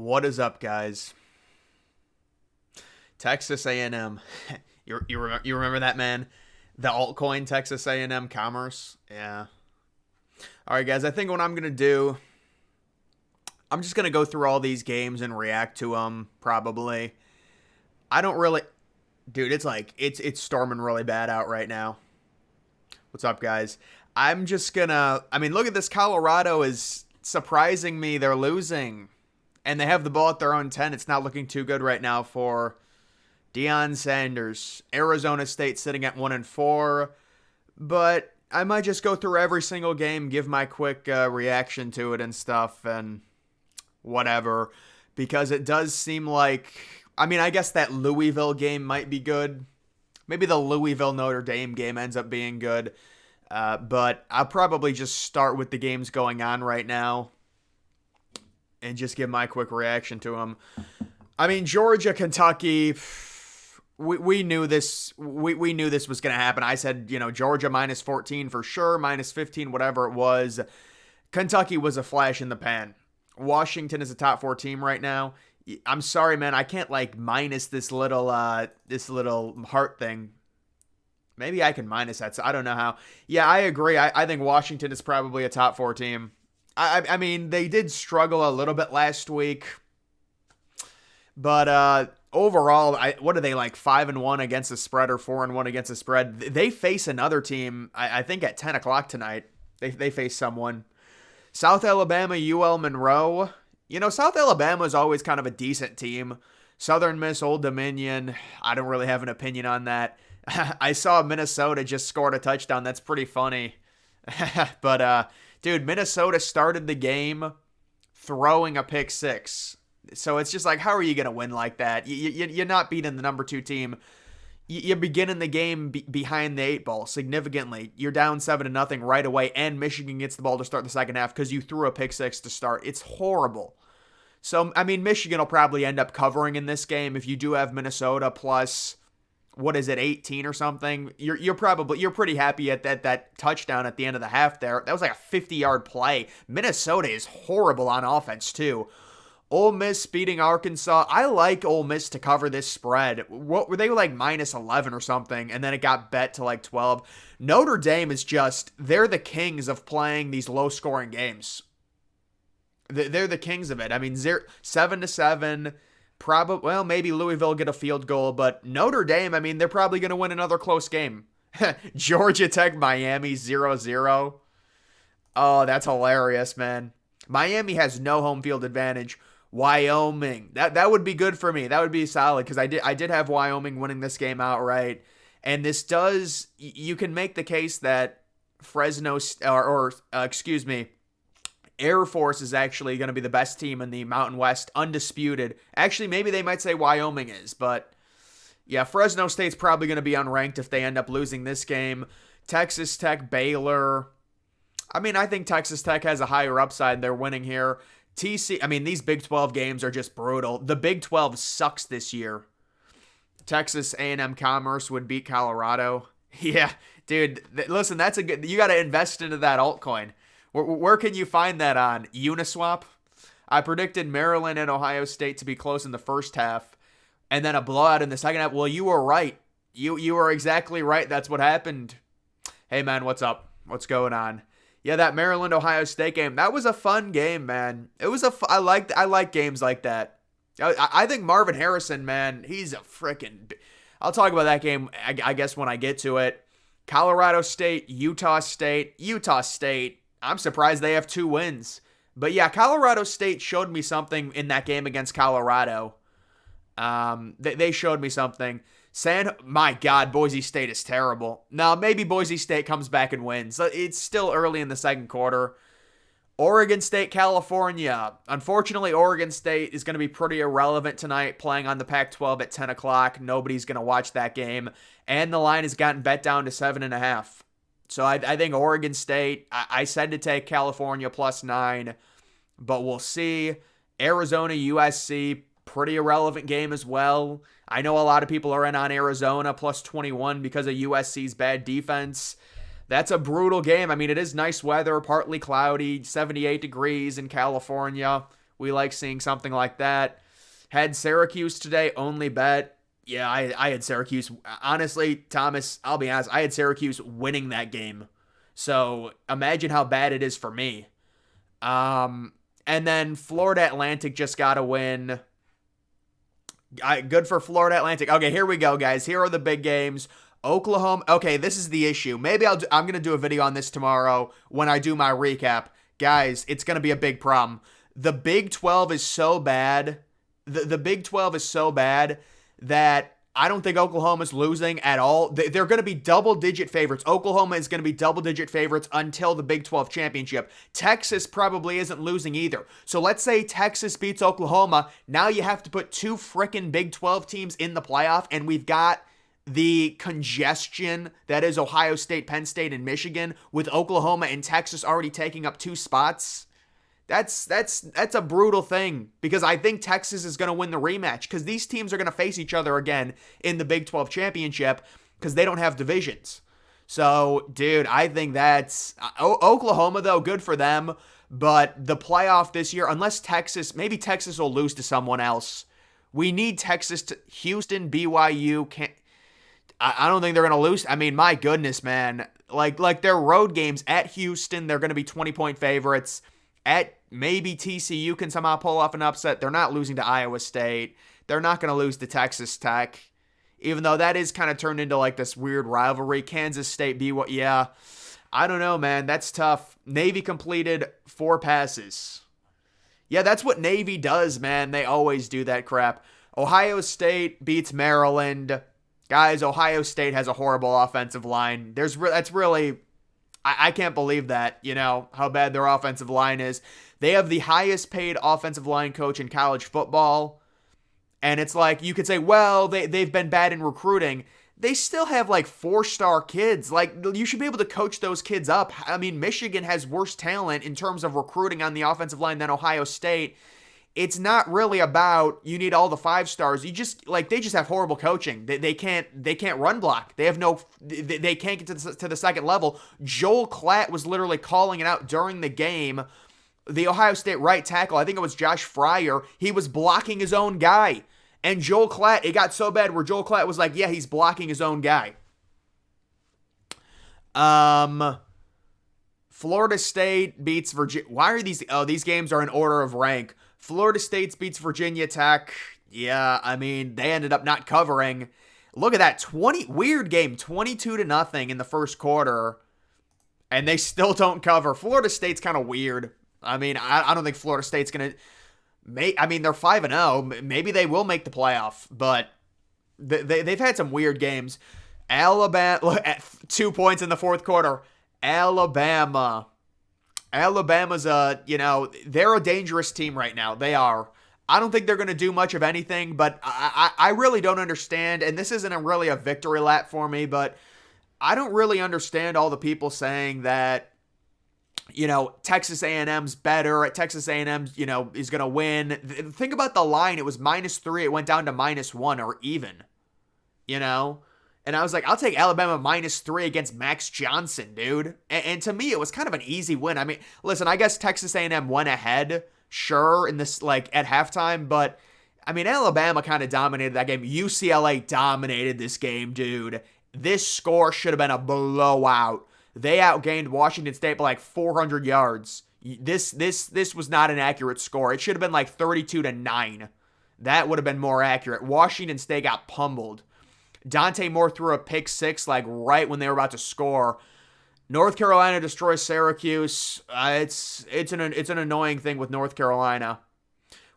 What is up, guys? Texas A&M. You remember that, man? The altcoin Texas A&M Commerce. Yeah. All right, guys. I think what I'm gonna do, I'm just gonna go through all these games and react to them. Probably. I don't really, dude. It's storming really bad out right now. What's up, guys? I'm just gonna. I mean, look at this. Colorado is surprising me. They're losing. And they have the ball at their own 10. It's not looking too good right now for Deion Sanders. Arizona State sitting at 1-4. But I might just go through every single game, give my quick reaction to it and stuff, and whatever. Because it does seem like, I mean, I guess that Louisville game might be good. Maybe the Louisville-Notre Dame game ends up being good. But I'll probably just start with the games going on right now and just give my quick reaction to them. I mean, Georgia, Kentucky, we knew this. We knew this was going to happen. I said, Georgia minus 14 for sure, minus 15, whatever it was. Kentucky was a flash in the pan. Washington is a top 4 team right now. I'm sorry, man. I can't minus this little heart thing. Maybe I can minus that. So I don't know how. Yeah, I agree. I think Washington is probably a top 4 team. I mean, they did struggle a little bit last week, but overall, what are they, 5-1 against the spread or 4-1 against the spread? They face another team, I think at 10 o'clock tonight. They face someone. South Alabama, UL Monroe. South Alabama is always kind of a decent team. Southern Miss, Old Dominion. I don't really have an opinion on that. I saw Minnesota just scored a touchdown. That's pretty funny. But, dude, Minnesota started the game throwing a pick 6. So it's just how are you going to win like that? You're not beating the number 2 team. You're beginning the game behind the 8 ball significantly. You're down 7-0 right away, and Michigan gets the ball to start the second half because you threw a pick 6 to start. It's horrible. So, I mean, Michigan will probably end up covering in this game if you do have Minnesota plus, what is it, 18 or something? You're pretty happy at that touchdown at the end of the half there. That was like a 50-yard play. Minnesota is horrible on offense too. Ole Miss beating Arkansas. I like Ole Miss to cover this spread. What were they, minus 11 or something, and then it got bet to 12. Notre Dame is they're the kings of playing these low-scoring games. They're the kings of it. I mean, 7-7. Maybe Louisville get a field goal, but Notre Dame, I mean, they're probably going to win another close game. Georgia Tech, Miami, 0-0. Oh, that's hilarious, man. Miami has no home field advantage. Wyoming, that would be good for me. That would be solid because I did have Wyoming winning this game outright. And you can make the case that Air Force is actually going to be the best team in the Mountain West, undisputed. Actually, maybe they might say Wyoming is, but yeah, Fresno State's probably going to be unranked if they end up losing this game. Texas Tech, Baylor. I mean, I think Texas Tech has a higher upside. They're winning here. These Big 12 games are just brutal. The Big 12 sucks this year. Texas A&M Commerce would beat Colorado. Yeah, dude, listen, you got to invest into that altcoin. Where can you find that on? Uniswap? I predicted Maryland and Ohio State to be close in the first half, and then a blowout in the second half. Well, you were right. You were exactly right. That's what happened. Hey, man, what's up? What's going on? Yeah, that Maryland-Ohio State game, that was a fun game, man. I like games like that. I think Marvin Harrison, man, he's a freaking... I'll talk about that game, I guess, when I get to it. Colorado State, Utah State. I'm surprised they have 2 wins. But yeah, Colorado State showed me something in that game against Colorado. They showed me something. My God, Boise State is terrible. Now, maybe Boise State comes back and wins. It's still early in the second quarter. Oregon State, California. Unfortunately, Oregon State is going to be pretty irrelevant tonight, playing on the Pac-12 at 10 o'clock. Nobody's going to watch that game. And the line has gotten bet down to 7.5. So I think Oregon State, I said to take California plus 9, but we'll see. Arizona, USC, pretty irrelevant game as well. I know a lot of people are in on Arizona plus 21 because of USC's bad defense. That's a brutal game. I mean, it is nice weather, partly cloudy, 78 degrees in California. We like seeing something like that. Had Syracuse today, only bet. Yeah, I had Syracuse. Honestly, Thomas, I'll be honest, I had Syracuse winning that game. So imagine how bad it is for me. And then Florida Atlantic just got a win. Good for Florida Atlantic. Okay, here we go, guys. Here are the big games. Oklahoma. Okay, this is the issue. Maybe I'm going to do a video on this tomorrow when I do my recap. Guys, it's going to be a big problem. The Big 12 is so bad. The Big 12 is so bad that I don't think Oklahoma's losing at all. They're going to be double-digit favorites. Oklahoma is going to be double-digit favorites until the Big 12 championship. Texas probably isn't losing either. So let's say Texas beats Oklahoma. Now you have to put two frickin' Big 12 teams in the playoff, and we've got the congestion that is Ohio State, Penn State, and Michigan, with Oklahoma and Texas already taking up 2 spots. That's a brutal thing, because I think Texas is going to win the rematch, because these teams are going to face each other again in the Big 12 championship because they don't have divisions. So, dude, I think that's Oklahoma, though, good for them. But the playoff this year, unless maybe Texas will lose to someone else. We need Texas to Houston, BYU. I don't think they're going to lose. I mean, my goodness, man. Like their road games at Houston, they're going to be 20-point favorites. At maybe TCU can somehow pull off an upset. They're not losing to Iowa State. They're not going to lose to Texas Tech, even though that is kind of turned into like this weird rivalry. Kansas State, BYU. Yeah, I don't know, man. That's tough. Navy completed 4 passes. Yeah, that's what Navy does, man. They always do that crap. Ohio State beats Maryland. Guys, Ohio State has a horrible offensive line. That's really... I can't believe that, how bad their offensive line is. They have the highest paid offensive line coach in college football. And it's like, you could say, well, they've been bad in recruiting. They still have like 4-star kids. Like, you should be able to coach those kids up. I mean, Michigan has worse talent in terms of recruiting on the offensive line than Ohio State. It's not really about you need all the 5 stars. They just have horrible coaching. They can't run block. They can't get to the second level. Joel Klatt was literally calling it out during the game. The Ohio State right tackle, I think it was Josh Fryer, he was blocking his own guy. And Joel Klatt, it got so bad where Joel Klatt was like, yeah, he's blocking his own guy. Florida State beats Virginia. Why are these games are in order of rank. Florida State beats Virginia Tech. Yeah, I mean, they ended up not covering. Look at that, weird game, 22-0 in the first quarter, and they still don't cover. Florida State's kind of weird. I mean, I don't think Florida State's going to they're 5-0. Maybe they will make the playoff, but they've had some weird games. Alabama, at 2 points in the fourth quarter. Alabama's they're a dangerous team right now. They are. I don't think they're going to do much of anything, but I really don't understand, and this isn't really a victory lap for me, but I don't really understand all the people saying that, Texas A&M's better. Texas A&M, is going to win. Think about the line. It was -3. It went down to -1 or even, And I was like, I'll take Alabama -3 against Max Johnson, dude. And to me, it was kind of an easy win. I mean, listen, I guess Texas A&M went ahead, sure, in this, at halftime. But, I mean, Alabama kind of dominated that game. UCLA dominated this game, dude. This score should have been a blowout. They outgained Washington State by 400 yards. This was not an accurate score. It should have been 32-9. That would have been more accurate. Washington State got pummeled. Dante Moore threw a pick 6 right when they were about to score. North Carolina destroys Syracuse. It's an annoying thing with North Carolina.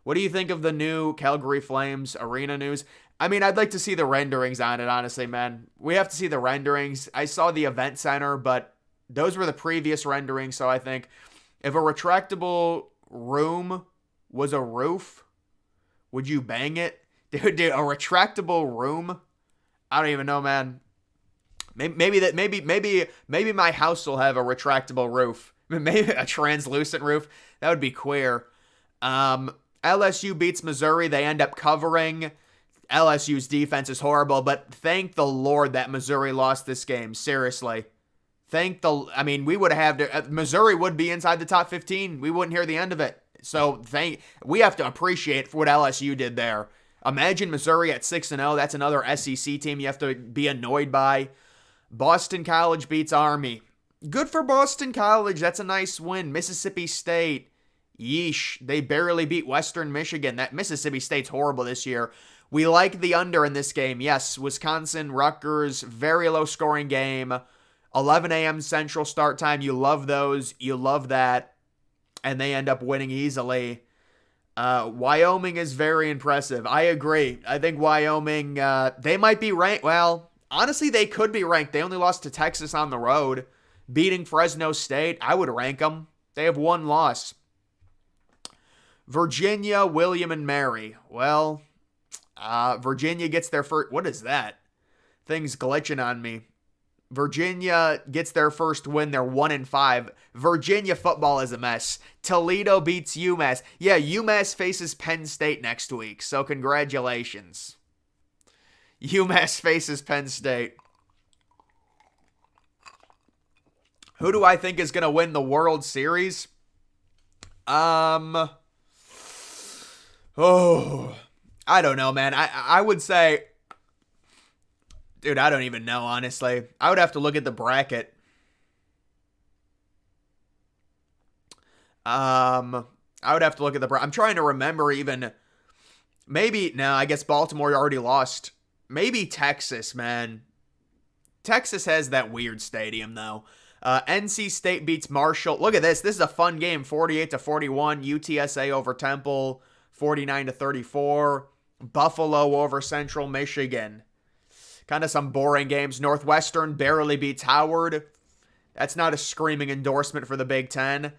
What do you think of the new Calgary Flames arena news? I mean, I'd like to see the renderings on it, honestly, man. We have to see the renderings. I saw the event center, but those were the previous renderings, so I think if a retractable room was a roof, would you bang it? Dude, a retractable room? I don't even know, man. Maybe my house will have a retractable roof. Maybe a translucent roof. That would be queer. LSU beats Missouri. They end up covering. LSU's defense is horrible, but thank the Lord that Missouri lost this game. Seriously. We would have Missouri would be inside the top 15. We wouldn't hear the end of it. So we have to appreciate what LSU did there. Imagine Missouri at 6-0. That's another SEC team you have to be annoyed by. Boston College beats Army. Good for Boston College. That's a nice win. Mississippi State. Yeesh. They barely beat Western Michigan. That Mississippi State's horrible this year. We like the under in this game. Yes, Wisconsin, Rutgers, very low scoring game. 11 a.m. Central start time. You love those. You love that. And they end up winning easily. Wyoming is very impressive. I agree. I think Wyoming, they might be ranked. Well, honestly, they could be ranked. They only lost to Texas on the road. Beating Fresno State, I would rank them. They have one loss. Virginia, William, and Mary. Well, Virginia gets their first. What is that? Thing's glitching on me. Virginia gets their first win. They're 1-5. Virginia football is a mess. Toledo beats UMass. Yeah, UMass faces Penn State next week. So congratulations. UMass faces Penn State. Who do I think is going to win the World Series? I don't know, man. I would say, dude, I don't even know, honestly. I would have to look at the bracket. I would have to look at the bracket. I'm trying to remember even. Maybe, no, I guess Baltimore already lost. Maybe Texas, man. Texas has that weird stadium, though. NC State beats Marshall. Look at this. This is a fun game. 48-41. UTSA over Temple. 49-34. Buffalo over Central Michigan. Kind of some boring games. Northwestern barely beats Howard. That's not a screaming endorsement for the Big Ten.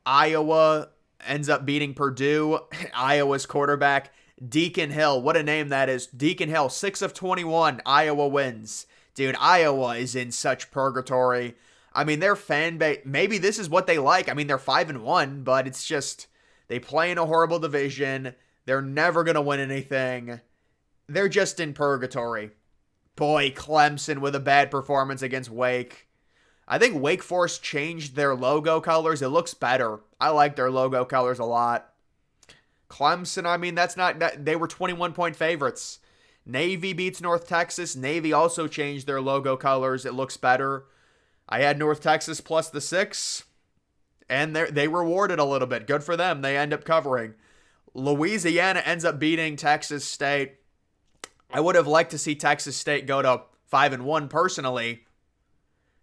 Iowa ends up beating Purdue. Iowa's quarterback, Deacon Hill. What a name that is. Deacon Hill, 6 of 21. Iowa wins. Dude, Iowa is in such purgatory. I mean, their fan base, maybe this is what they like. I mean, they're 5-1, but it's just, they play in a horrible division. They're never going to win anything. They're just in purgatory. Boy, Clemson with a bad performance against Wake. I think Wake Forest changed their logo colors. It looks better. I like their logo colors a lot. Clemson, I mean, they were 21-point favorites. Navy beats North Texas. Navy also changed their logo colors. It looks better. I had North Texas plus the 6, and they rewarded a little bit. Good for them. They end up covering. Louisiana ends up beating Texas State. I would have liked to see Texas State go to 5-1 personally.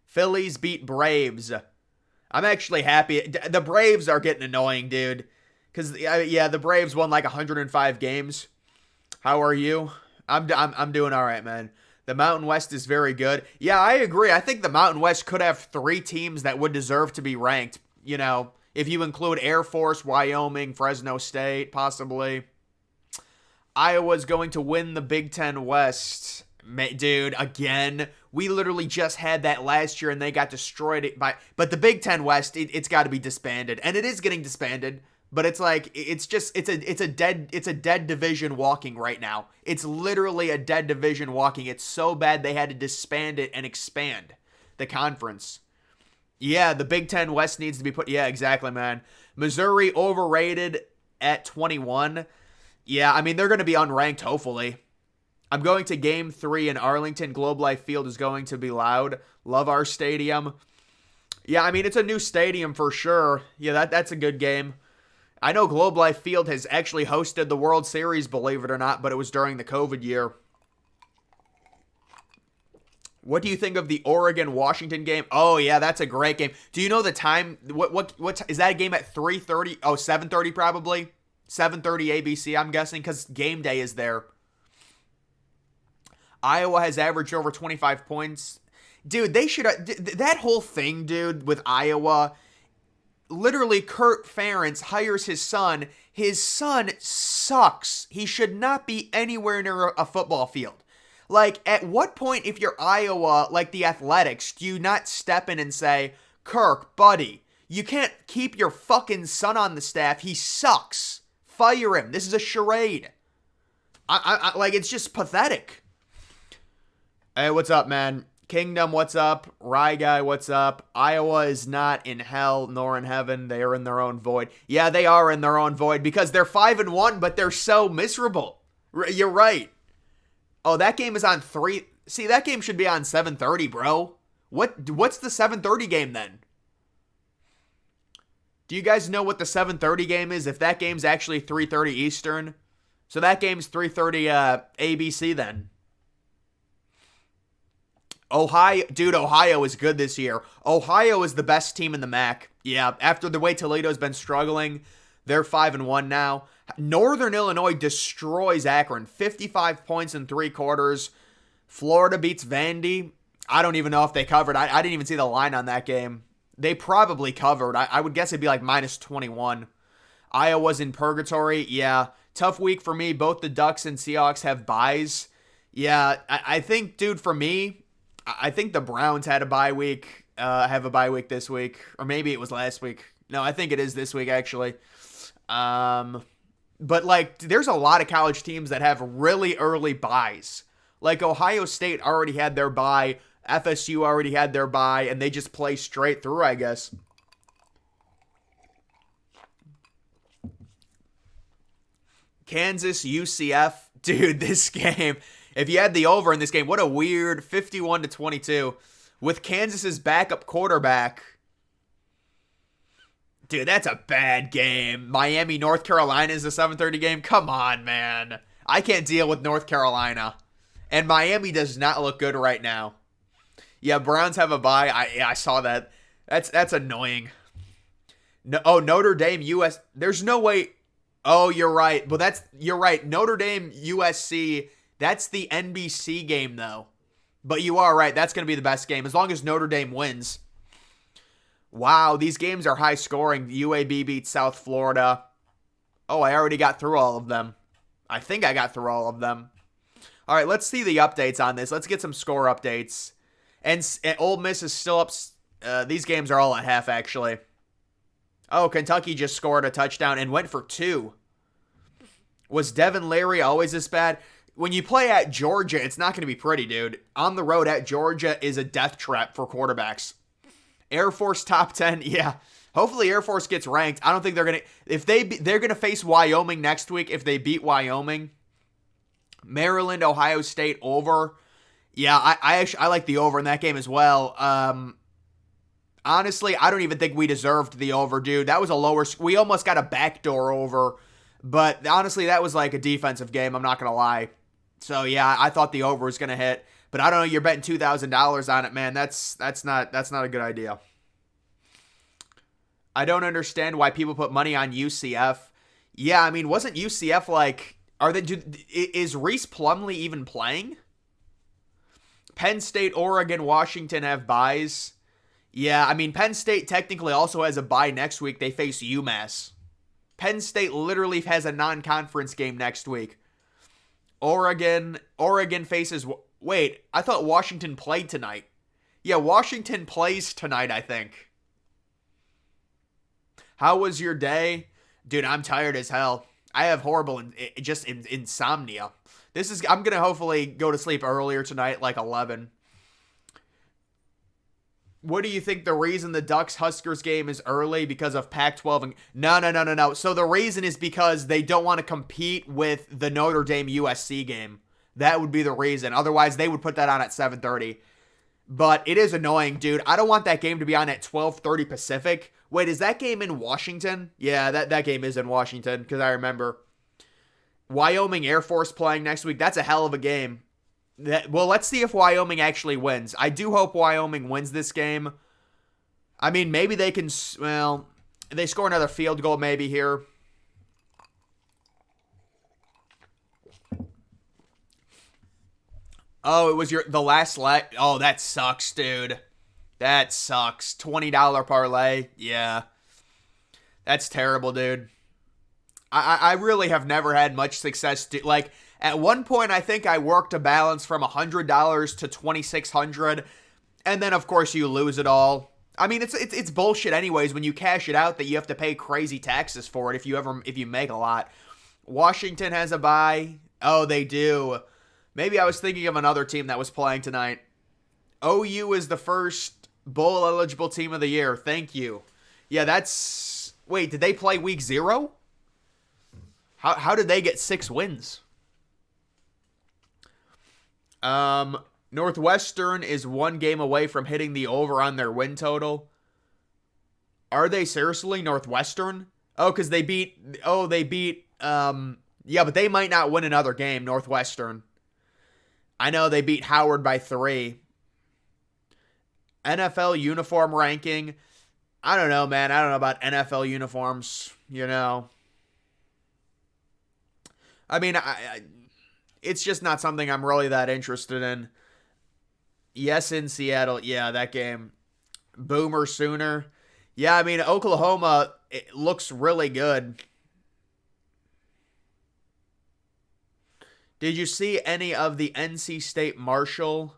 Phillies beat Braves. I'm actually happy. The Braves are getting annoying, dude. Because, yeah, the Braves won like 105 games. How are you? I'm doing all right, man. The Mountain West is very good. Yeah, I agree. I think the Mountain West could have 3 teams that would deserve to be ranked. You know, if you include Air Force, Wyoming, Fresno State, possibly. Iowa's going to win the Big Ten West. Dude, again, we literally just had that last year and they got destroyed but the Big Ten West, it's got to be disbanded. And it is getting disbanded. But it's like, it's a dead division walking right now. It's literally a dead division walking. It's so bad they had to disband it and expand the conference. Yeah, the Big Ten West needs to be put. Yeah, exactly, man. Missouri overrated at 21. Yeah, I mean, they're going to be unranked, hopefully. I'm going to Game 3 in Arlington. Globe Life Field is going to be loud. Love our stadium. Yeah, I mean, it's a new stadium for sure. Yeah, that's a good game. I know Globe Life Field has actually hosted the World Series, believe it or not, but it was during the COVID year. What do you think of the Oregon-Washington game? Oh, yeah, that's a great game. Do you know the time? What is that a game at 3:30? Oh, 7:30 probably? 7:30 ABC, I'm guessing, because game day is there. Iowa has averaged over 25 points. Dude, they should that whole thing, dude, with Iowa. Literally, Kurt Ferentz hires his son. His son sucks. He should not be anywhere near a football field. Like, at what point, if you're Iowa, like the Athletics, do you not step in and say, Kirk, buddy, you can't keep your fucking son on the staff. He sucks. Fire him. This is a charade. Like, it's just pathetic. Hey, what's up, man? Kingdom, what's up? Rye Guy, what's up? Iowa is not in hell nor in heaven. They are in their own void. Yeah, they are in their own void because they're 5-1, but they're so miserable. You're right. Oh, that game is on 3. See, that game should be on 7:30, bro. What's the 7:30 game then? Do you guys know what the 7:30 game is? If that game's actually 3:30 Eastern. So that game's 3:30 ABC then. Ohio is good this year. Ohio is the best team in the MAC. Yeah, after the way Toledo's been struggling, they're 5-1 now. Northern Illinois destroys Akron, 55 points in 3 quarters. Florida beats Vandy. I don't even know if they covered. I didn't even see the line on that game. They probably covered. I would guess it'd be like -21. Iowa's in purgatory. Yeah, tough week for me. Both the Ducks and Seahawks have byes. Yeah, I think, dude, for me, I think the Browns had a bye week, have a bye week this week, or maybe it was last week. No, I think it is this week, actually. But, like, there's a lot of college teams that have really early byes. Like, Ohio State already had their bye, FSU already had their bye, and they just play straight through, I guess. Kansas, UCF. Dude, this game... If you had the over in this game, what a weird 51-22 with Kansas's backup quarterback. Dude, that's a bad game. Miami, North Carolina is a 7:30 game. Come on, man. I can't deal with North Carolina. And Miami does not look good right now. Yeah, Browns have a bye. I saw that. That's annoying. No, Notre Dame, US. There's no way. Oh, you're right. But you're right. Notre Dame, USC. That's the NBC game, though. But you are right. That's going to be the best game, as long as Notre Dame wins. Wow, these games are high scoring. UAB beats South Florida. Oh, I already got through all of them. I think I got through all of them. All right, let's see the updates on this. Let's get some score updates. And Ole Miss is still up. These games are all at half, actually. Oh, Kentucky just scored a touchdown and went for 2. Was Devin Leary always this bad? When you play at Georgia, it's not going to be pretty, dude. On the road at Georgia is a death trap for quarterbacks. Air Force top 10, yeah. Hopefully Air Force gets ranked. I don't think they're going to... If they're going to face Wyoming next week if they beat Wyoming. Maryland, Ohio State over. Yeah, I like the over in that game as well. Honestly, I don't even think we deserved the over, dude. That was a lower... We almost got a backdoor over. But honestly, that was like a defensive game. I'm not going to lie. So, yeah, I thought the over was going to hit. But I don't know, you're betting $2,000 on it, man. That's not a good idea. I don't understand why people put money on UCF. Yeah, I mean, wasn't UCF like... Is Reese Plumlee even playing? Penn State, Oregon, Washington have byes. Yeah, I mean, Penn State technically also has a bye next week. They face UMass. Penn State literally has a non-conference game next week. Oregon faces... Wait, I thought Washington played tonight. Yeah, Washington plays tonight, I think. How was your day? Dude, I'm tired as hell. I have horrible insomnia. I'm going to hopefully go to sleep earlier tonight, like 11. What do you think the reason the Ducks-Huskers game is early? Because of Pac-12? No. So the reason is because they don't want to compete with the Notre Dame USC game. That would be the reason. Otherwise, they would put that on at 7:30. But it is annoying, dude. I don't want that game to be on at 12:30 Pacific. Wait, is that game in Washington? Yeah, that game is in Washington, because I remember. Wyoming Air Force playing next week. That's a hell of a game. Well, let's see if Wyoming actually wins. I do hope Wyoming wins this game. I mean, maybe they can... Well, they score another field goal maybe here. Oh, it was the last leg. Oh, that sucks, dude. That sucks. $20 parlay. Yeah. That's terrible, dude. I really have never had much success. Like, at one point, I think I worked a balance from $100 to $2,600. And then, of course, you lose it all. I mean, it's bullshit anyways when you cash it out that you have to pay crazy taxes for it if you make a lot. Washington has a bye. Oh, they do. Maybe I was thinking of another team that was playing tonight. OU is the first bowl eligible team of the year. Thank you. Yeah, that's... Wait, did they play week 0? How did they get 6 wins? Northwestern is 1 game away from hitting the over on their win total. Are they seriously Northwestern? Oh, because they beat... Yeah, but they might not win another game, Northwestern. I know they beat Howard by 3. NFL uniform ranking. I don't know, man. I don't know about NFL uniforms, you know. I mean, it's just not something I'm really that interested in. Yes, in Seattle. Yeah, that game. Boomer Sooner. Yeah, I mean, Oklahoma, it looks really good. Did you see any of the NC State Marshall?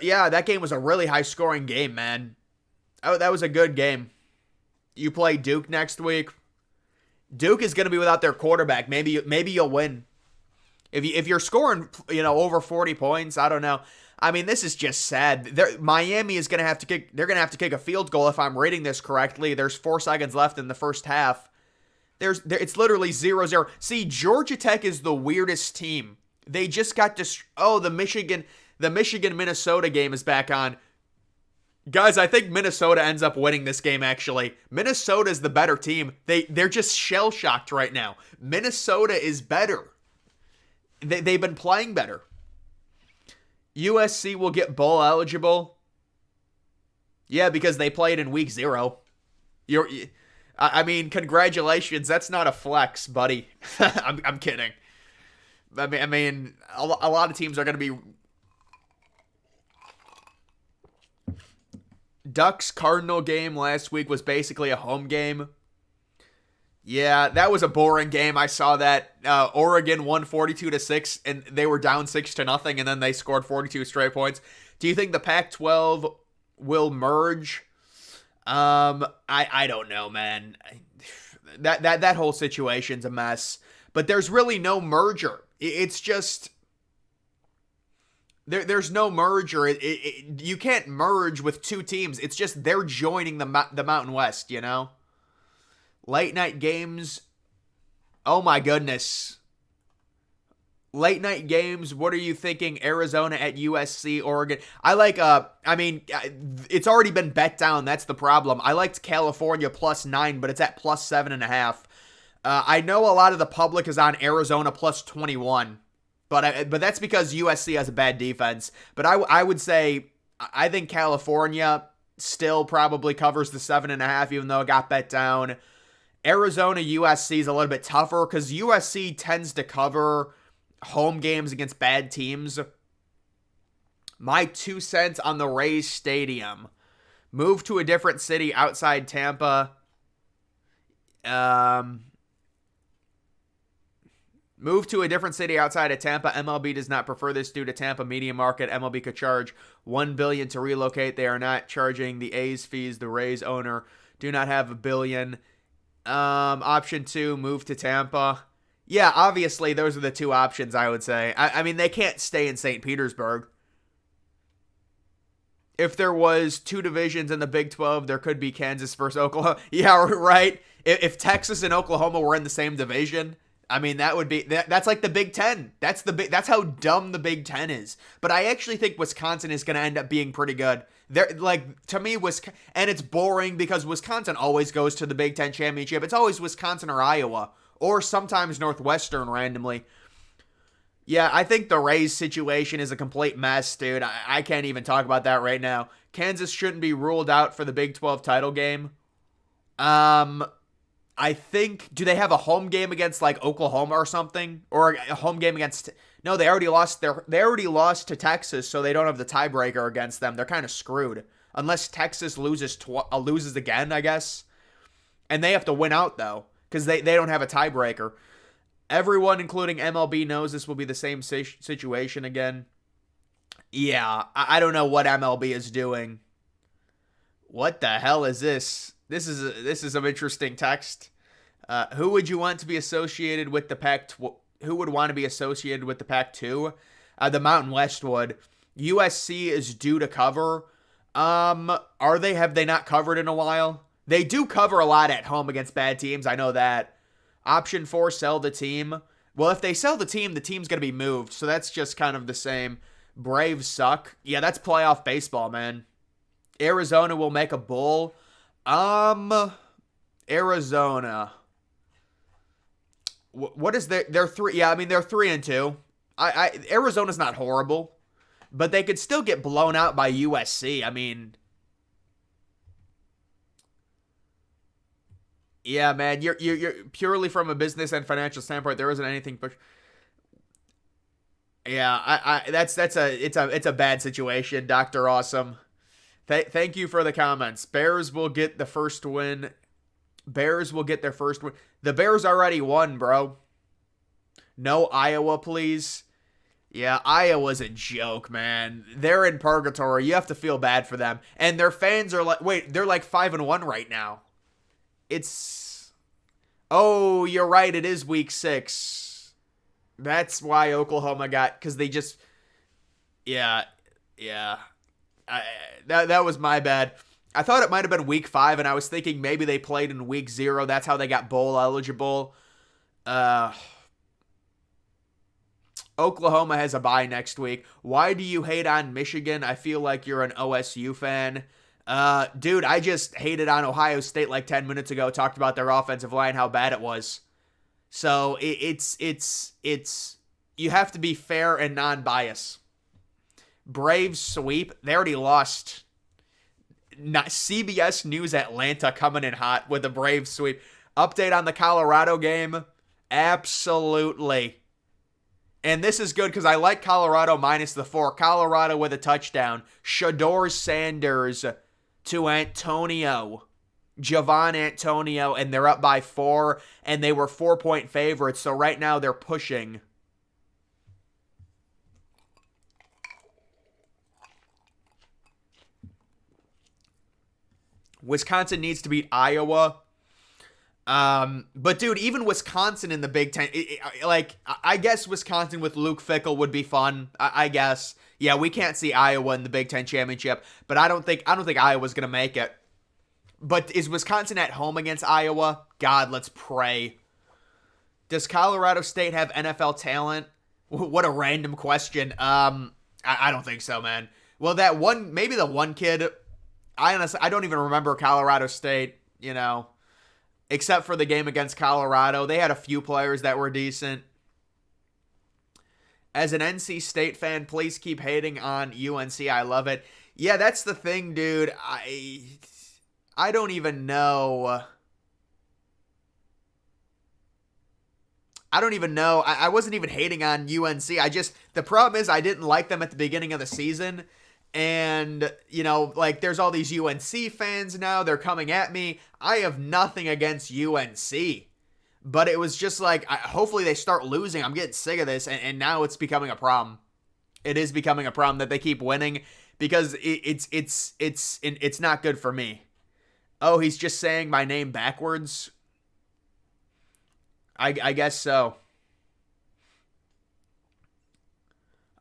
Yeah, that game was a really high-scoring game, man. Oh, that was a good game. You play Duke next week. Duke is going to be without their quarterback. Maybe you'll win. If you're scoring, over 40 points, I don't know. I mean, this is just sad. Miami is going to have to kick. They're going to have to kick a field goal if I'm reading this correctly. There's 4 seconds left in the first half. It's literally 0-0. See, Georgia Tech is the weirdest team. They just got the Michigan-Minnesota game is back on. Guys, I think Minnesota ends up winning this game, actually. Minnesota is the better team. They're just shell-shocked right now. Minnesota is better. They've been playing better. USC will get bowl eligible. Yeah, because they played in week 0. I mean, congratulations. That's not a flex, buddy. I'm kidding. I mean, a lot of teams are going to be... Ducks-Cardinal game last week was basically a home game. Yeah, that was a boring game. I saw that. Oregon won 42-6, and they were down 6-0, and then they scored 42 straight points. Do you think the Pac-12 will merge? I don't know, man. That whole situation's a mess. But there's really no merger. It's just... There's no merger. You can't merge with 2 teams. It's just they're joining the Mountain West, you know? Late night games. Oh my goodness. Late night games. What are you thinking? Arizona at USC, Oregon. It's already been bet down. That's the problem. I liked California +9, but it's at +7.5. I know a lot of the public is on Arizona +21. But that's because USC has a bad defense. But I would say I think California still probably covers the 7.5, even though it got bet down. Arizona USC is a little bit tougher because USC tends to cover home games against bad teams. My 2 cents on the Rays Stadium. Move to a different city outside Tampa. Move to a different city outside of Tampa. MLB does not prefer this due to Tampa media market. MLB could charge $1 billion to relocate. They are not charging the A's fees. The Rays owner do not have $1 billion. Option 2, move to Tampa. Yeah, obviously those are the 2 options, I would say. I mean, they can't stay in St. Petersburg. If there was 2 divisions in the Big 12, there could be Kansas versus Oklahoma. Yeah, right? If Texas and Oklahoma were in the same division... I mean, that's like the Big Ten. That's how dumb the Big Ten is. But I actually think Wisconsin is going to end up being pretty good. To me, and it's boring because Wisconsin always goes to the Big Ten championship. It's always Wisconsin or Iowa, or sometimes Northwestern randomly. Yeah, I think the Rays situation is a complete mess, dude. I can't even talk about that right now. Kansas shouldn't be ruled out for the Big 12 title game. I think, do they have a home game against like Oklahoma or something, or a home game against? No, they already lost to Texas, so they don't have the tiebreaker against them. They're kind of screwed unless Texas loses again, I guess, and they have to win out though because they don't have a tiebreaker. Everyone, including MLB, knows this will be the same situation again. Yeah, I don't know what MLB is doing. What the hell is this? This is some interesting text. Who would you want to be associated with the Pac? Who would want to be associated with the Pac-2? The Mountain West would. USC is due to cover. Are they? Have they not covered in a while? They do cover a lot at home against bad teams. I know that. Option 4, sell the team. Well, if they sell the team's going to be moved. So that's just kind of the same. Braves suck. Yeah, that's playoff baseball, man. Arizona will make a bowl. Arizona. What is they're 3? Yeah, I mean, they're 3-2. Arizona's not horrible, but they could still get blown out by USC. I mean, yeah, man, you're purely from a business and financial standpoint, there isn't anything. Yeah, it's a bad situation, Dr. Awesome. Thank you for the comments. Bears will get the first win. Bears will get their first win. The Bears already won, bro. No Iowa, please. Yeah, Iowa's a joke, man. They're in purgatory. You have to feel bad for them. And their fans are like, wait, they're like 5-1 right now. Oh, you're right. It is week 6. That's why Oklahoma because they just, yeah. That was my bad. I thought it might have been week 5, and I was thinking maybe they played in week 0. That's how they got bowl eligible. Oklahoma has a bye next week. Why do you hate on Michigan? I feel like you're an OSU fan. Dude, I just hated on Ohio State like 10 minutes ago. Talked about their offensive line, how bad it was. So it's you have to be fair and non-biased. Braves sweep. They already lost. CBS News Atlanta coming in hot with the Braves sweep. Update on the Colorado game. Absolutely. And this is good because I like Colorado minus the 4. Colorado with a touchdown. Shador Sanders to Antonio. Javon Antonio. And they're up by 4. And they were 4-point favorites. So right now they're pushing. Wisconsin needs to beat Iowa. But dude, even Wisconsin in the Big Ten, I guess Wisconsin with Luke Fickell would be fun. I guess. Yeah, we can't see Iowa in the Big Ten championship, but I don't think Iowa's gonna make it. But is Wisconsin at home against Iowa? God, let's pray. Does Colorado State have NFL talent? What a random question. I don't think so, man. Well, maybe the one kid. I don't even remember Colorado State, except for the game against Colorado. They had a few players that were decent. As an NC State fan, please keep hating on UNC. I love it. Yeah, that's the thing, dude. I don't even know. I wasn't even hating on UNC. The problem is I didn't like them at the beginning of the season. And, there's all these UNC fans now. They're coming at me. I have nothing against UNC. But it was just hopefully they start losing. I'm getting sick of this. And now it's becoming a problem. It is becoming a problem that they keep winning. Because it's not good for me. Oh, he's just saying my name backwards? I guess so.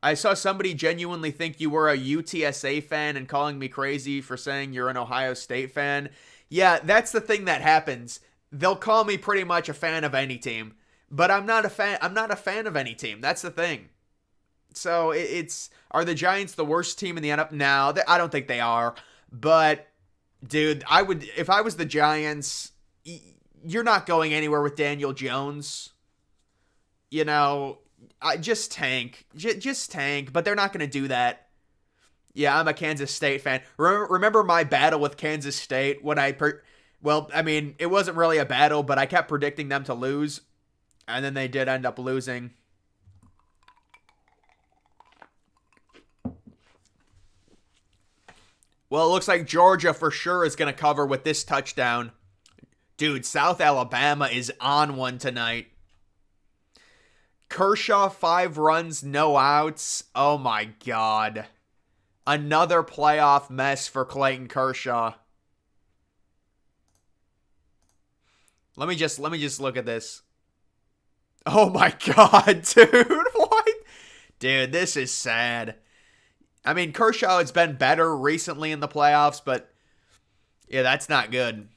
I saw somebody genuinely think you were a UTSA fan and calling me crazy for saying you're an Ohio State fan. Yeah, that's the thing that happens. They'll call me pretty much a fan of any team, but I'm not a fan of any team. That's the thing. So are the Giants the worst team in the NFL? No, I don't think they are. But dude, if I was the Giants, you're not going anywhere with Daniel Jones. Just tank. Just tank. But they're not going to do that. Yeah, I'm a Kansas State fan. Remember my battle with Kansas State when it wasn't really a battle, but I kept predicting them to lose. And then they did end up losing. Well, it looks like Georgia for sure is going to cover with this touchdown. Dude, South Alabama is on one tonight. Kershaw, 5 runs, no outs. Oh my God. Another playoff mess for Clayton Kershaw. Let me just look at this. Oh my God, dude. What? Dude, this is sad. I mean, Kershaw has been better recently in the playoffs, but yeah, that's not good.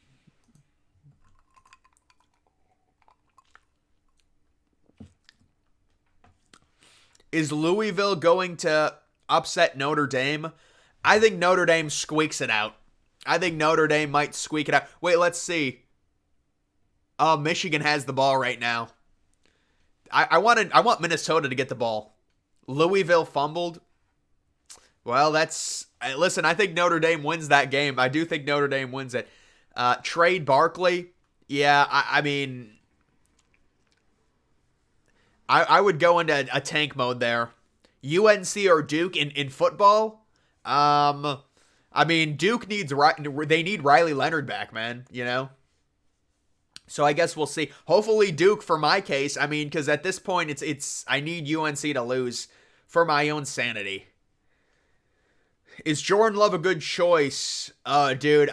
Is Louisville going to upset Notre Dame? I think Notre Dame squeaks it out. I think Notre Dame might squeak it out. Wait, let's see. Oh, Michigan has the ball right now. I want Minnesota to get the ball. Louisville fumbled. Well, listen, I think Notre Dame wins that game. I do think Notre Dame wins it. Trade Barkley. Yeah, I mean, I would go into a tank mode there. UNC or Duke in football. I mean, Duke they need Riley Leonard back, man. You know. So I guess we'll see. Hopefully Duke for my case. I mean, because at this point it's I need UNC to lose for my own sanity. Is Jordan Love a good choice? Dude.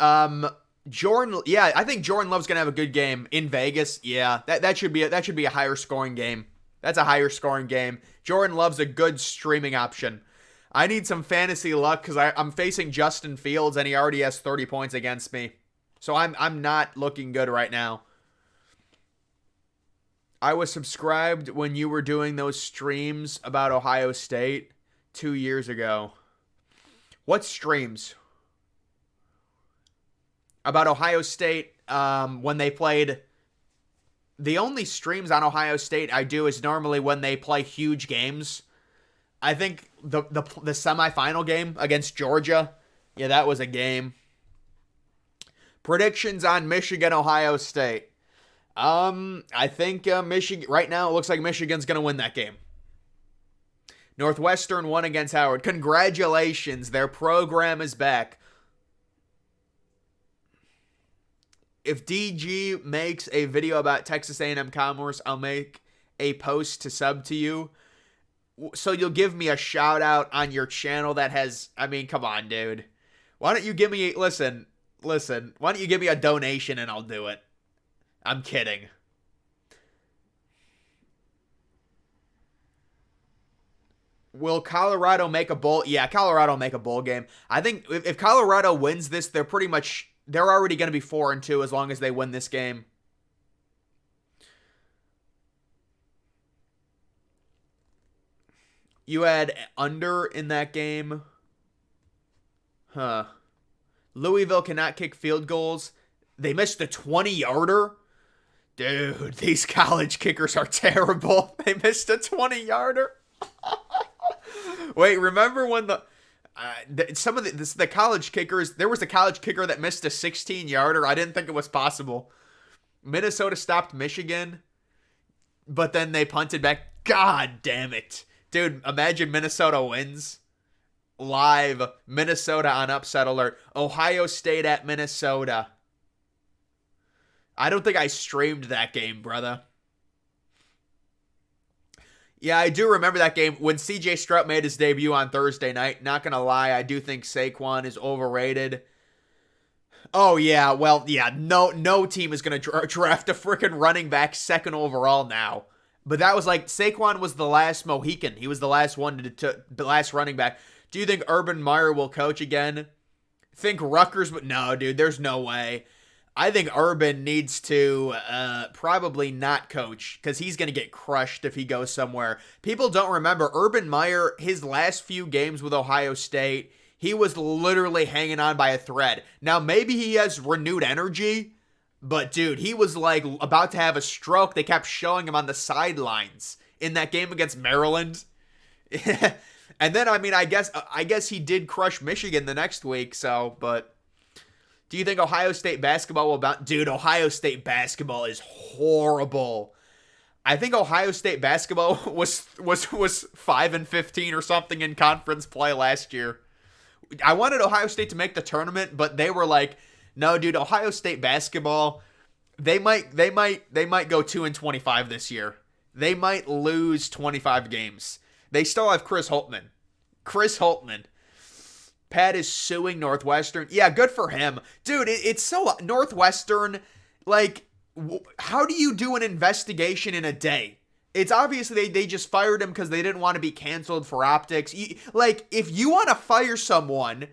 Jordan. Yeah, I think Jordan Love's gonna have a good game in Vegas. Yeah, that should be a higher scoring game. That's a higher scoring game. Jordan Love's a good streaming option. I need some fantasy luck because I'm facing Justin Fields and he already has 30 points against me. So I'm not looking good right now. I was subscribed when you were doing those streams about Ohio State 2 years ago. What streams? About Ohio State when they played. The only streams on Ohio State I do is normally when they play huge games. I think the semifinal game against Georgia, yeah, that was a game. Predictions on Michigan, Ohio State. I think Michigan right now it looks like Michigan's going to win that game. Northwestern won against Howard. Congratulations, their program is back. If DG makes a video about Texas A&M Commerce, I'll make a post to sub to you. So you'll give me a shout out on your channel that has, I mean, come on, dude. Why don't you give me, listen, why don't you give me a donation and I'll do it? I'm kidding. Will Colorado make a bowl? Yeah, Colorado will make a bowl game. I think if Colorado wins this, they're already going to be 4-2 as long as they win this game. You had under in that game? Huh. Louisville cannot kick field goals. They missed a 20-yarder? Dude, these college kickers are terrible. They missed a 20-yarder? Wait, remember when the college kickers, there was a college kicker that missed a 16-yarder. I didn't think it was possible. Minnesota stopped Michigan, but then they punted back. God damn it. Dude, imagine Minnesota wins. Live, Minnesota on upset alert. Ohio State at Minnesota. I don't think I streamed that game, brother. Yeah, I do remember that game when CJ Stroud made his debut on Thursday night. Not going to lie, I do think Saquon is overrated. Oh, yeah, well, yeah, no team is going to draft a freaking running back second overall now. But that was like, Saquon was the last Mohican. He was the last one, the last running back. Do you think Urban Meyer will coach again? Think Rutgers, but no, dude, there's no way. I think Urban needs to probably not coach because he's going to get crushed if he goes somewhere. People don't remember Urban Meyer, his last few games with Ohio State, he was literally hanging on by a thread. Now, maybe he has renewed energy, but dude, he was like about to have a stroke. They kept showing him on the sidelines in that game against Maryland. And then, I mean, I guess he did crush Michigan the next week, so, but... Do you think Ohio State basketball will bounce? Dude, Ohio State basketball is horrible. I think Ohio State basketball was 5-15 or something in conference play last year. I wanted Ohio State to make the tournament, but they were like, no, dude, Ohio State basketball, they might go 2-25 this year. They might lose 25 games. They still have Chris Holtmann. Pat is suing Northwestern. Yeah, good for him. Dude, it's so... Northwestern, like, how do you do an investigation in a day? It's obviously they just fired him because they didn't want to be canceled for optics. Like, if you want to fire someone,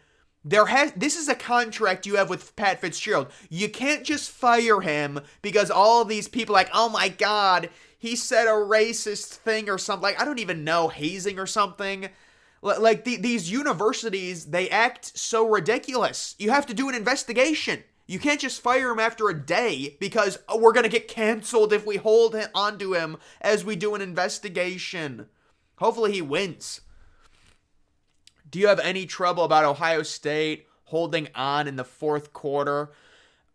this is a contract you have with Pat Fitzgerald. You can't just fire him because all of these people like, oh my God, he said a racist thing or something. Like, I don't even know, hazing or something. Like, these universities, they act so ridiculous. You have to do an investigation. You can't just fire him after a day because we're going to get canceled if we hold on to him as we do an investigation. Hopefully he wins. Do you have any trouble about Ohio State holding on in the fourth quarter?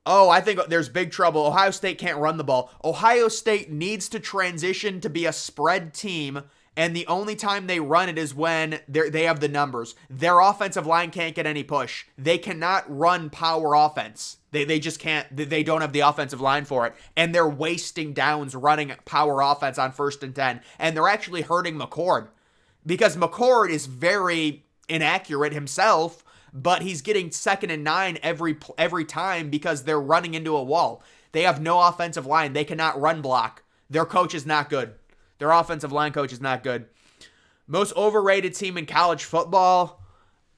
Oh, I think there's big trouble. Ohio State can't run the ball. Ohio State needs to transition to be a spread team, and the only time they run it is when they have the numbers. Their offensive line can't get any push. They cannot run power offense. They just can't. They don't have the offensive line for it. And they're wasting downs running power offense on 1st and 10. And they're actually hurting McCord because McCord is very inaccurate himself, but he's getting 2nd and 9 every time because they're running into a wall. They have no offensive line. They cannot run block. Their coach is not good. Their offensive line coach is not good. Most overrated team in college football?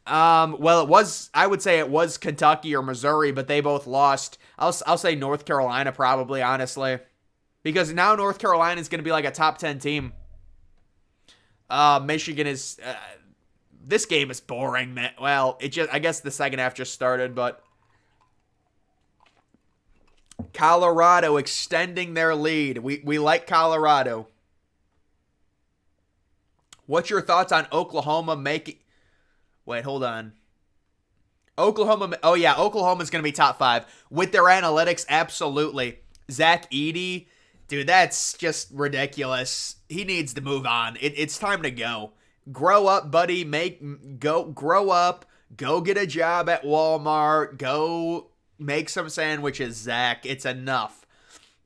Well, I would say it was Kentucky or Missouri, but they both lost. I'll say North Carolina probably, honestly. Because now North Carolina is going to be like a top 10 team. Michigan is... this game is boring, man. Well, I guess the second half just started, but... Colorado extending their lead. We like Colorado. What's your thoughts on Oklahoma making... Wait, hold on. Oklahoma... Oh, yeah, Oklahoma's going to be top 5. With their analytics, absolutely. Zach Edey, dude, that's just ridiculous. He needs to move on. It's time to go. Grow up, buddy. Grow up. Go get a job at Walmart. Go make some sandwiches, Zach. It's enough.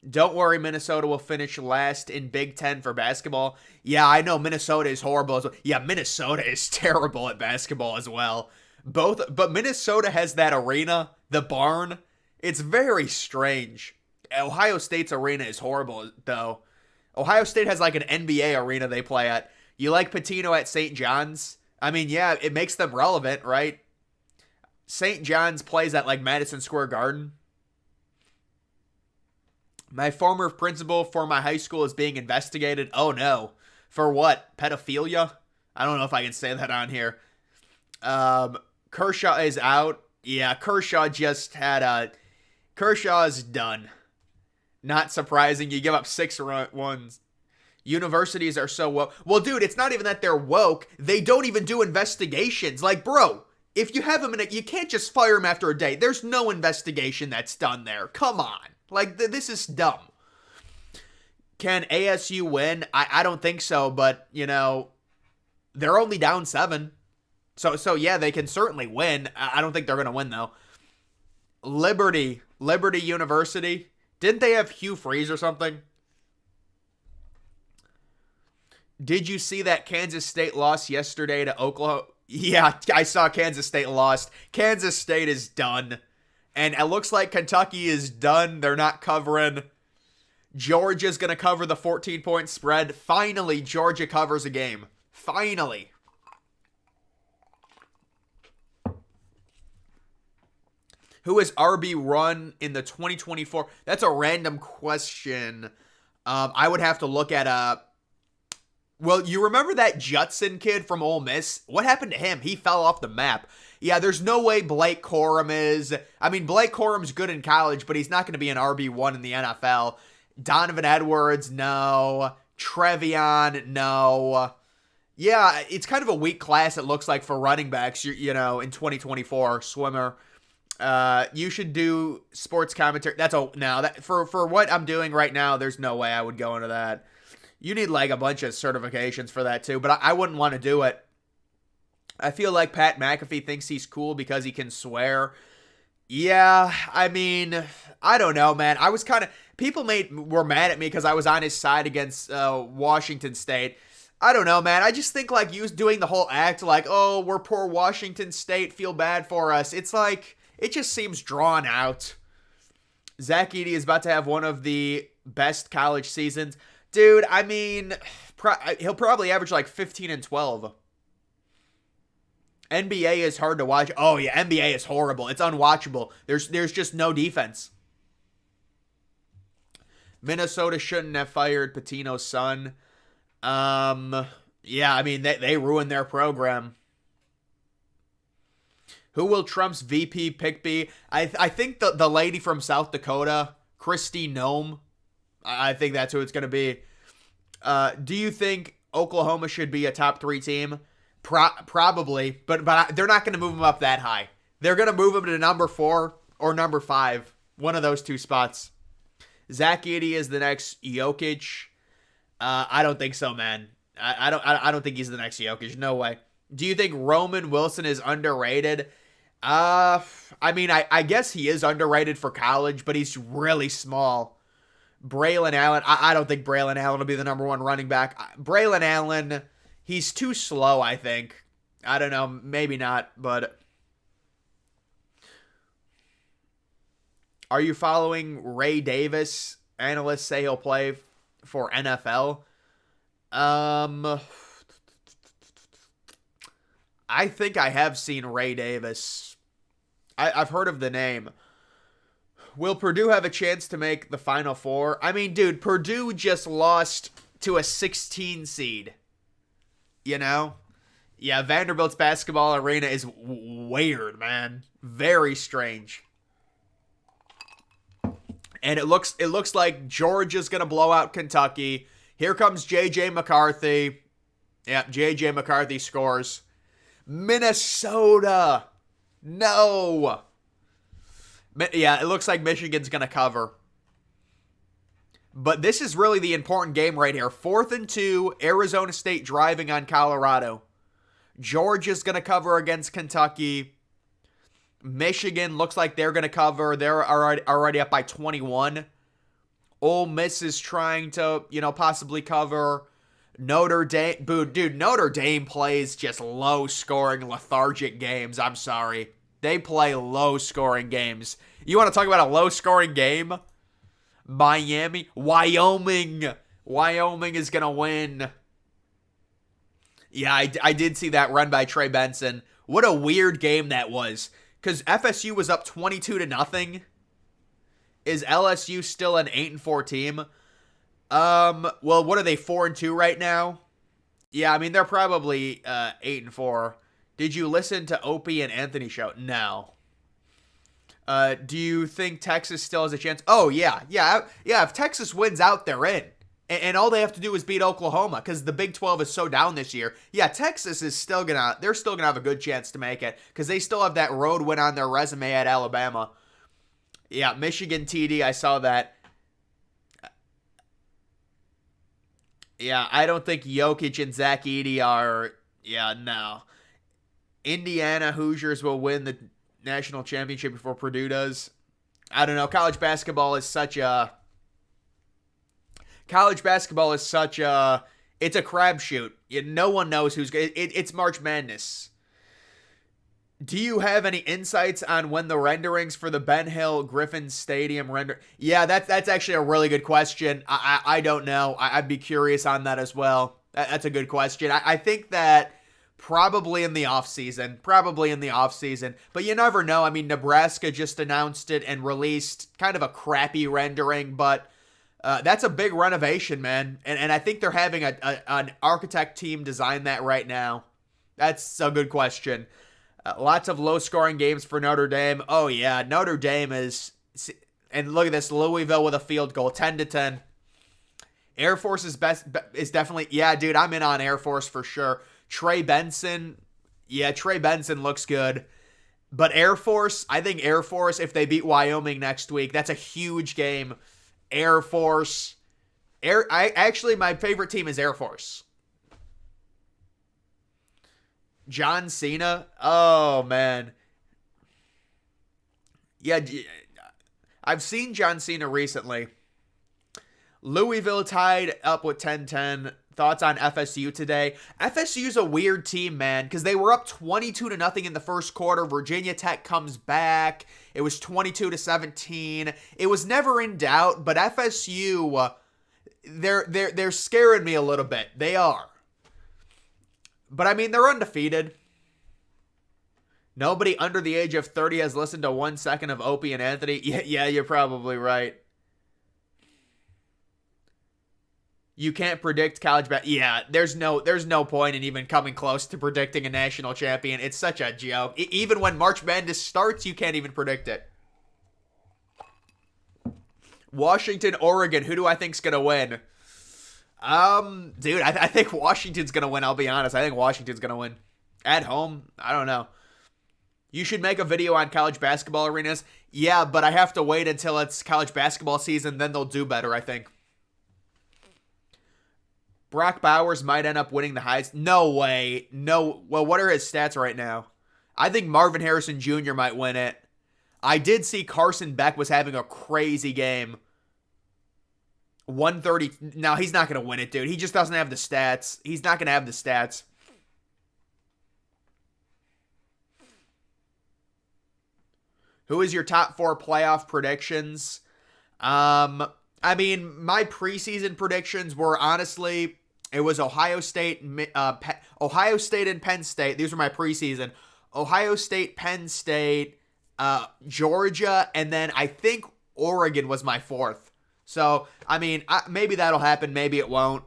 Don't worry, Minnesota will finish last in Big Ten for basketball. Yeah, I know Minnesota is horrible as well. Yeah, Minnesota is terrible at basketball as well. But Minnesota has that arena, the barn. It's very strange. Ohio State's arena is horrible, though. Ohio State has like an NBA arena they play at. You like Pitino at St. John's? I mean, yeah, it makes them relevant, right? St. John's plays at like Madison Square Garden. My former principal for my high school is being investigated. Oh no. For what? Pedophilia? I don't know if I can say that on here. Kershaw is out. Yeah, Kershaw just had a... Kershaw's done. Not surprising. You give up 6 runs. Universities are so woke. Well, dude, it's not even that they're woke. They don't even do investigations. Like, bro, if you have him in you can't just fire him after a day. There's no investigation that's done there. Come on. Like, this is dumb. Can ASU win? I don't think so, but, you know, they're only down 7. So yeah, they can certainly win. I don't think they're going to win, though. Liberty University. Didn't they have Hugh Freeze or something? Did you see that Kansas State lost yesterday to Oklahoma? Yeah, I saw Kansas State lost. Kansas State is done. And it looks like Kentucky is done. They're not covering. Georgia's going to cover the 14-point spread. Finally, Georgia covers a game. Finally. Who is RB1 in the 2024? That's a random question. I would have to look at Well, you remember that Judson kid from Ole Miss? What happened to him? He fell off the map. Yeah, there's no way Blake Corum is. I mean, Blake Corum's good in college, but he's not going to be an RB1 in the NFL. Donovan Edwards, no. Trevion, no. Yeah, it's kind of a weak class, it looks like, for running backs, you know, in 2024. Swimmer. You should do sports commentary. For what I'm doing right now, there's no way I would go into that. You need like a bunch of certifications for that too, but I wouldn't want to do it. I feel like Pat McAfee thinks he's cool because he can swear. Yeah, I mean, I don't know, man. I was kind of... People were mad at me because I was on his side against Washington State. I don't know, man. I just think like you doing the whole act like, oh, we're poor Washington State, feel bad for us. It's like, it just seems drawn out. Zach Edey is about to have one of the best college seasons. Dude, I mean, he'll probably average like 15 and 12. NBA is hard to watch. Oh yeah, NBA is horrible. It's unwatchable. There's just no defense. Minnesota shouldn't have fired Patino's son. Yeah, I mean they ruined their program. Who will Trump's VP pick be? I think the lady from South Dakota, Kristi Noem. I think that's who it's going to be. Do you think Oklahoma should be a top 3 team? Probably, but they're not going to move them up that high. They're going to move them to number 4 or number 5. One of those 2 spots. Zach Edey is the next Jokic. I don't think so, man. I don't think he's the next Jokic. No way. Do you think Roman Wilson is underrated? I mean, I guess he is underrated for college, but he's really small. Braylon Allen, I don't think Braylon Allen will be the number 1 running back. Braylon Allen, he's too slow, I think. I don't know, maybe not, but... Are you following Ray Davis? Analysts say he'll play for NFL. I think I have seen Ray Davis. I've heard of the name. Will Purdue have a chance to make the Final Four? I mean, dude, Purdue just lost to a 16 seed. You know? Yeah, Vanderbilt's basketball arena is weird, man. Very strange. And it looks like Georgia's going to blow out Kentucky. Here comes J.J. McCarthy. Yep, J.J. McCarthy scores. Minnesota. No. Yeah, it looks like Michigan's going to cover. But this is really the important game right here. 4th and 2, Arizona State driving on Colorado. Georgia's going to cover against Kentucky. Michigan looks like they're going to cover. They're already up by 21. Ole Miss is trying to, possibly cover. Notre Dame, dude, Notre Dame plays just low-scoring, lethargic games. I'm sorry. They play low-scoring games. You want to talk about a low-scoring game? Miami, Wyoming. Wyoming is going to win. Yeah, I did see that run by Trey Benson. What a weird game that was. Because FSU was up 22-0. Is LSU still an 8-4 team? Well, what are they, 4-2 right now? Yeah, I mean, they're probably 8-4. Did you listen to Opie and Anthony show? No. Do you think Texas still has a chance? Oh, yeah. If Texas wins out, they're in. And all they have to do is beat Oklahoma because the Big 12 is so down this year. Yeah, Texas is they're still gonna have a good chance to make it because they still have that road win on their resume at Alabama. Yeah, Michigan TD, I saw that. Yeah, I don't think Jokic and Zach Edey are. Yeah, no. Indiana Hoosiers will win the national championship before Purdue does. I don't know. College basketball is such a. It's a crapshoot. No one knows who's good. It's March Madness. Do you have any insights on when the renderings for the Ben Hill Griffin Stadium render? Yeah, that's actually a really good question. I don't know. I'd be curious on that as well. That's a good question. I think that probably in the offseason. But you never know. I mean, Nebraska just announced it and released kind of a crappy rendering, but that's a big renovation, man. And I think they're having an architect team design that right now. That's a good question. Lots of low-scoring games for Notre Dame. Oh, yeah. Notre Dame is... And look at this. Louisville with a field goal. 10-10. Air Force is definitely... Yeah, dude, I'm in on Air Force for sure. Trey Benson. Yeah, Trey Benson looks good. But Air Force, I think Air Force, if they beat Wyoming next week, that's a huge game. Air Force. Actually, my favorite team is Air Force. John Cena. Oh, man. Yeah, I've seen John Cena recently. Louisville tied up with 10-10. Thoughts on FSU today? FSU's a weird team, man, because they were up 22-0 in the first quarter. Virginia Tech comes back. It was 22-17. It was never in doubt, but FSU, they're scaring me a little bit. They are. But I mean, they're undefeated. Nobody under the age of 30 has listened to 1 second of Opie and Anthony. Yeah, you're probably right. You can't predict college basketball. Yeah, there's no point in even coming close to predicting a national champion. It's such a joke. Even when March Madness starts, you can't even predict it. Washington, Oregon. Who do I think's gonna win? Dude, I think Washington's gonna win. I'll be honest. I think Washington's gonna win at home. I don't know. You should make a video on college basketball arenas. Yeah, but I have to wait until it's college basketball season. Then they'll do better, I think. Brock Bowers might end up winning the Heisman. No way. No. Well, what are his stats right now? I think Marvin Harrison Jr. might win it. I did see Carson Beck was having a crazy game. 130. No, he's not going to win it, dude. He just doesn't have the stats. He's not going to have the stats. Who is your top 4 playoff predictions? I mean, my preseason predictions were honestly, it was Ohio State and Penn State. These were my preseason. Ohio State, Penn State, Georgia, and then I think Oregon was my 4th. So, I mean, maybe that'll happen. Maybe it won't.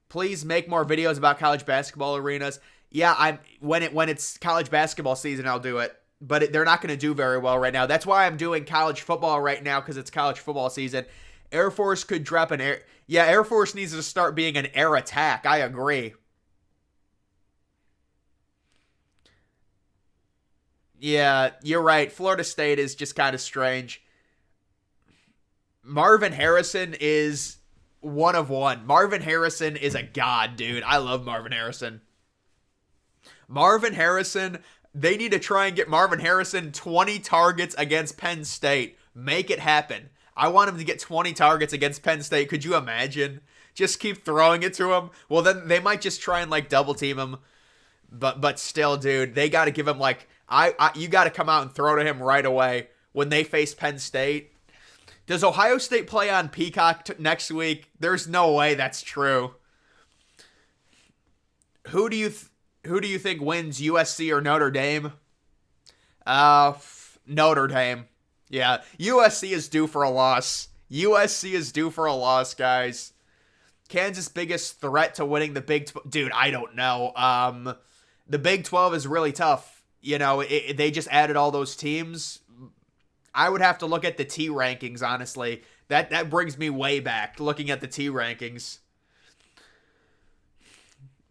Please make more videos about college basketball arenas. Yeah, when it's college basketball season, I'll do it. But they're not going to do very well right now. That's why I'm doing college football right now, because it's college football season. Air Force could drop an air. Yeah, Air Force needs to start being an air attack. I agree. Yeah, you're right. Florida State is just kind of strange. Marvin Harrison is one of one. Marvin Harrison is a god, dude. I love Marvin Harrison. Marvin Harrison... They need to try and get Marvin Harrison 20 targets against Penn State. Make it happen. I want him to get 20 targets against Penn State. Could you imagine? Just keep throwing it to him. Well, then they might just try and like double team him. But still, dude, they got to give him like you got to come out and throw to him right away when they face Penn State. Does Ohio State play on Peacock next week? There's no way that's true. Who do you think wins, USC or Notre Dame? Notre Dame. Yeah, USC is due for a loss. USC is due for a loss, guys. Kansas' biggest threat to winning the Big 12. Dude, I don't know. The Big 12 is really tough. You know, they just added all those teams. I would have to look at the T rankings, honestly. That brings me way back, looking at the T rankings.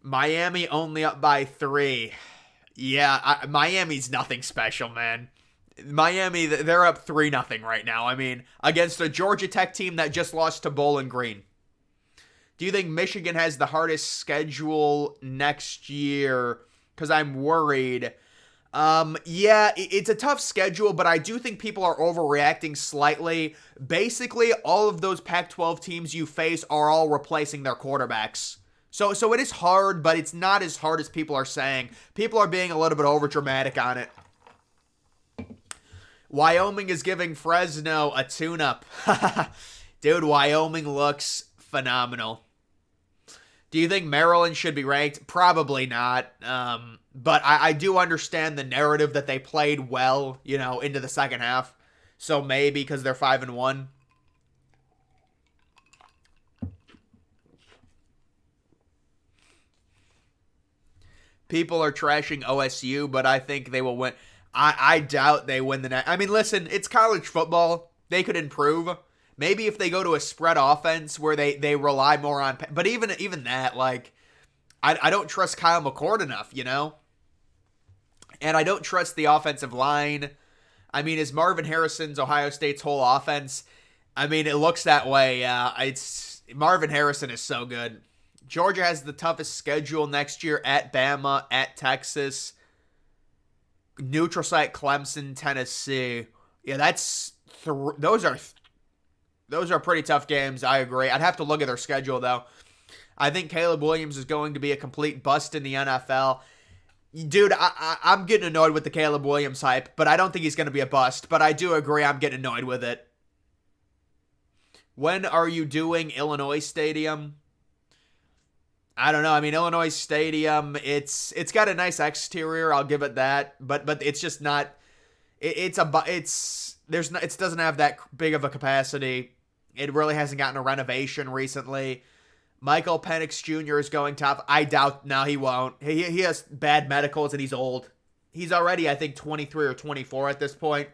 Miami only up by 3. Yeah, Miami's nothing special, man. Miami, they're up 3-0 right now. I mean, against a Georgia Tech team that just lost to Bowling Green. Do you think Michigan has the hardest schedule next year? Because I'm worried. Yeah, it's a tough schedule, but I do think people are overreacting slightly. Basically, all of those Pac-12 teams you face are all replacing their quarterbacks. So it is hard, but it's not as hard as people are saying. People are being a little bit overdramatic on it. Wyoming is giving Fresno a tune-up. Dude, Wyoming looks phenomenal. Do you think Maryland should be ranked? Probably not. But I do understand the narrative that they played well, you know, into the second half. So maybe because they're 5-1. People are trashing OSU, but I think they will win. I doubt they win the next. I mean, listen, it's college football. They could improve. Maybe if they go to a spread offense where they rely more on. But even that, like, I don't trust Kyle McCord enough, you know? And I don't trust the offensive line. I mean, is Marvin Harrison's Ohio State's whole offense? I mean, it looks that way. Marvin Harrison is so good. Georgia has the toughest schedule next year at Bama, at Texas, neutral site Clemson, Tennessee. Yeah, those are pretty tough games. I agree. I'd have to look at their schedule though. I think Caleb Williams is going to be a complete bust in the NFL. Dude, I'm getting annoyed with the Caleb Williams hype, but I don't think he's going to be a bust. But I do agree, I'm getting annoyed with it. When are you doing Illinois Stadium? I don't know. I mean, Illinois Stadium, it's got a nice exterior. I'll give it that, but it's just not. It doesn't have that big of a capacity. It really hasn't gotten a renovation recently. Michael Penix Jr. is going top. I doubt. No, he won't. He has bad medicals and he's old. He's already, I think, 23 or 24 at this point.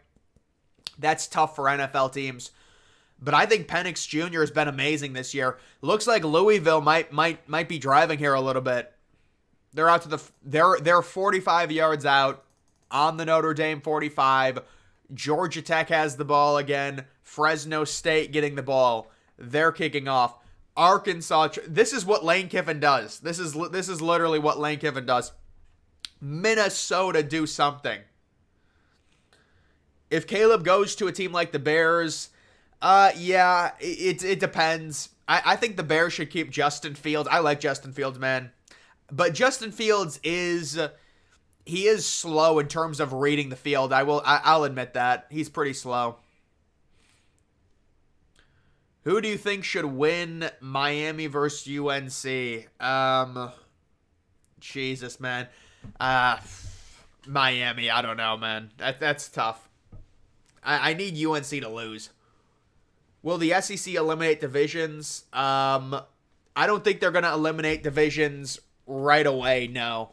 That's tough for NFL teams. But I think Penix Jr. has been amazing this year. Looks like Louisville might be driving here a little bit. They're out to they're 45 yards out on the Notre Dame 45. Georgia Tech has the ball again. Fresno State getting the ball. They're kicking off. Arkansas. This is what Lane Kiffin does. This is literally what Lane Kiffin does. Minnesota do something. If Caleb goes to a team like the Bears, yeah, it depends. I think the Bears should keep Justin Fields. I like Justin Fields, man. But Justin Fields is slow in terms of reading the field. I'll admit that. He's pretty slow. Who do you think should win Miami versus UNC? Jesus, man. Miami, I don't know, man. That's tough. I need UNC to lose. Will the SEC eliminate divisions? I don't think they're going to eliminate divisions right away, no.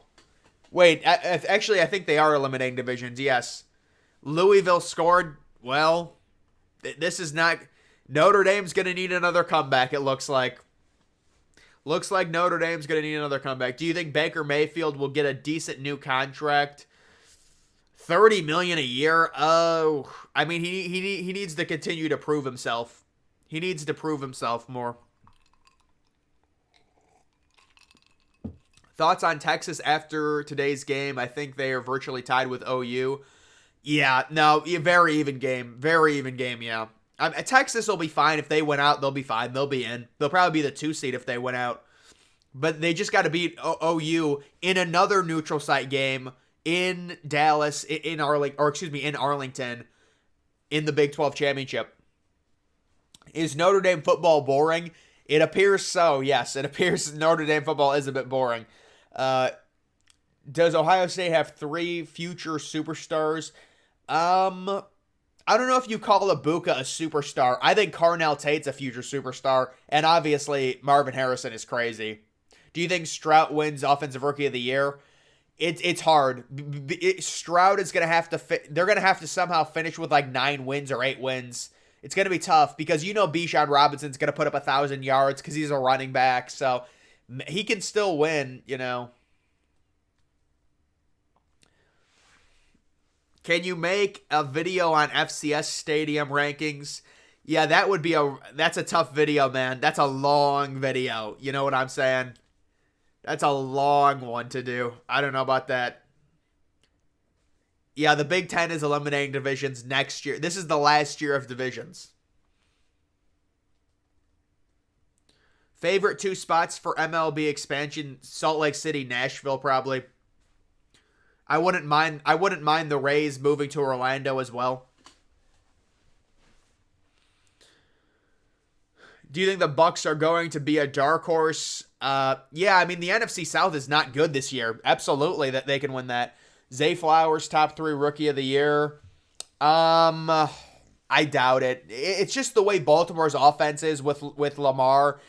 Wait, actually, I think they are eliminating divisions, yes. Louisville scored, well, this is not... Notre Dame's going to need another comeback, it looks like. Looks like Notre Dame's going to need another comeback. Do you think Baker Mayfield will get a decent new contract? $30 million a year? Oh, I mean, he needs to continue to prove himself. He needs to prove himself more. Thoughts on Texas after today's game? I think they are virtually tied with OU. Yeah, no, very even game. Very even game, yeah. Texas will be fine. If they win out, they'll be fine. They'll be in. They'll probably be the 2 seed if they win out. But they just got to beat OU in another neutral site game in Dallas, in Arlington, in the Big 12 championship. Is Notre Dame football boring? It appears so, yes. It appears Notre Dame football is a bit boring. Does Ohio State have 3 future superstars? I don't know if you call Ibuka a superstar. I think Carnell Tate's a future superstar. And obviously, Marvin Harrison is crazy. Do you think Stroud wins Offensive Rookie of the Year? It's hard. Stroud is going to have to... They're going to have to somehow finish with like 9 wins or 8 wins. It's going to be tough because you know Bijan Robinson's going to put up 1,000 yards because he's a running back. So he can still win, you know. Can you make a video on FCS stadium rankings? Yeah, that's a tough video, man. That's a long video. You know what I'm saying? That's a long one to do. I don't know about that. Yeah, the Big Ten is eliminating divisions next year. This is the last year of divisions. Favorite 2 spots for MLB expansion? Salt Lake City, Nashville, probably. I wouldn't mind the Rays moving to Orlando as well. Do you think the Bucks are going to be a dark horse? Yeah, I mean, the NFC South is not good this year. Absolutely that they can win that. Zay Flowers, top 3 rookie of the year. I doubt it. It's just the way Baltimore's offense is with Lamar.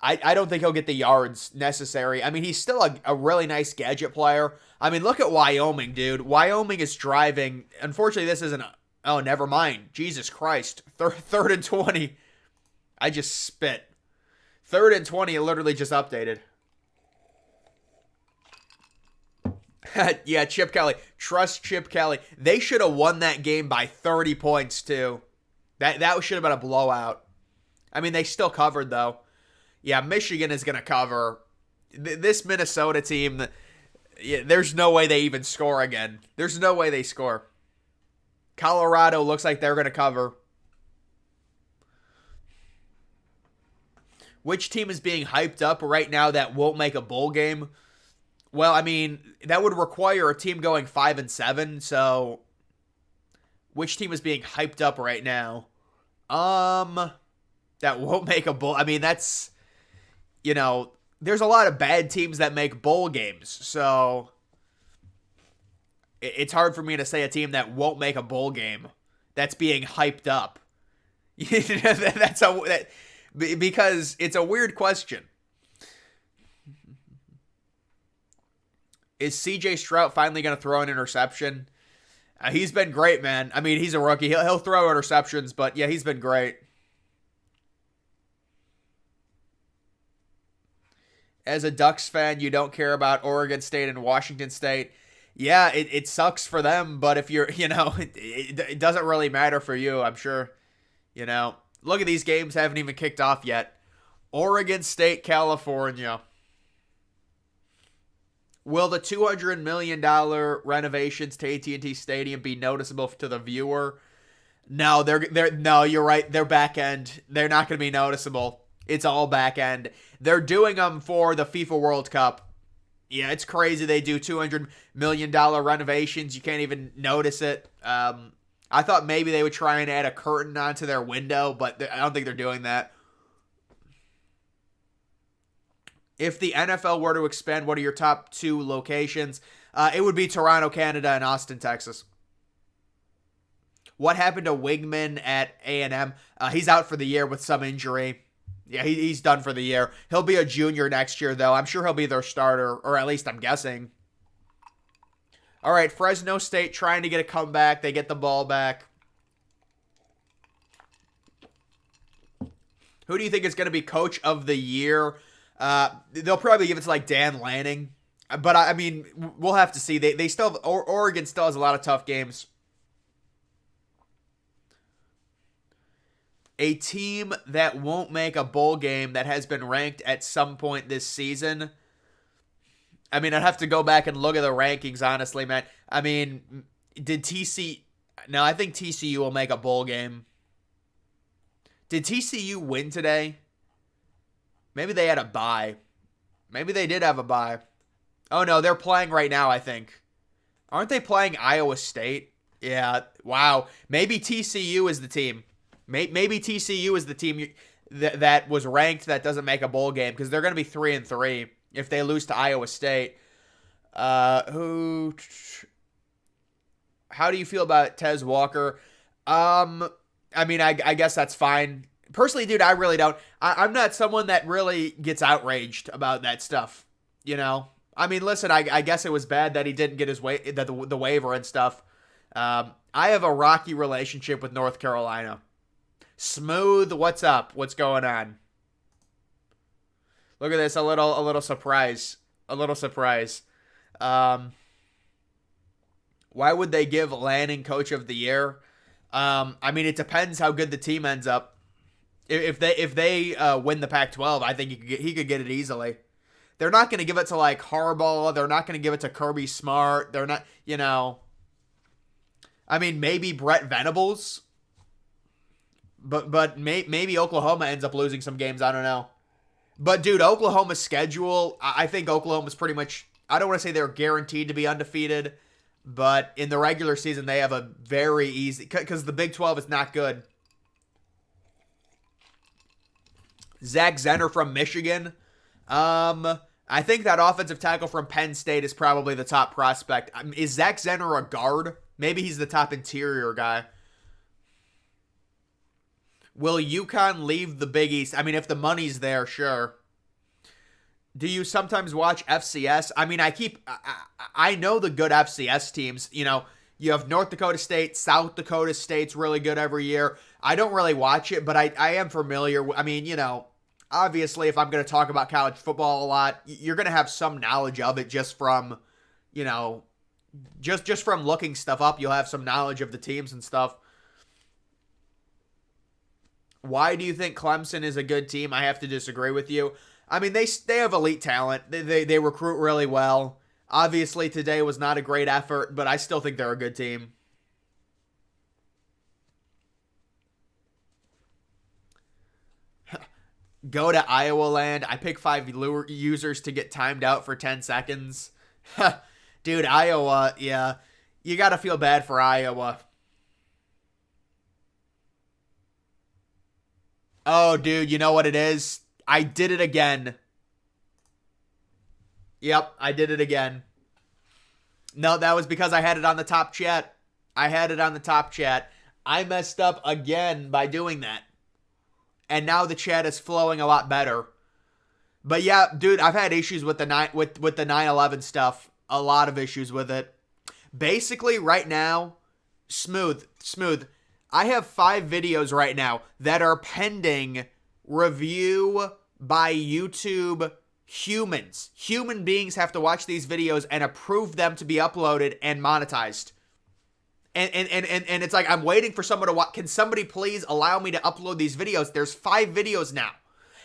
I don't think he'll get the yards necessary. I mean, he's still a really nice gadget player. I mean, look at Wyoming, dude. Wyoming is driving. Unfortunately, this isn't oh, never mind. Jesus Christ. Third and 20. I just spit. 3rd and 20, it literally just updated. Yeah, Chip Kelly. Trust Chip Kelly. They should have won that game by 30 points, too. That should have been a blowout. I mean, they still covered, though. Yeah, Michigan is going to cover. This Minnesota team, there's no way they even score again. There's no way they score. Colorado looks like they're going to cover. Which team is being hyped up right now that won't make a bowl game? Well, I mean, that would require a team going 5-7, so which team is being hyped up right now? that won't make a bowl. I mean, that's, there's a lot of bad teams that make bowl games. So it's hard for me to say a team that won't make a bowl game that's being hyped up. Because it's a weird question. Is CJ Stroud finally going to throw an interception? He's been great, man. I mean, he's a rookie. He'll throw interceptions, but yeah, he's been great. As a Ducks fan, you don't care about Oregon State and Washington State. Yeah, it sucks for them, but if you're, it doesn't really matter for you, I'm sure. Look at these games, haven't even kicked off yet. Oregon State, California. Will the $200 million renovations to AT&T Stadium be noticeable to the viewer? No, no, you're right. They're back end. They're not going to be noticeable. It's all back end. They're doing them for the FIFA World Cup. Yeah, it's crazy. They do $200 million renovations. You can't even notice it. I thought maybe they would try and add a curtain onto their window, but I don't think they're doing that. If the NFL were to expand, what are your top 2 locations? It would be Toronto, Canada, and Austin, Texas. What happened to Wigman at A&M? He's out for the year with some injury. Yeah, he's done for the year. He'll be a junior next year, though. I'm sure he'll be their starter, or at least I'm guessing. All right, Fresno State trying to get a comeback. They get the ball back. Who do you think is going to be coach of the year? They'll probably give it to like Dan Lanning, but I mean, we'll have to see. They still have, Oregon still has a lot of tough games. A team that won't make a bowl game that has been ranked at some point this season. I mean, I'd have to go back and look at the rankings, honestly, man. I mean, did TCU... No, I think TCU will make a bowl game. Did TCU win today? Maybe they had a bye. Maybe they did have a bye. Oh, no, they're playing right now, I think. Aren't they playing Iowa State? Yeah, wow. Maybe TCU is the team. Maybe TCU is the team that was ranked that doesn't make a bowl game, because they're going to be 3-3 if they lose to Iowa State. How do you feel about Tez Walker? I mean, I guess that's fine. Personally, dude, I really don't. I'm not someone that really gets outraged about that stuff, I mean, listen, I guess it was bad that he didn't get his the waiver and stuff. I have a rocky relationship with North Carolina. Smooth, what's up? What's going on? Look at this, a little surprise. A little surprise. Why would they give Lanning Coach of the Year? I mean, it depends how good the team ends up. If they win the Pac-12, I think he could get it easily. They're not going to give it to like Harbaugh. They're not going to give it to Kirby Smart. They're not, I mean, maybe Brett Venables. But maybe Oklahoma ends up losing some games. I don't know. But, dude, Oklahoma's schedule, I think Oklahoma's pretty much, I don't want to say they're guaranteed to be undefeated, but in the regular season, they have a very easy, because the Big 12 is not good. Zach Zenner from Michigan. I think that offensive tackle from Penn State is probably the top prospect. Is Zach Zenner a guard? Maybe he's the top interior guy. Will UConn leave the Big East? I mean, if the money's there, sure. Do you sometimes watch FCS? I mean, I know the good FCS teams. You have North Dakota State, South Dakota State's really good every year. I don't really watch it, but I am familiar. I mean, obviously, if I'm going to talk about college football a lot, you're going to have some knowledge of it just from, just from looking stuff up. You'll have some knowledge of the teams and stuff. Why do you think Clemson is a good team? I have to disagree with you. I mean, they have elite talent. They recruit really well. Obviously, today was not a great effort, but I still think they're a good team. Go to Iowa land. I pick 5 lure users to get timed out for 10 seconds. Dude, Iowa, yeah. You got to feel bad for Iowa. Oh, dude, you know what it is? I did it again. Yep, I did it again. No, that was because I had it on the top chat. I had it on the top chat. I messed up again by doing that. And now the chat is flowing a lot better. But yeah, dude, I've had issues with the 9/11 stuff. A lot of issues with it. Basically, right now, smooth. I have 5 videos right now that are pending review by YouTube humans. Human beings have to watch these videos and approve them to be uploaded and monetized. And it's like, I'm waiting for someone to watch. Can somebody please allow me to upload these videos? There's 5 videos now.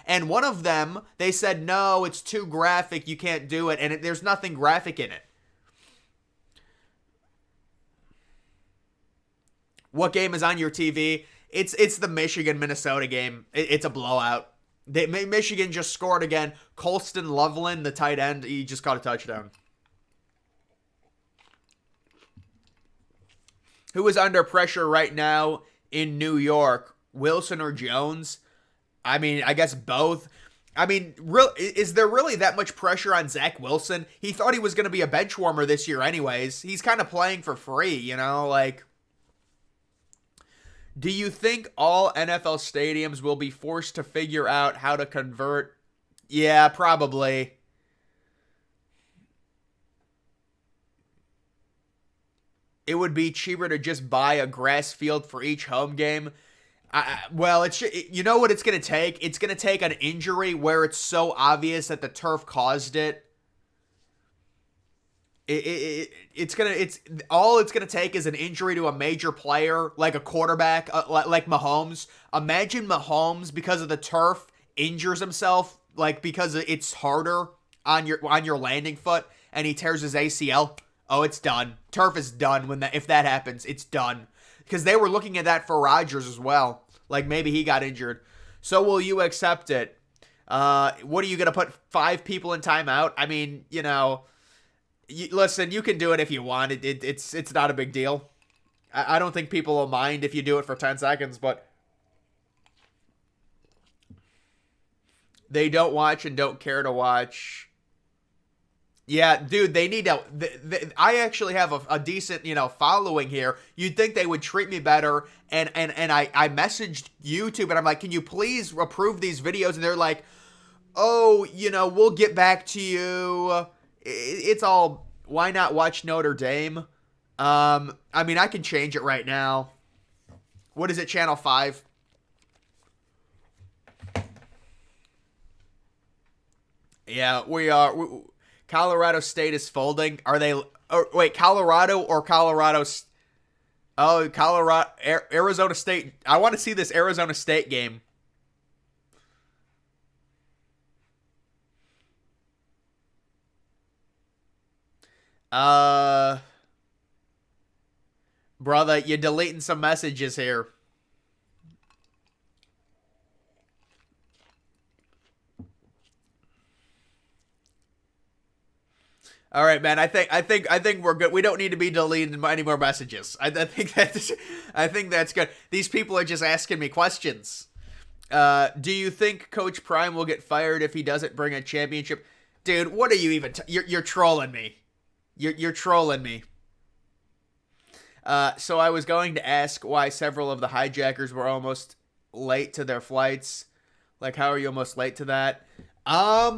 And one of them, they said, no, it's too graphic. You can't do it. And there's nothing graphic in it. What game is on your TV? It's the Michigan-Minnesota game. It's a blowout. Michigan just scored again. Colston Loveland, the tight end, he just caught a touchdown. Who is under pressure right now in New York? Wilson or Jones? I mean, I guess both. I mean, is there really that much pressure on Zach Wilson? He thought he was going to be a bench warmer this year anyways. He's kind of playing for free, you know? Like, do you think all NFL stadiums will be forced to figure out how to convert? Yeah, probably. It would be cheaper to just buy a grass field for each home game. Well, you know what it's going to take? It's going to take an injury where it's so obvious that the turf caused it. It's all it's gonna take is an injury to a major player, like a quarterback, like Mahomes. Imagine Mahomes, because of the turf, injures himself, like because it's harder on your landing foot, and he tears his ACL. Oh, it's done. Turf is done if that happens. It's done, because they were looking at that for Rodgers as well. Like maybe he got injured. So will you accept it? What are you gonna put 5 people in timeout? I mean, you know. Listen, you can do it if you want. It's not a big deal. I don't think people will mind if you do it for 10 seconds, but they don't watch and don't care to watch. Yeah, dude, they need to. I actually have a decent, following here. You'd think they would treat me better. And I messaged YouTube and I'm like, can you please approve these videos? And they're like, oh, we'll get back to you. It's all, why not watch Notre Dame? I mean, I can change it right now. What is it, Channel 5? Yeah, we are. Colorado State is folding. Are they? Wait, Colorado or Colorado? Oh, Colorado, Arizona State. I want to see this Arizona State game. Brother, you're deleting some messages here. All right, man. I think we're good. We don't need to be deleting any more messages. I think that's good. These people are just asking me questions. Do you think Coach Prime will get fired if he doesn't bring a championship? Dude, what are you even? You're trolling me. You're trolling me. So I was going to ask why several of the hijackers were almost late to their flights. Like, how are you almost late to that? I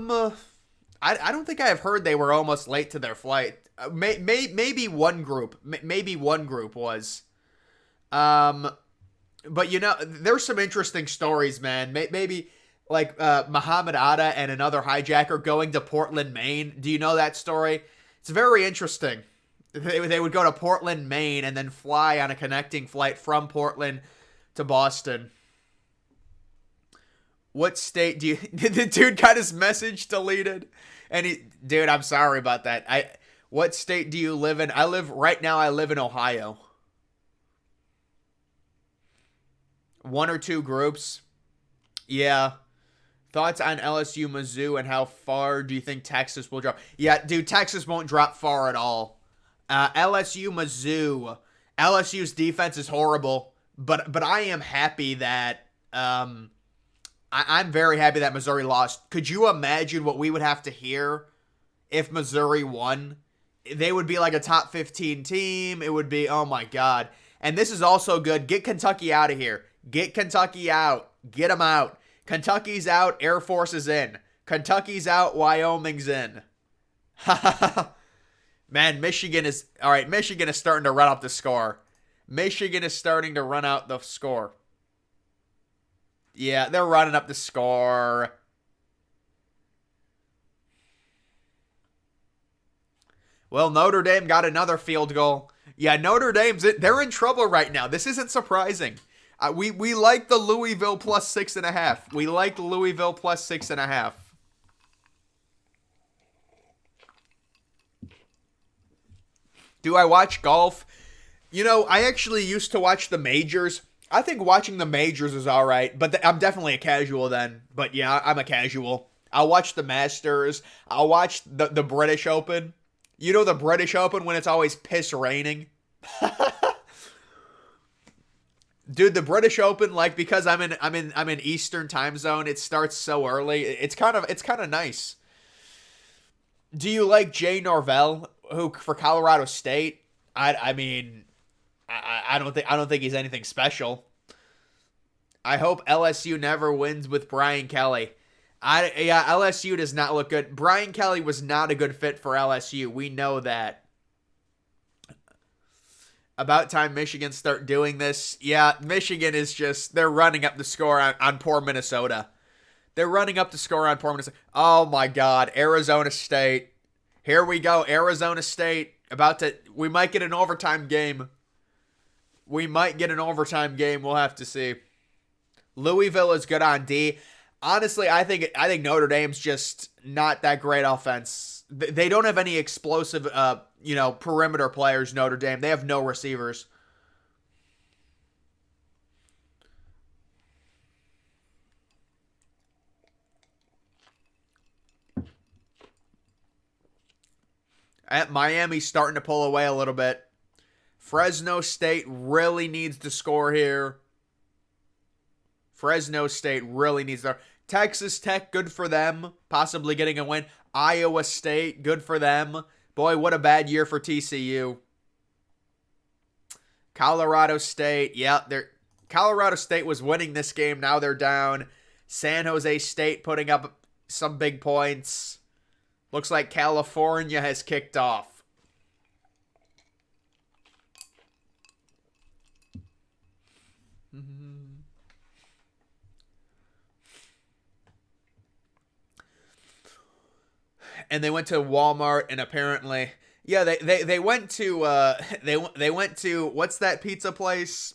don't think I have heard they were almost late to their flight. Maybe one group. Maybe one group was. But there's some interesting stories, man. Maybe like Muhammad Atta and another hijacker going to Portland, Maine. Do you know that story? It's very interesting. They would go to Portland, Maine, and then fly on a connecting flight from Portland to Boston. What state do you... The dude got his message deleted. And dude, I'm sorry about that. What state do you live in? I live in Ohio. 1 or 2 groups. Yeah. Thoughts on LSU, Mizzou, and how far do you think Texas will drop? Yeah, dude, Texas won't drop far at all. LSU, Mizzou. LSU's defense is horrible, but I am happy that I'm very happy that Missouri lost. Could you imagine what we would have to hear if Missouri won? They would be like a top 15 team. It would be, oh my God. And this is also good. Get Kentucky out of here. Get Kentucky out. Get them out. Kentucky's out. Air Force is in. Kentucky's out. Wyoming's in. Man, Michigan is, all right, Michigan is starting to run up the score. Michigan is starting to run out the score. Yeah, they're running up the score. Well, Notre Dame got another field goal. Yeah, Notre Dame's they're in trouble right now. This isn't surprising. We like the Louisville plus 6.5. We like Louisville plus 6.5. Do I watch golf? You know, I actually used to watch the majors. I think watching the majors is all right, but I'm definitely a casual then. But yeah, I'm a casual. I'll watch the Masters. I'll watch the British Open. You know the British Open when it's always piss raining? Dude, the British Open, like, because I'm in Eastern time zone, it starts so early. It's kind of nice. Do you like Jay Norvell, who for Colorado State? I mean, I don't think he's anything special. I hope LSU never wins with Brian Kelly. LSU does not look good. Brian Kelly was not a good fit for LSU. We know that. About time Michigan start doing this. Yeah, Michigan is just, they're running up the score on poor Minnesota. They're running up the score on poor Minnesota. Oh my God, Arizona State. Here we go, Arizona State. We might get an overtime game. We'll have to see. Louisville is good on D. Honestly, I think Notre Dame's just not that great offense. They don't have any explosive, perimeter players. Notre Dame. They have no receivers. At Miami, starting to pull away a little bit. Fresno State really needs to score here. Fresno State really needs to. Texas Tech, good for them. Possibly getting a win. Iowa State, good for them. Boy, what a bad year for TCU. Colorado State, yeah, Colorado State was winning this game. Now they're down. San Jose State putting up some big points. Looks like California has kicked off. And they went to Walmart, and apparently, yeah, they went to they went to, what's that pizza place?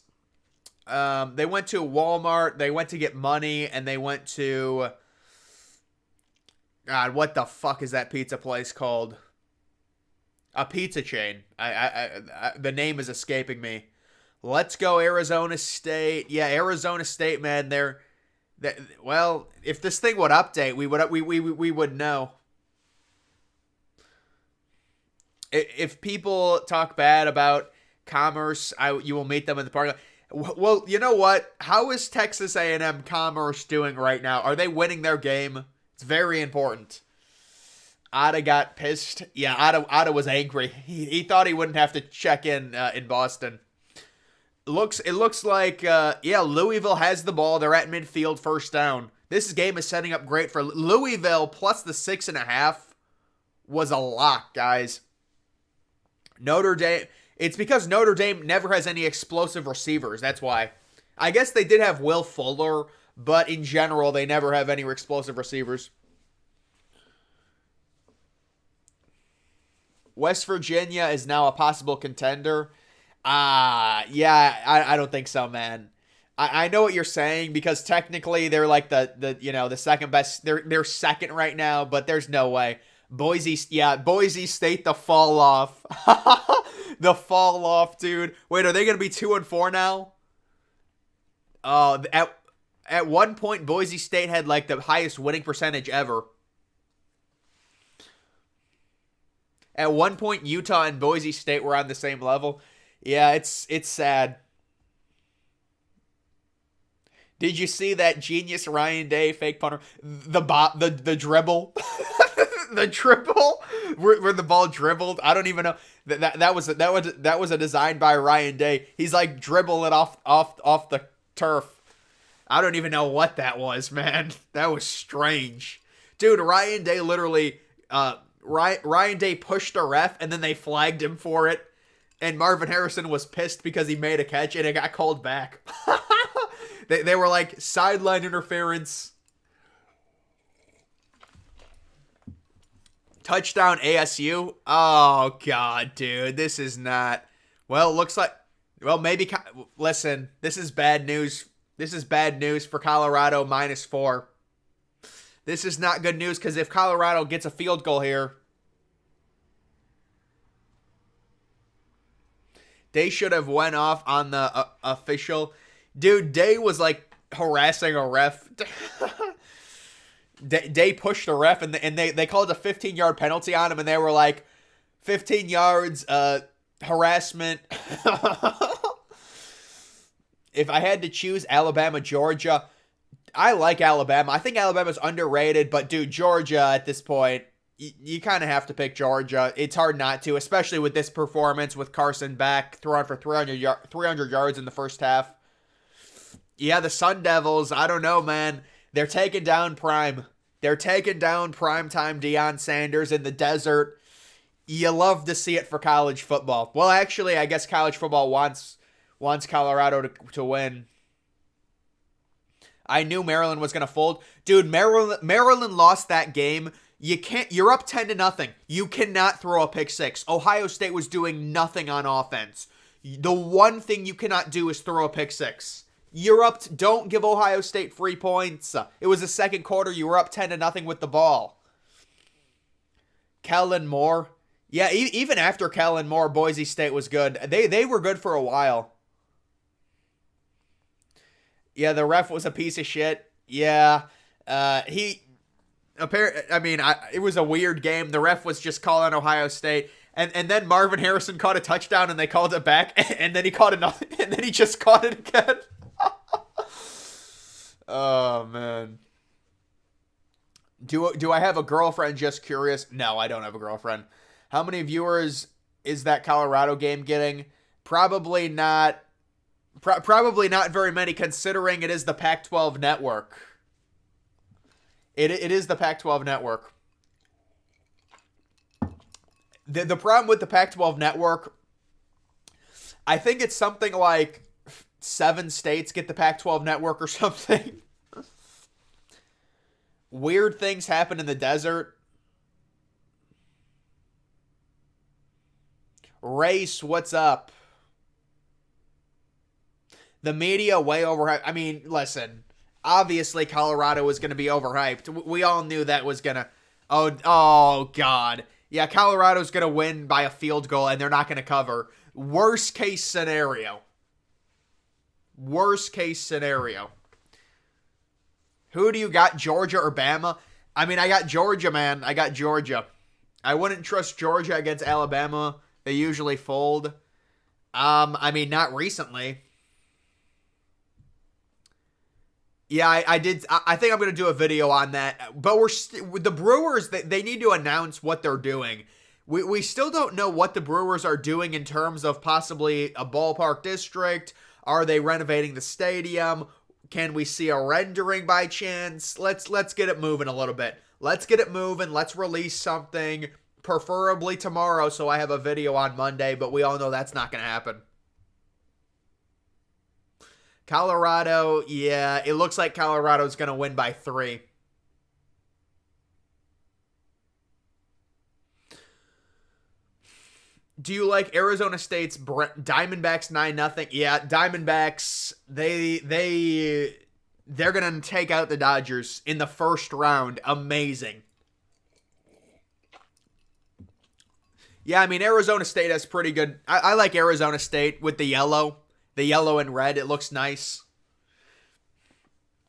They went to Walmart. They went to get money, and they went to, God, what the fuck is that pizza place called? A pizza chain. The name is escaping me. Let's go Arizona State. Yeah, Arizona State, man. Well, if this thing would update, we would know. If people talk bad about Commerce, you will meet them in the parking lot. Well, you know what? How is Texas A&M Commerce doing right now? Are they winning their game? It's very important. Ada got pissed. Yeah, Ada was angry. He thought he wouldn't have to check in Boston. It looks like Louisville has the ball. They're at midfield, first down. This game is setting up great for Louisville. Plus the 6.5 was a lock, guys. Notre Dame. It's because Notre Dame never has any explosive receivers. That's why. I guess they did have Will Fuller, but in general, they never have any explosive receivers. West Virginia is now a possible contender. I don't think so, man. I know what you're saying, because technically they're like the second best. They're second right now, but there's no way. Boise State, the fall off. The fall off, dude. Wait, are they going to be 2-4 now? At one point, Boise State had like the highest winning percentage ever. At one point, Utah and Boise State were on the same level. Yeah, it's sad. Did you see that genius Ryan Day fake punter? The dribble, the dribble where the ball dribbled. I don't even know that was a design by Ryan Day. He's like dribbling off the turf. I don't even know what that was, man. That was strange, dude. Ryan Day literally, Ryan Day pushed a ref and then they flagged him for it, and Marvin Harrison was pissed because he made a catch and it got called back. They were like sideline interference. Touchdown ASU. Oh god, dude, this is not. Well, looks like. Well, maybe. Listen, this is bad news. This is bad news for Colorado -4. This is not good news because if Colorado gets a field goal here, they should have went off on the official. Dude, Day was like harassing a ref. Day pushed the ref and they called a 15-yard penalty on him, and they were like, 15 yards, harassment. If I had to choose Alabama, Georgia, I like Alabama. I think Alabama's underrated, but dude, Georgia at this point, you kind of have to pick Georgia. It's hard not to, especially with this performance with Carson back, throwing for 300 yards in the first half. Yeah, the Sun Devils, I don't know, man. They're taking down Prime. They're taking down primetime Deion Sanders in the desert. You love to see it for college football. Well, actually, I guess college football wants Colorado to win. I knew Maryland was going to fold. Dude, Maryland lost that game. You're up 10-0. You cannot throw a pick six. Ohio State was doing nothing on offense. The one thing you cannot do is throw a pick six. You're up. Don't give Ohio State free points. It was the second quarter. You were up 10-0 with the ball. Kellen Moore. Yeah, even after Kellen Moore, Boise State was good. They were good for a while. Yeah, the ref was a piece of shit. Yeah, it was a weird game. The ref was just calling Ohio State, and then Marvin Harrison caught a touchdown, and they called it back, and then he caught another, and then he just caught it again. Oh man. Do I have a girlfriend? Just curious. No, I don't have a girlfriend. How many viewers is that Colorado game getting? Probably not. Probably not very many, considering it is the Pac-12 network. It is the Pac-12 network. The problem with the Pac-12 network, I think it's something like 7 states get the Pac-12 network or something. Weird things happen in the desert. Race, what's up? The media way overhyped. I mean, listen. Obviously, Colorado was going to be overhyped. We all knew that was going to... Oh, God. Yeah, Colorado's going to win by a field goal, and they're not going to cover. Worst case scenario. Worst case scenario. Who do you got, Georgia or Bama? I mean, I got Georgia, man. I got Georgia. I wouldn't trust Georgia against Alabama. They usually fold. I mean, not recently. Yeah, I did. I think I'm going to do a video on that. But the Brewers, they need to announce what they're doing. We still don't know what the Brewers are doing in terms of possibly a ballpark district. Are they renovating the stadium? Can we see a rendering by chance? Let's get it moving a little bit. Let's get it moving. Let's release something, preferably tomorrow, so I have a video on Monday. But we all know that's not going to happen. Colorado, yeah, it looks like Colorado's going to win by 3. Do you like Arizona State's Diamondbacks 9-0? Yeah, Diamondbacks, they're going to take out the Dodgers in the first round. Amazing. Yeah, I mean, Arizona State has pretty good... I like Arizona State with the yellow. The yellow and red, it looks nice.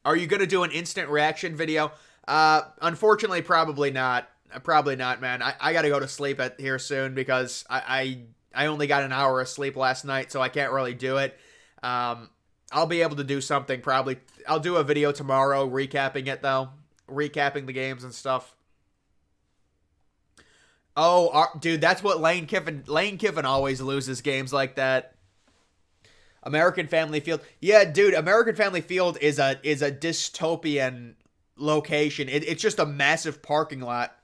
Are you going to do an instant reaction video? Unfortunately, probably not. Probably not, man. I got to go to sleep here soon because I only got an hour of sleep last night, so I can't really do it. I I'll be able to do something probably. I'll do a video tomorrow recapping it, though. Recapping the games and stuff. Oh, dude, that's what Lane Kiffin always loses games like that. American Family Field. Yeah, dude, American Family Field is a dystopian location. It's just a massive parking lot.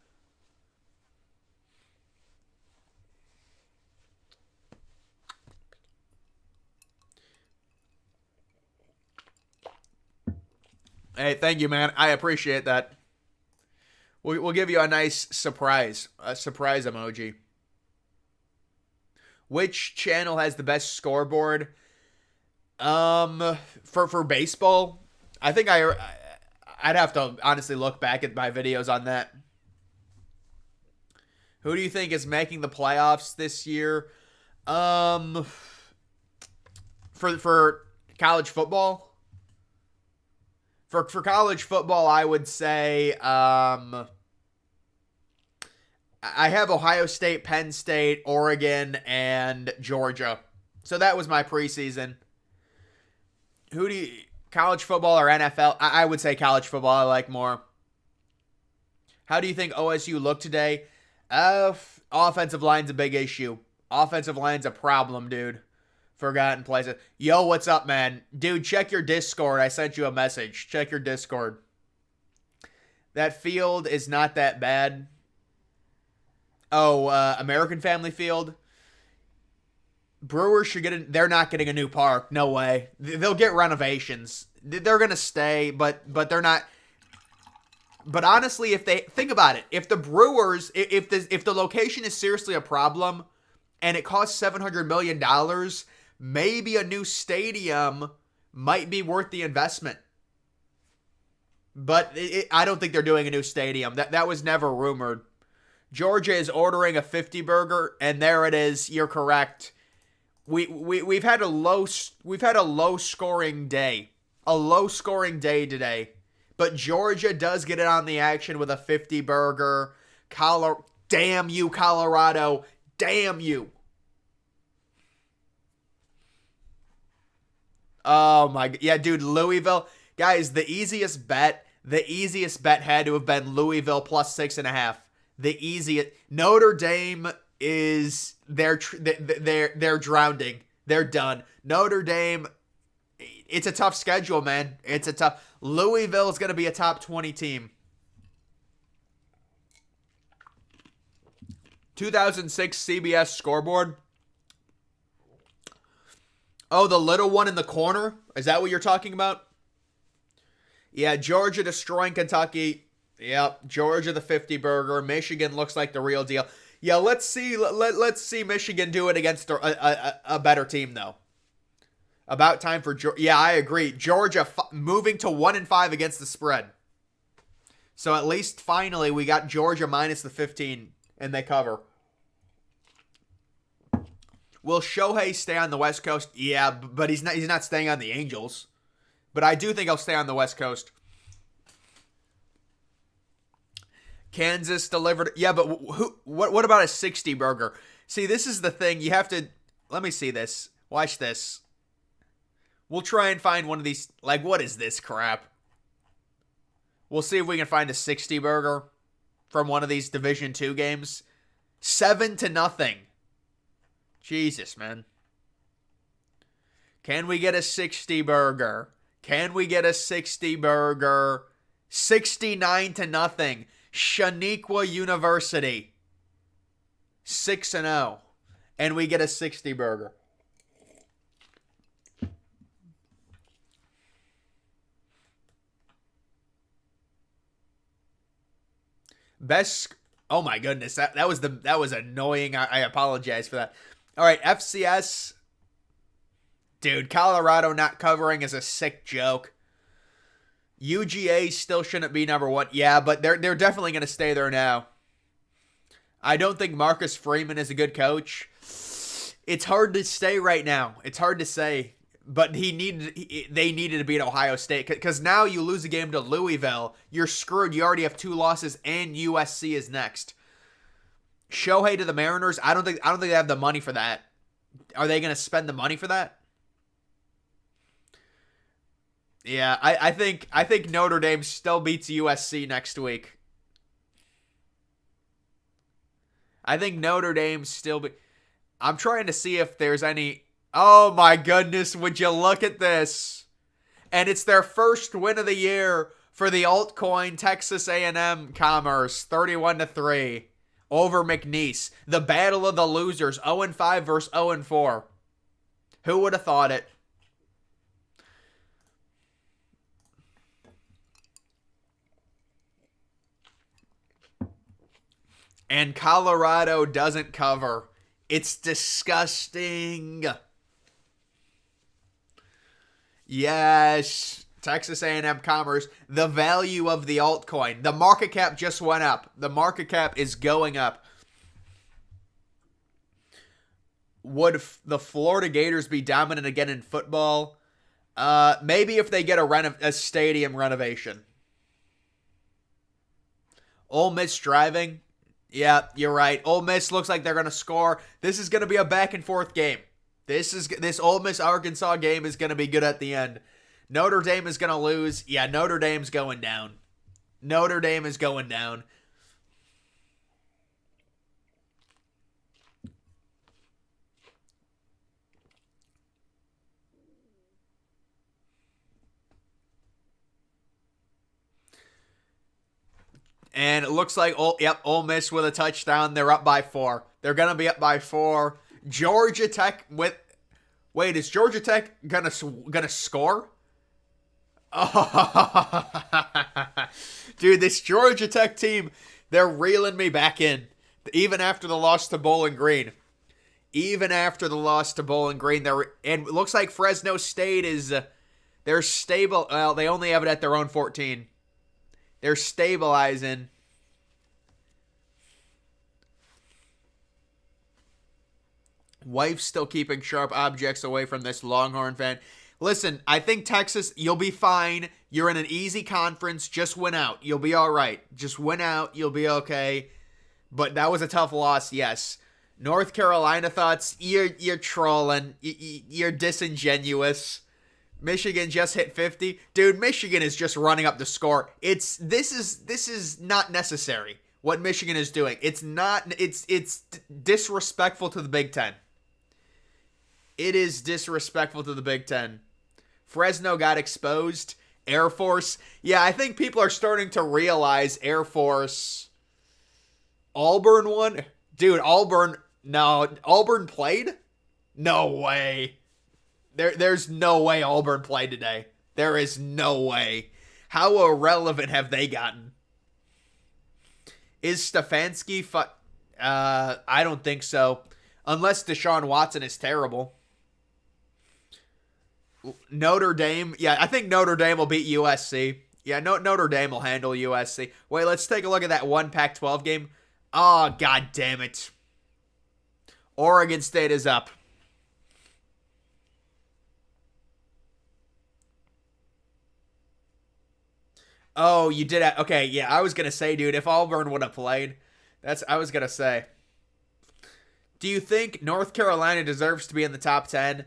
Hey, thank you, man. I appreciate that. We'll give you a nice surprise emoji. Which channel has the best scoreboard? For baseball, I think I'd have to honestly look back at my videos on that. Who do you think is making the playoffs this year? For college football. For college football, I would say I have Ohio State, Penn State, Oregon, and Georgia. So that was my preseason. College football or NFL? I would say college football I like more. How do you think OSU looked today? Offensive line's a big issue. Offensive line's a problem, dude. Forgotten places. Yo, what's up, man? Dude, check your Discord. I sent you a message. Check your Discord. That field is not that bad. Oh, American Family Field. Brewers should get they're not getting a new park. No way. They'll get renovations. They're going to stay, but they're not. But honestly, if they think about it, if the Brewers, if the location is seriously a problem and it costs $700 million, maybe a new stadium might be worth the investment. But I don't think they're doing a new stadium. That was never rumored. Georgia is ordering a 50 burger, and there it is. You're correct. We've had a low scoring day. A low scoring day today. But Georgia does get it on the action with a 50 burger. Damn you, Colorado. Damn you. Oh my, yeah, dude, Louisville. Guys, the easiest bet had to have been Louisville plus 6.5. The easiest. Notre Dame is, they're drowning. They're done. Notre Dame, it's a tough schedule, man. Louisville is going to be a top 20 team. 2006 CBS scoreboard. Oh, the little one in the corner? Is that what you're talking about? Yeah, Georgia destroying Kentucky. Yep, Georgia the 50 burger. Michigan looks like the real deal. Yeah, let's see Michigan do it against a better team, though. About time for Georgia. Yeah, I agree. Georgia moving to 1-5 against the spread. So at least finally we got Georgia minus the 15, and they cover. Will Shohei stay on the West Coast? Yeah, but he's not staying on the Angels. But I do think he'll stay on the West Coast. Kansas delivered. Yeah, but what about a 60 burger? See, this is the thing. You have to. Let me see this. Watch this. We'll try and find one of these. Like, what is this crap? We'll see if we can find a 60 burger from one of these Division II games. 7-0. Jesus, man. Can we get a 60 burger? Can we get a 60 burger? 69-0. Shaniqua University. 6-0. And we get a 60 burger. Best. Oh my goodness, that was annoying. I apologize for that. All right, FCS. Dude, Colorado not covering is a sick joke. UGA still shouldn't be number one. Yeah, but they're definitely going to stay there now. I don't think Marcus Freeman is a good coach. It's hard to say right now. It's hard to say. But they needed to beat Ohio State, because now you lose a game to Louisville, you're screwed. You already have 2 losses, and USC is next. Shohei to the Mariners. I don't think they have the money for that. Are they going to spend the money for that? Yeah, I think Notre Dame still beats USC next week. I think Notre Dame still be. I'm trying to see if there's any. Oh my goodness! Would you look at this? And it's their first win of the year for the altcoin Texas A&M Commerce, 31-3 over McNeese. The battle of the losers, 0-5 versus 0-4. Who would have thought it? And Colorado doesn't cover. It's disgusting. Yes, Texas A&M Commerce, the value of the altcoin. The market cap just went up. The market cap is going up. Would the Florida Gators be dominant again in football? Maybe if they get a stadium renovation. Ole Miss driving. Yeah, you're right. Ole Miss looks like they're going to score. This is going to be a back and forth game. This Ole Miss Arkansas game is going to be good at the end. Notre Dame is going to lose. Yeah, Notre Dame's going down. Notre Dame is going down. And it looks like Ole Miss with a touchdown. They're up by 4. They're going to be up by 4. Georgia Tech with. Wait, is Georgia Tech gonna score? Oh. Dude, this Georgia Tech team, they're reeling me back in. Even after the loss to Bowling Green. And it looks like Fresno State is. They're stable. Well, they only have it at their own 14. They're stabilizing. Wife's still keeping sharp objects away from this Longhorn fan. Listen, I think Texas, you'll be fine. You're in an easy conference. Just win out. You'll be all right. Just win out. You'll be okay. But that was a tough loss, yes. North Carolina thoughts, you're trolling. You're disingenuous. Michigan just hit 50. Dude, Michigan is just running up the score. This is not necessary. What Michigan is doing. It's disrespectful to the Big Ten. It is disrespectful to the Big Ten. Fresno got exposed. Air Force. Yeah, I think people are starting to realize Air Force. Auburn won? Dude, Auburn played? No way. There's no way Auburn played today. There is no way. How irrelevant have they gotten? Is Stefanski I don't think so. Unless Deshaun Watson is terrible. Notre Dame. Yeah, I think Notre Dame will beat USC. Yeah, Notre Dame will handle USC. Wait, let's take a look at that one Pac-12 game. Oh, god damn it. Oregon State is up. Oh, you did it. Okay, yeah, I was going to say, dude, if Auburn would have played, I was going to say. Do you think North Carolina deserves to be in the top 10?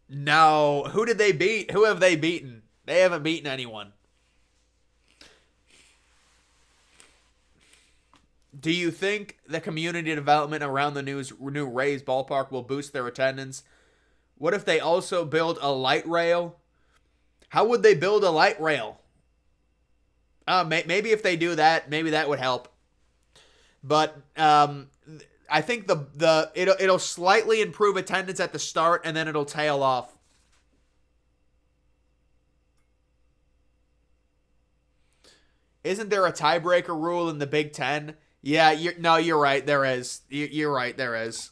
No. Who did they beat? Who have they beaten? They haven't beaten anyone. Do you think the community development around the new Rays ballpark will boost their attendance? What if they also build a light rail? How would they build a light rail? Maybe if they do that, maybe that would help. But I think it'll slightly improve attendance at the start, and then it'll tail off. Isn't there a tiebreaker rule in the Big Ten? Yeah, you're right. There is. You're right. There is.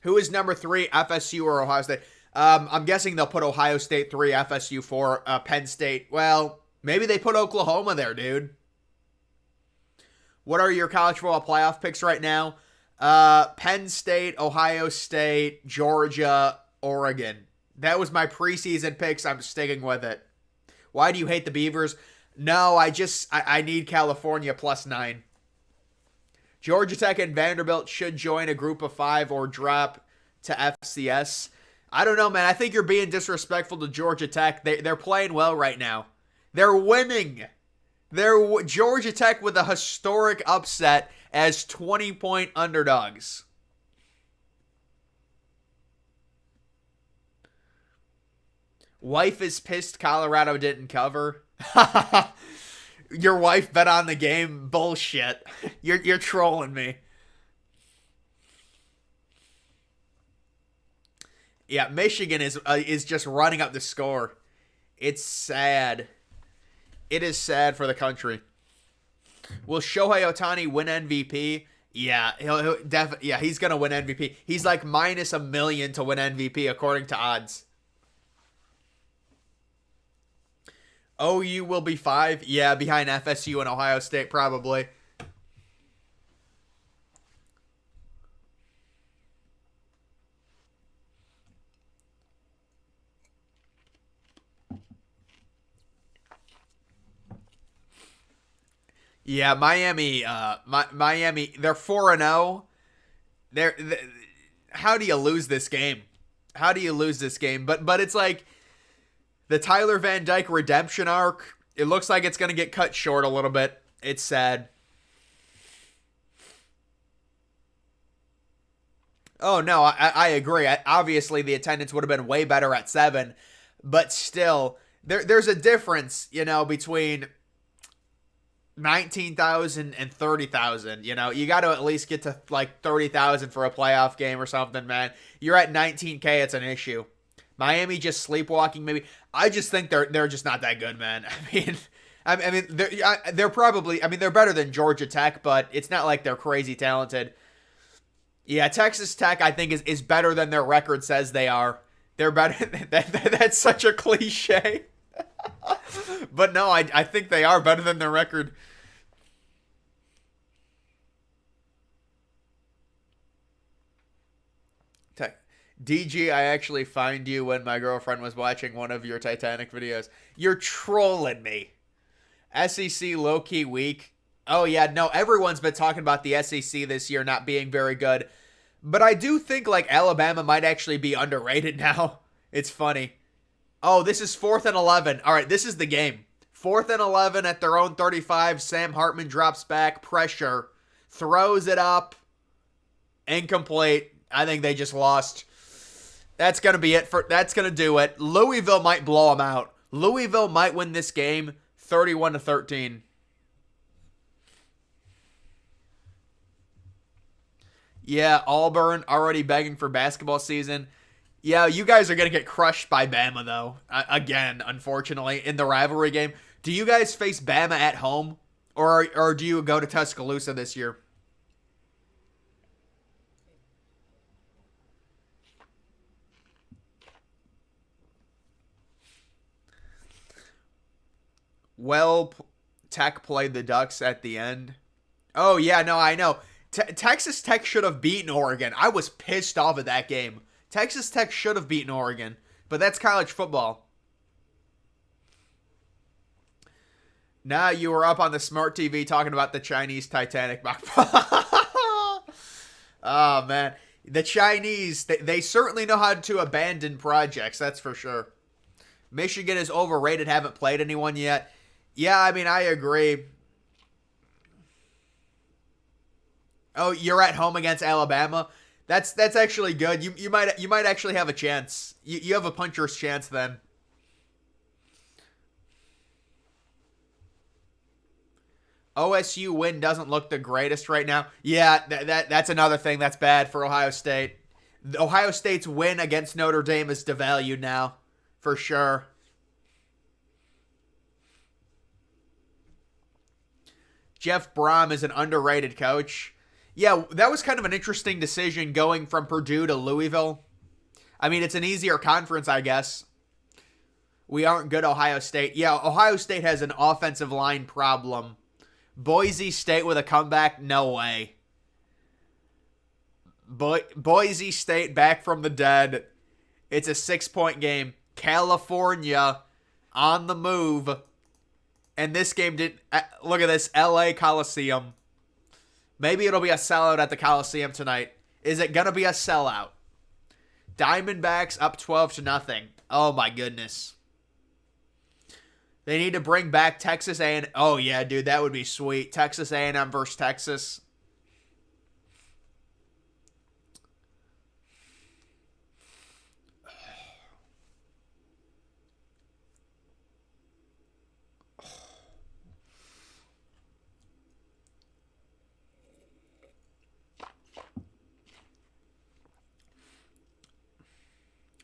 Who is number 3, FSU or Ohio State? I'm guessing they'll put Ohio State 3, FSU 4, Penn State. Well, maybe they put Oklahoma there, dude. What are your college football playoff picks right now? Penn State, Ohio State, Georgia, Oregon. That was my preseason picks. I'm sticking with it. Why do you hate the Beavers? No, I need California +9. Georgia Tech and Vanderbilt should join a group of 5 or drop. to FCS. I don't know, man. I think you're being disrespectful to Georgia Tech. They're playing well right now. They're winning. They're Georgia Tech with a historic upset as 20-point underdogs. Wife is pissed Colorado didn't cover. Your wife bet on the game? Bullshit. You're trolling me. Yeah, Michigan is just running up the score. It's sad. It is sad for the country. Will Shohei Ohtani win MVP? Yeah, he'll definitely. Yeah, he's gonna win MVP. He's like minus $1 million to win MVP according to odds. OU will be 5. Yeah, behind FSU and Ohio State probably. Yeah, Miami. Miami. They're 4-0. They're. How do you lose this game? How do you lose this game? But it's like the Tyler Van Dyke redemption arc. It looks like it's gonna get cut short a little bit. It's sad. Oh no, I agree. Obviously, the attendance would have been way better at 7, but still, there's a difference, between 19,000 and 30,000. You got to at least get to like 30,000 for a playoff game or something, man. You're at 19K, it's an issue. Miami just sleepwalking, maybe. I just think they're just not that good, man. I mean, they're probably. They're better than Georgia Tech, but it's not like they're crazy talented. Yeah, Texas Tech, I think, is better than their record says they are. They're better. That's such a cliche. But no, I think they are better than their record. DG, I actually find you when my girlfriend was watching one of your Titanic videos. You're trolling me. SEC low-key weak. Oh, yeah, no, everyone's been talking about the SEC this year not being very good. But I do think, like, Alabama might actually be underrated now. It's funny. Oh, this is 4th and 11. All right, this is the game. 4th and 11 at their own 35. Sam Hartman drops back. Pressure. Throws it up. Incomplete. I think they just lost. That's going to be it. That's going to do it. Louisville might blow them out. Louisville might win this game 31-13. Yeah, Auburn already begging for basketball season. Yeah, you guys are going to get crushed by Bama, though. Again, unfortunately, in the rivalry game. Do you guys face Bama at home? Or do you go to Tuscaloosa this year? Well, Tech played the Ducks at the end. Oh, yeah, no, I know. Texas Tech should have beaten Oregon. I was pissed off at that game. Texas Tech should have beaten Oregon, but that's college football. Now you were up on the smart TV talking about the Chinese Titanic. Oh, man. The Chinese, they certainly know how to abandon projects, that's for sure. Michigan is overrated, haven't played anyone yet. Yeah, I agree. Oh, you're at home against Alabama. That's actually good. You might actually have a chance. You have a puncher's chance then. OSU win doesn't look the greatest right now. Yeah, that's another thing that's bad for Ohio State. Ohio State's win against Notre Dame is devalued now, for sure. Jeff Brom is an underrated coach. Yeah, that was kind of an interesting decision going from Purdue to Louisville. It's an easier conference, I guess. We aren't good Ohio State. Yeah, Ohio State has an offensive line problem. Boise State with a comeback? No way. Boise State back from the dead. It's a 6-point game. California on the move. And this game didn't... Look at this. LA Coliseum. Maybe it'll be a sellout at the Coliseum tonight. Is it going to be a sellout? Diamondbacks up 12-0. Oh my goodness. They need to bring back Texas A&M. Oh yeah, dude, that would be sweet. Texas A&M versus Texas.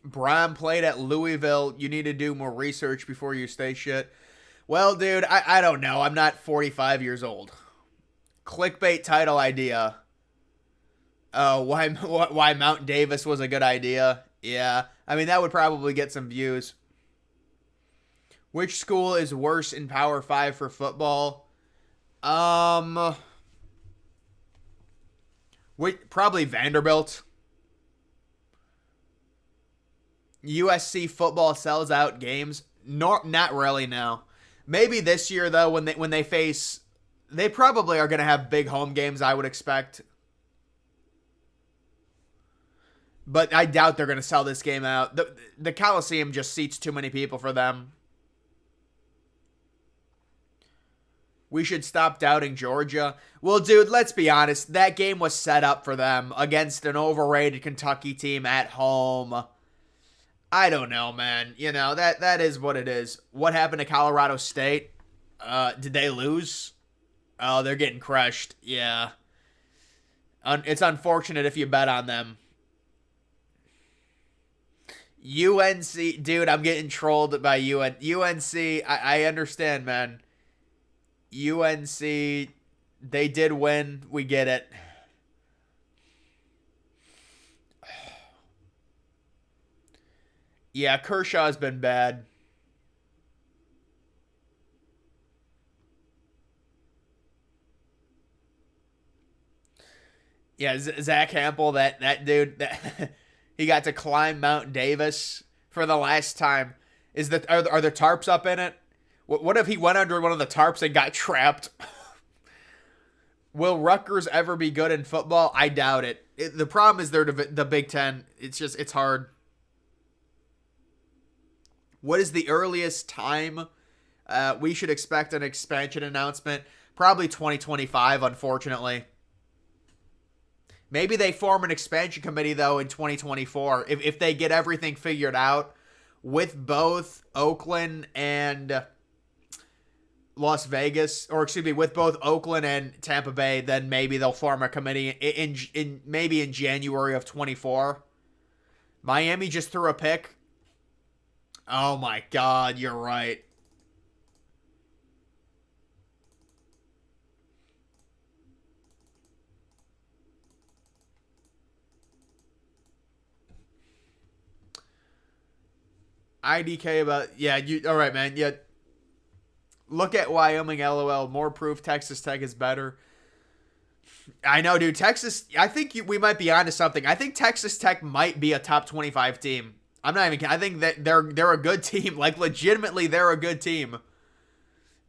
Braun played at Louisville. You need to do more research before you say shit. Well, dude, I don't know. I'm not 45 years old. Clickbait title idea. Why Mount Davis was a good idea. Yeah, I mean, that would probably get some views. Which school is worse in Power 5 for football? Probably Vanderbilt. USC football sells out games. Not really, no. Maybe this year though, when they face, they probably are going to have big home games, I would expect. But I doubt they're going to sell this game out. The Coliseum just seats too many people for them. We should stop doubting Georgia. Well, dude, let's be honest. That game was set up for them against an overrated Kentucky team at home. I don't know, man. You know, that is what it is. What happened to Colorado State? Did they lose? Oh, they're getting crushed. Yeah. It's unfortunate if you bet on them. UNC, dude, I'm getting trolled by UNC. I understand, man. UNC, they did win. We get it. Yeah, Kershaw's been bad. Yeah, Zach Hampel, that dude, he got to climb Mount Davis for the last time. Are there tarps up in it? What if he went under one of the tarps and got trapped? Will Rutgers ever be good in football? I doubt it. The problem is they're the Big Ten. It's hard. What is the earliest time we should expect an expansion announcement? Probably 2025, unfortunately. Maybe they form an expansion committee, though, in 2024. If they get everything figured out with both Oakland and Las Vegas, or excuse me, with both Oakland and Tampa Bay, then maybe they'll form a committee in January of 24. Miami just threw a pick. Oh my God, you're right. IDK about, yeah, all right, man. Yeah. Look at Wyoming, LOL. More proof Texas Tech is better. I know, dude. Texas, I think we might be onto something. I think Texas Tech might be a top 25 team. I'm not even, I think that they're a good team. Like, legitimately, they're a good team.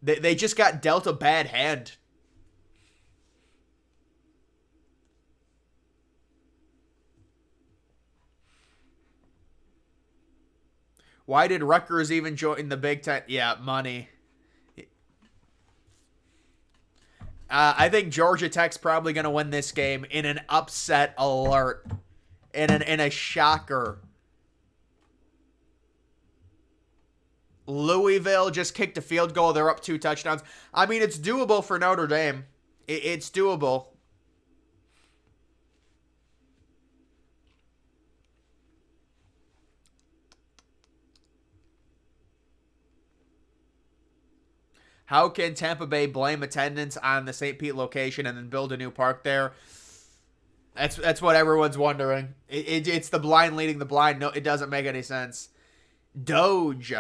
They just got dealt a bad hand. Why did Rutgers even join the Big Ten? Yeah, money. I think Georgia Tech's probably going to win this game in an upset alert. In a shocker. Louisville just kicked a field goal. They're up 2 touchdowns. I mean, it's doable for Notre Dame. It's doable. How can Tampa Bay blame attendance on the St. Pete location and then build a new park there? That's what everyone's wondering. It's the blind leading the blind. No, it doesn't make any sense. Doge.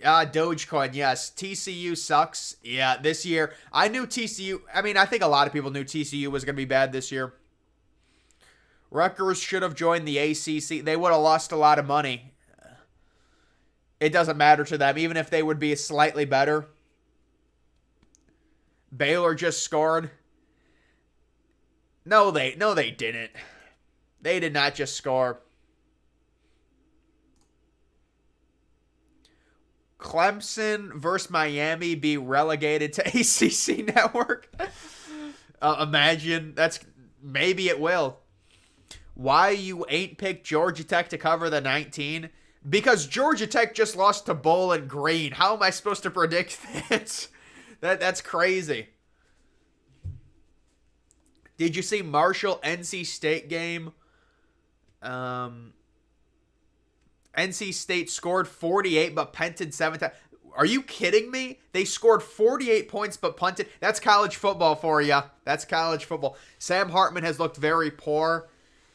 Dogecoin, yes. TCU sucks. Yeah, this year. I knew TCU. I mean, I think a lot of people knew TCU was going to be bad this year. Rutgers should have joined the ACC. They would have lost a lot of money. It doesn't matter to them, even if they would be slightly better. Baylor just scored. No, they didn't. They did not just score. Clemson versus Miami be relegated to ACC Network? Imagine. Maybe it will. Why you ain't picked Georgia Tech to cover the 19? Because Georgia Tech just lost to Bowling Green. How am I supposed to predict that? That's crazy. Did you see Marshall NC State game? NC State scored 48 but punted 7 times. Are you kidding me? They scored 48 points but punted. That's college football for you. That's college football. Sam Hartman has looked very poor.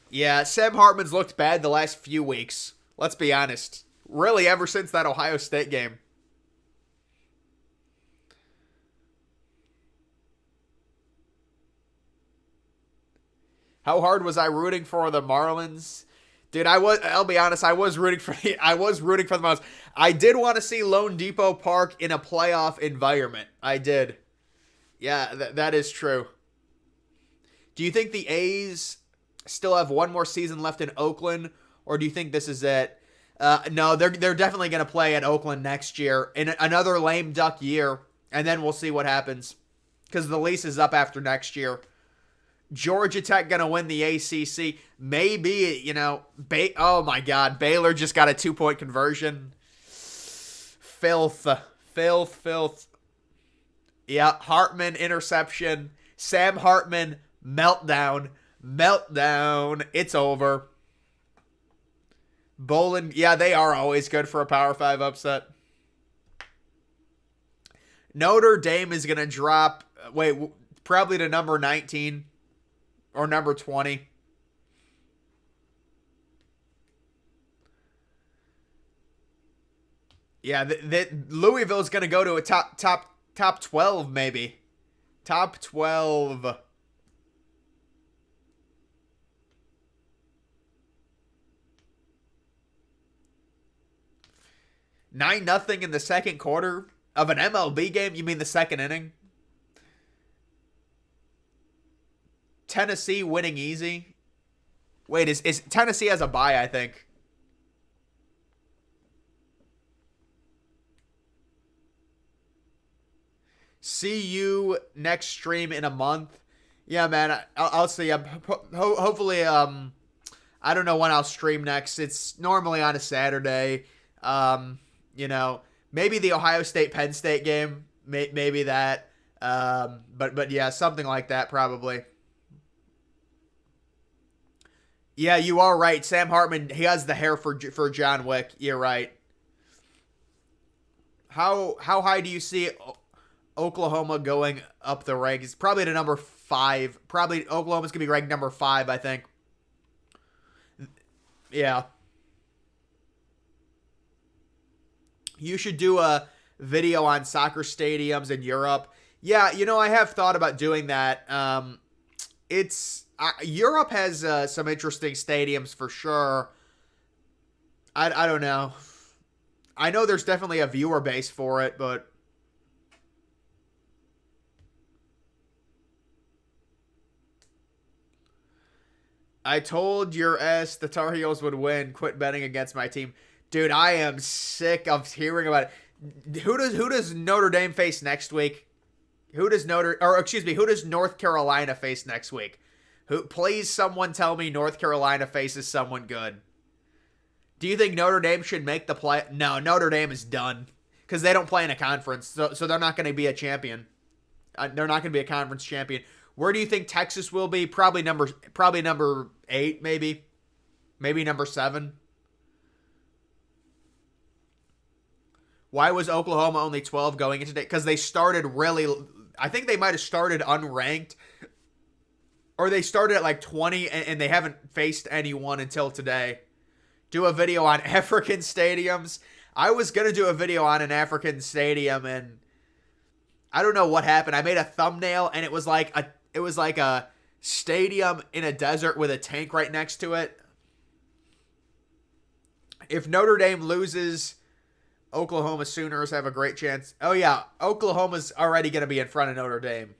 Yeah, Sam Hartman's looked bad the last few weeks. Let's be honest. Really, ever since that Ohio State game. How hard was I rooting for the Marlins? Dude, I'll be honest, I was rooting for the Marlins. I did want to see Lone Depot Park in a playoff environment. I did. Yeah, that is true. Do you think the A's still have one more season left in Oakland, or do you think this is it? No, they're definitely going to play at Oakland next year in another lame duck year, and then we'll see what happens because the lease is up after next year. Georgia Tech going to win the ACC. Maybe, oh my God, Baylor just got a 2-point conversion. Filth. Yeah, Hartman interception. Sam Hartman meltdown. It's over. Bowling, yeah, they are always good for a Power 5 upset. Notre Dame is going to drop, probably to number 19 or number 20. Yeah, Louisville's going to go to a top 12 maybe. Top 12. 9-0 in the second quarter of an MLB game? You mean the second inning? Tennessee winning easy? Wait, is Tennessee has a bye, I think. See you next stream in a month. Yeah, man, I'll see. Hopefully, I don't know when I'll stream next. It's normally on a Saturday. Maybe the Ohio State Penn State game, maybe that. But yeah, something like that probably. Yeah, you are right. Sam Hartman, he has the hair for John Wick. You're right. How high do you see Oklahoma going up the ranks? Probably to number 5. Probably Oklahoma's gonna be ranked number 5, I think. Yeah. You should do a video on soccer stadiums in Europe. Yeah, I have thought about doing that. Europe has some interesting stadiums for sure. I don't know. I know there's definitely a viewer base for it, but I told your ass the Tar Heels would win. Quit betting against my team. Dude, I am sick of hearing about it. Who does Notre Dame face next week? Who does North Carolina face next week? Please someone tell me North Carolina faces someone good. Do you think Notre Dame should make the play? No, Notre Dame is done because they don't play in a conference, so they're not going to be a champion. They're not going to be a conference champion. Where do you think Texas will be? Probably number 8, maybe number 7. Why was Oklahoma only 12 going into today? Because they started I think they might have started unranked. Or they started at like 20 and they haven't faced anyone until today. Do a video on African stadiums. I was going to do a video on an African stadium and I don't know what happened. I made a thumbnail and it was like a stadium in a desert with a tank right next to it. If Notre Dame loses, Oklahoma Sooners have a great chance. Oh yeah, Oklahoma's already going to be in front of Notre Dame.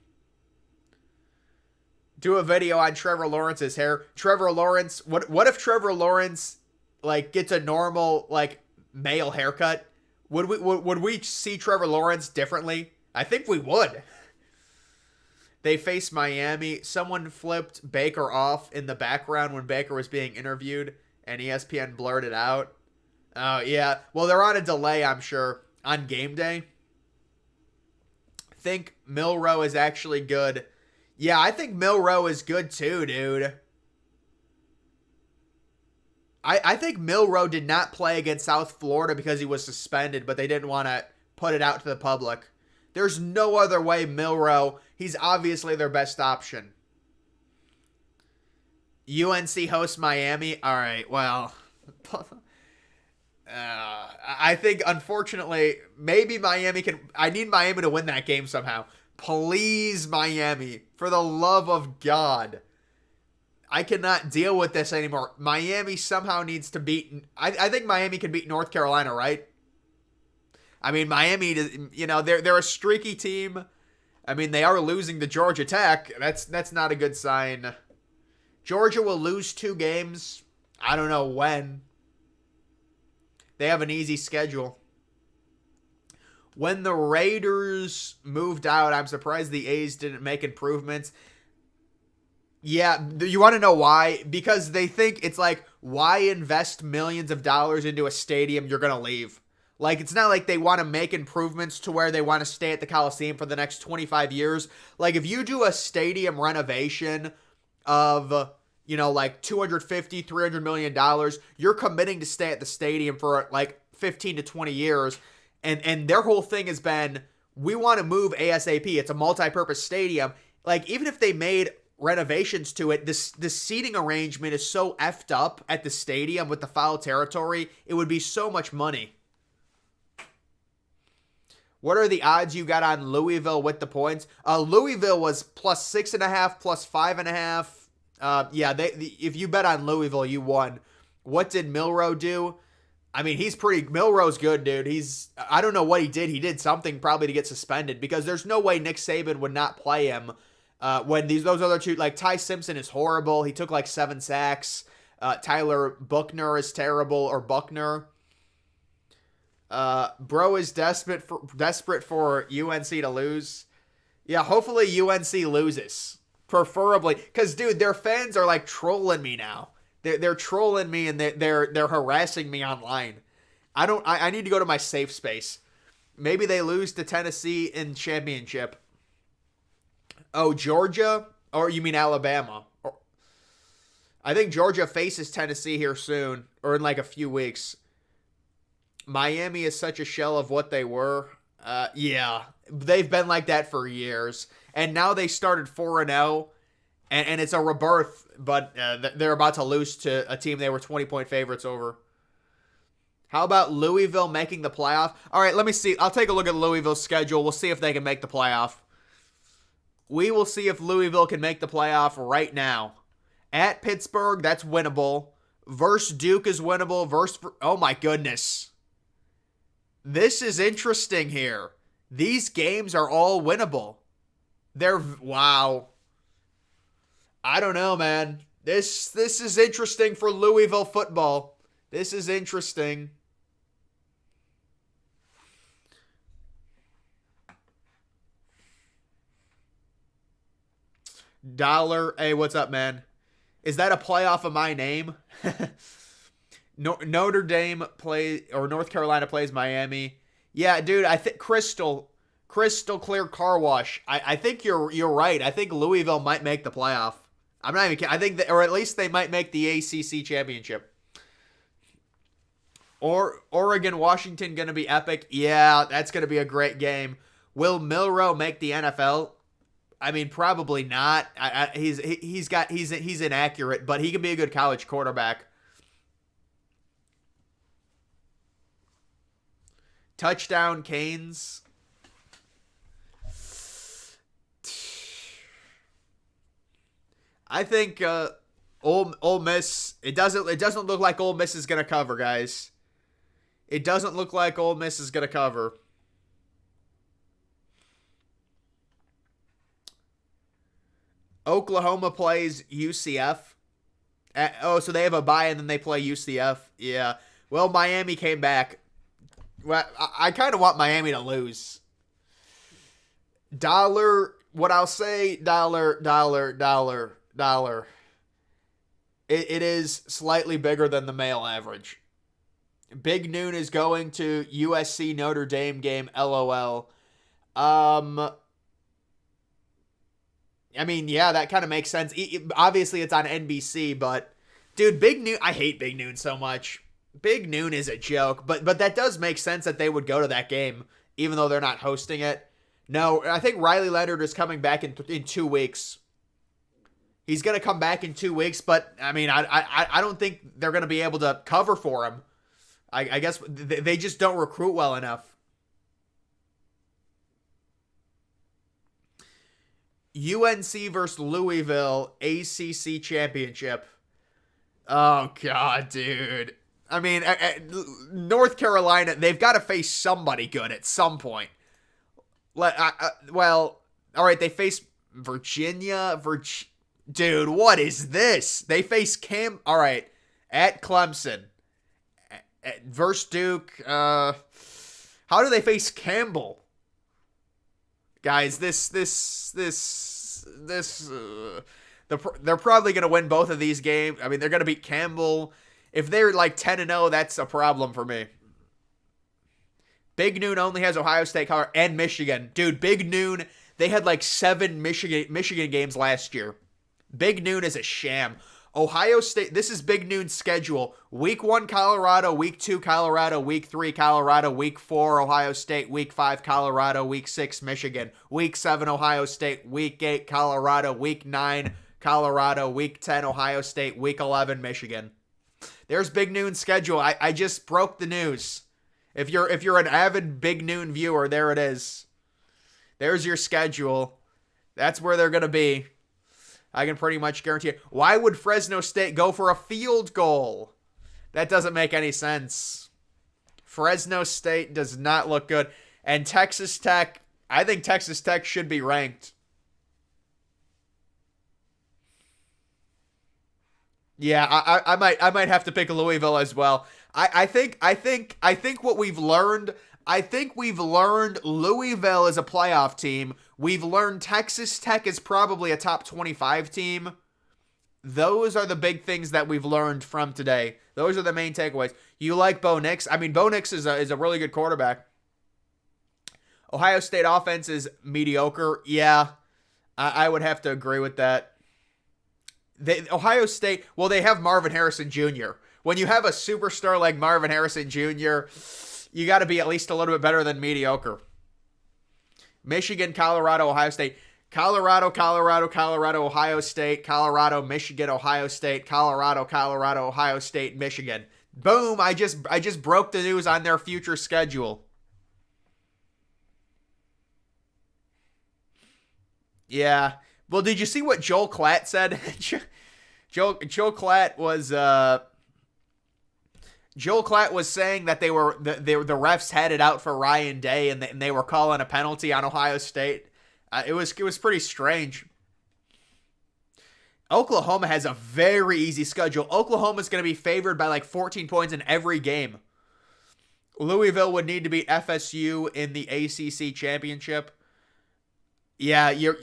Do a video on Trevor Lawrence's hair. Trevor Lawrence, what if Trevor Lawrence gets a normal male haircut? Would we see Trevor Lawrence differently? I think we would. They face Miami. Someone flipped Baker off in the background when Baker was being interviewed, and ESPN blurred it out. Oh, yeah. Well, they're on a delay, I'm sure, on game day. Think Milroe is actually good. Yeah, I think Milroe is good too, dude. I think Milroe did not play against South Florida because he was suspended, but they didn't want to put it out to the public. There's no other way Milroe, he's obviously their best option. UNC hosts Miami. All right, well, I think, unfortunately, maybe Miami can, I need Miami to win that game somehow. Please, Miami, for the love of God. I cannot deal with this anymore. Miami somehow needs to beat, I think Miami can beat North Carolina, right? I mean, Miami, you know, they're a streaky team. I mean, they are losing to Georgia Tech. That's not a good sign. Georgia will lose 2 games. I don't know when. They have an easy schedule. When the Raiders moved out, I'm surprised the A's didn't make improvements. Yeah, you want to know why? Because they think it's like, why invest millions of dollars into a stadium you're going to leave? Like, it's not like they want to make improvements to where they want to stay at the Coliseum for the next 25 years. Like, if you do a stadium renovation of, you know, like $250, $300 million, you're committing to stay at the stadium for like 15 to 20 years. And their whole thing has been, we want to move ASAP. It's a multi-purpose stadium. Like, even if they made renovations to it, this seating arrangement is so effed up at the stadium with the foul territory, it would be so much money. What are the odds you got on Louisville with the points? Louisville was plus 6.5, plus 5.5. Yeah, if you bet on Louisville, you won. What did Milroe do? I mean, Milroe's good, dude. I don't know what he did. He did something probably to get suspended, because there's no way Nick Saban would not play him. When those other two, like Ty Simpson is horrible. He took like 7 sacks. Tyler Buckner is terrible, or Buckner. Bro is desperate for UNC to lose. Yeah, hopefully UNC loses. Preferably, because dude, their fans are like trolling me now. They're trolling me, and they're harassing me online. I need to go to my safe space. Maybe they lose to Tennessee in championship. Oh, Georgia? Or you mean Alabama? I think Georgia faces Tennessee here soon, or in like a few weeks. Miami is such a shell of what they were. Yeah, they've been like that for years. And now they started 4-0, and it's a rebirth, but they're about to lose to a team they were 20-point favorites over. How about Louisville making the playoff? All right, let me see. I'll take a look at Louisville's schedule. We'll see if they can make the playoff. We will see if Louisville can make the playoff right now. At Pittsburgh, that's winnable. Versus Duke is winnable. Oh my goodness. This is interesting here. These games are all winnable. Wow. I don't know, man. This is interesting for Louisville football. This is interesting. Dollar. Hey, what's up, man? Is that a playoff of my name? Notre Dame North Carolina plays Miami. Yeah, dude, I think crystal clear car wash. I think you're right. I think Louisville might make the playoff. I'm not even kidding. I think or at least they might make the ACC championship. Or Oregon, Washington going to be epic. Yeah, that's going to be a great game. Will Milroe make the NFL? I mean, probably not. He's inaccurate, but he can be a good college quarterback. Touchdown Canes. I think Ole Miss. It doesn't look like Ole Miss is gonna cover, guys. It doesn't look like Ole Miss is gonna cover. Oklahoma plays UCF. So they have a bye and then they play UCF. Yeah. Well, Miami came back. Well, I kind of want Miami to lose. Dollar, what I'll say, dollar. It is slightly bigger than the male average. Big Noon is going to USC Notre Dame game, LOL. I mean, yeah, that kind of makes sense. Obviously, it's on NBC, but dude, Big Noon, I hate Big Noon so much. Big Noon is a joke, but that does make sense that they would go to that game, even though they're not hosting it. No, I think Riley Leonard is coming back in 2 weeks. He's gonna come back in 2 weeks, but I mean, I don't think they're gonna be able to cover for him. I guess they just don't recruit well enough. UNC versus Louisville ACC championship. Oh god, dude. I mean, North Carolina, they've got to face somebody good at some point. Well, all right, they face Virginia. Dude, what is this? They face All right, at Clemson. Versus Duke. How do they face Campbell? Guys, they're probably going to win both of these games. I mean, they're going to beat Campbell. If they're like 10-0, that's a problem for me. Big Noon only has Ohio State, Colorado, and Michigan. Dude, Big Noon, they had like 7 Michigan games last year. Big Noon is a sham. Ohio State, this is Big Noon's schedule. Week 1, Colorado. Week 2, Colorado. Week 3, Colorado. Week 4, Ohio State. Week 5, Colorado. Week 6, Michigan. Week 7, Ohio State. Week 8, Colorado. Week 9, Colorado. Week 10, Ohio State. Week 11, Michigan. There's Big Noon's schedule. I just broke the news. If you're an avid Big Noon viewer, there it is. There's your schedule. That's where they're going to be. I can pretty much guarantee it. Why would Fresno State go for a field goal? That doesn't make any sense. Fresno State does not look good. And Texas Tech, I think Texas Tech should be ranked. Yeah, I might have to pick Louisville as well. I think what we've learned, Louisville is a playoff team. We've learned Texas Tech is probably a top 25 team. Those are the big things that we've learned from today. Those are the main takeaways. You like Bo Nix? I mean, Bo Nix is a really good quarterback. Ohio State offense is mediocre. Yeah, I would have to agree with that. Ohio State, well, they have Marvin Harrison Jr. When you have a superstar like Marvin Harrison Jr., you got to be at least a little bit better than mediocre. Michigan, Colorado, Ohio State. Colorado, Ohio State. Colorado, Michigan, Ohio State. Colorado, Ohio State, Michigan. Boom, I just broke the news on their future schedule. Yeah. Well, did you see what Joel Klatt said? Joel Klatt was saying that the refs had it out for Ryan Day and they were calling a penalty on Ohio State. It was pretty strange. Oklahoma has a very easy schedule. Oklahoma's going to be favored by like 14 points in every game. Louisville would need to beat FSU in the ACC championship. Yeah, you're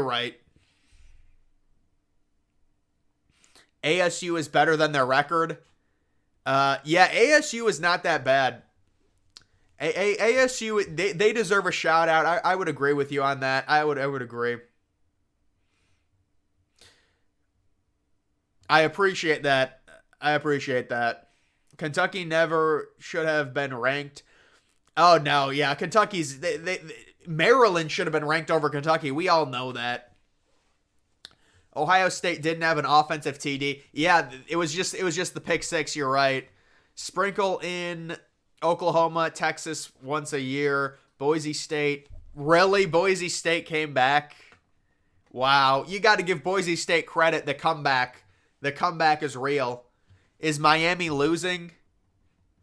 right. ASU is better than their record. Yeah, ASU is not that bad. ASU, they deserve a shout out. I would agree with you on that. I would agree. I appreciate that. Kentucky never should have been ranked. Oh no, yeah, Kentucky's Maryland should have been ranked over Kentucky. We all know that. Ohio State didn't have an offensive TD. Yeah, it was just the pick six. You're right. Sprinkle in Oklahoma, Texas once a year. Boise State. Really? Boise State came back? Wow. You got to give Boise State credit. The comeback is real. Is Miami losing?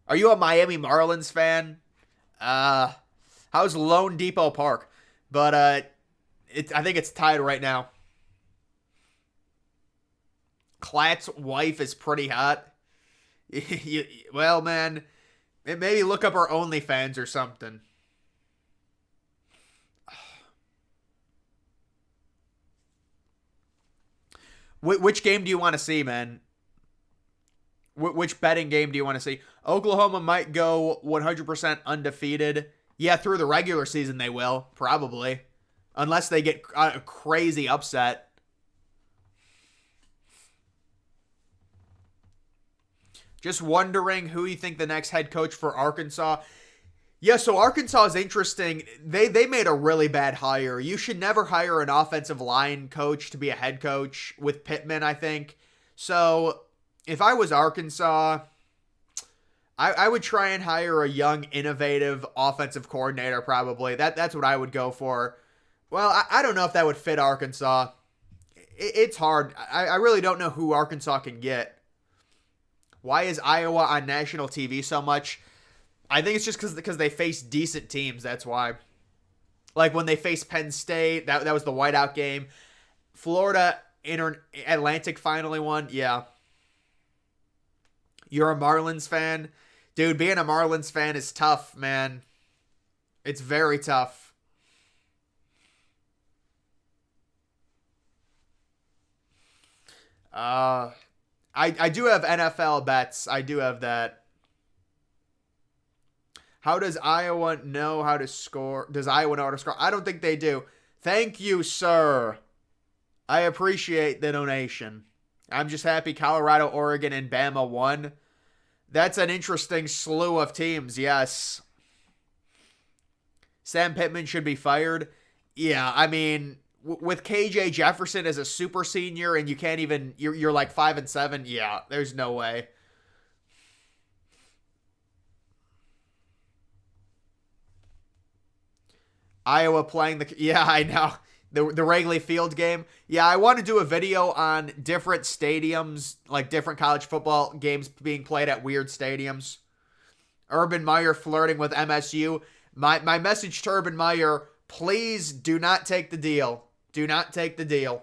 Are you a Miami Marlins fan? How's Lone Depot Park? But I think it's tied right now. Klatt's wife is pretty hot. Well, man, Maybe look up our OnlyFans or something. Which game do you want to see, man? Which betting game do you want to see? Oklahoma might go 100% undefeated. Yeah, through the regular season they will, probably. Unless they get a crazy upset. Just wondering who you think the next head coach for Arkansas. Yeah, so Arkansas is interesting. They made a really bad hire. You should never hire an offensive line coach to be a head coach with Pittman, I think. So if I was Arkansas, I would try and hire a young, innovative offensive coordinator probably. That's what I would go for. Well, I don't know if that would fit Arkansas. It's hard. I really don't know who Arkansas can get. Why is Iowa on national TV so much? I think it's just because they face decent teams. That's why. Like when they faced Penn State, that was the whiteout game. Florida Atlantic finally won. Yeah. You're a Marlins fan? Dude, being a Marlins fan is tough, man. It's very tough. I do have NFL bets. I do have that. How does Iowa know how to score? Does Iowa know how to score? I don't think they do. Thank you, sir. I appreciate the donation. I'm just happy Colorado, Oregon, and Bama won. That's an interesting slew of teams, yes. Sam Pittman should be fired. Yeah, I mean, with KJ Jefferson as a super senior and you can't even, you're like 5-7. Yeah, there's no way. Iowa playing yeah, I know. The Wrigley Field game. Yeah, I want to do a video on different stadiums, like different college football games being played at weird stadiums. Urban Meyer flirting with MSU. My message to Urban Meyer, please do not take the deal. Do not take the deal.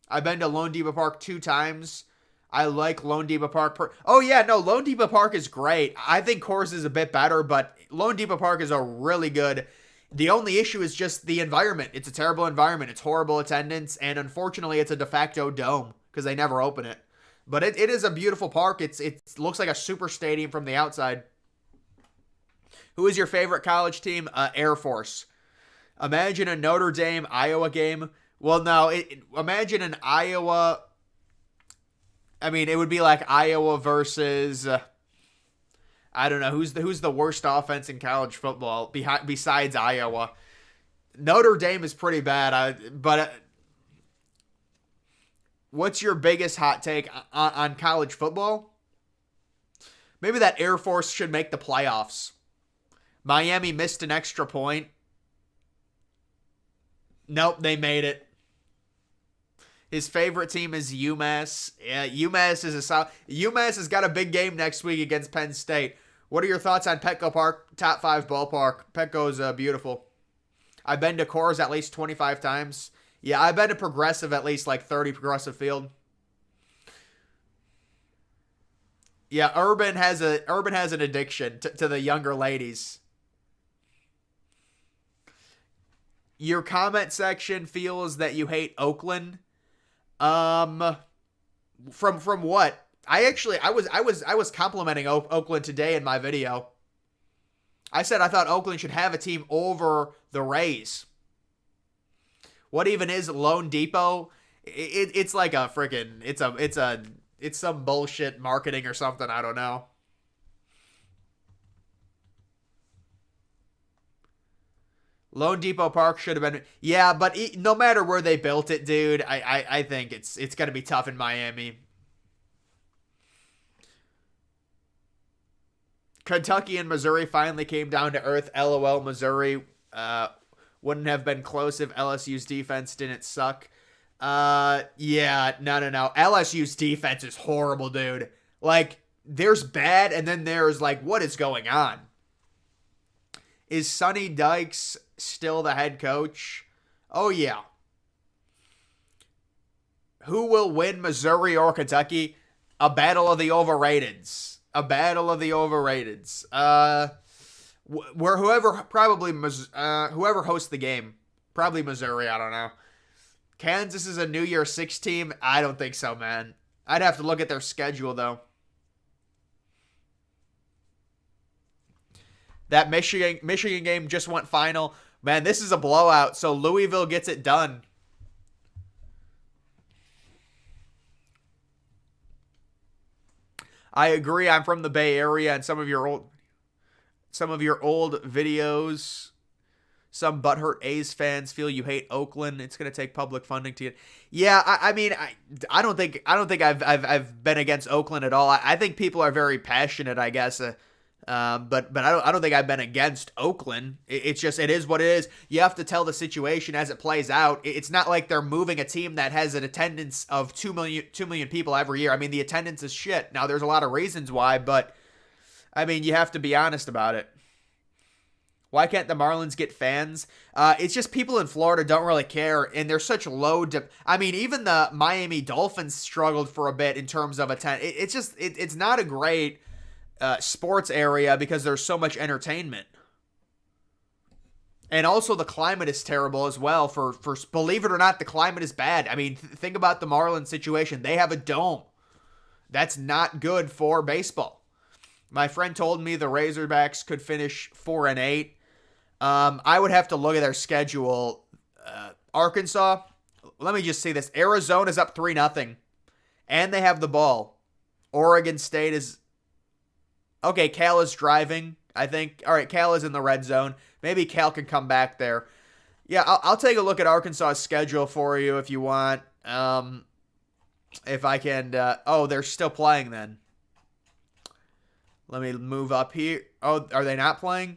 I've been to Lone Depot Park 2 times. I like Lone Depot Park. Oh, yeah, no, Lone Depot Park is great. I think Coors is a bit better, but Lone Depot Park is a really good. The only issue is just the environment. It's a terrible environment. It's horrible attendance, and unfortunately, it's a de facto dome because they never open it. But it is a beautiful park. It looks like a super stadium from the outside. Who is your favorite college team? Air Force. Imagine a Notre Dame Iowa game. Well, no, imagine an Iowa. I mean, it would be like Iowa versus. I don't know who's the worst offense in college football besides Iowa. Notre Dame is pretty bad, but what's your biggest hot take on college football? Maybe that Air Force should make the playoffs. Miami missed an extra point. Nope, they made it. His favorite team is UMass. Yeah, UMass has got a big game next week against Penn State. What are your thoughts on Petco Park? Top 5 ballpark. Petco's beautiful. I've been to Coors at least 25 times. Yeah, I've been to Progressive at least like 30 Progressive Field. Yeah, Urban has an addiction to the younger ladies. Your comment section feels that you hate Oakland. From what? I was complimenting Oakland today in my video. I said I thought Oakland should have a team over the Rays. What even is Lone Depot? It's like a freaking it's some bullshit marketing or something, I don't know. Lone Depot Park should have been. Yeah, but no matter where they built it, dude, I think it's going to be tough in Miami. Kentucky and Missouri finally came down to earth. LOL, Missouri wouldn't have been close if LSU's defense didn't suck. Yeah, no. LSU's defense is horrible, dude. Like, there's bad, and then there's like, what is going on? Is Sonny Dykes still the head coach? Oh, yeah. Who will win, Missouri or Kentucky? A battle of the overrateds. A battle of the overrateds. Where whoever hosts the game, probably Missouri. I don't know. Kansas is a New Year Six team. I don't think so, man. I'd have to look at their schedule though. That Michigan game just went final. Man, this is a blowout. So Louisville gets it done. I agree. I'm from the Bay Area, and some of your old videos, some butthurt A's fans feel you hate Oakland. It's going to take public funding to get. Yeah, I mean, I don't think I've been against Oakland at all. I think people are very passionate, I guess. But I don't think I've been against Oakland. It's just, it is what it is. You have to tell the situation as it plays out. It's not like they're moving a team that has an attendance of 2 million people every year. I mean, the attendance is shit. Now, there's a lot of reasons why, but I mean, you have to be honest about it. Why can't the Marlins get fans? It's just people in Florida don't really care, and they're such low. I mean, even the Miami Dolphins struggled for a bit in terms of attendance. It's not a great sports area because there's so much entertainment. And also the climate is terrible as well. For believe it or not, the climate is bad. I mean, think about the Marlins situation. They have a dome. That's not good for baseball. My friend told me the Razorbacks could finish 4-8. I would have to look at their schedule. Arkansas, let me just say this. Arizona's up 3-0, and they have the ball. Oregon State is... Okay, Cal is driving, I think. All right, Cal is in the red zone. Maybe Cal can come back there. Yeah, I'll take a look at Arkansas's schedule for you if you want. If I can... oh, they're still playing then. Let me move up here. Oh, are they not playing?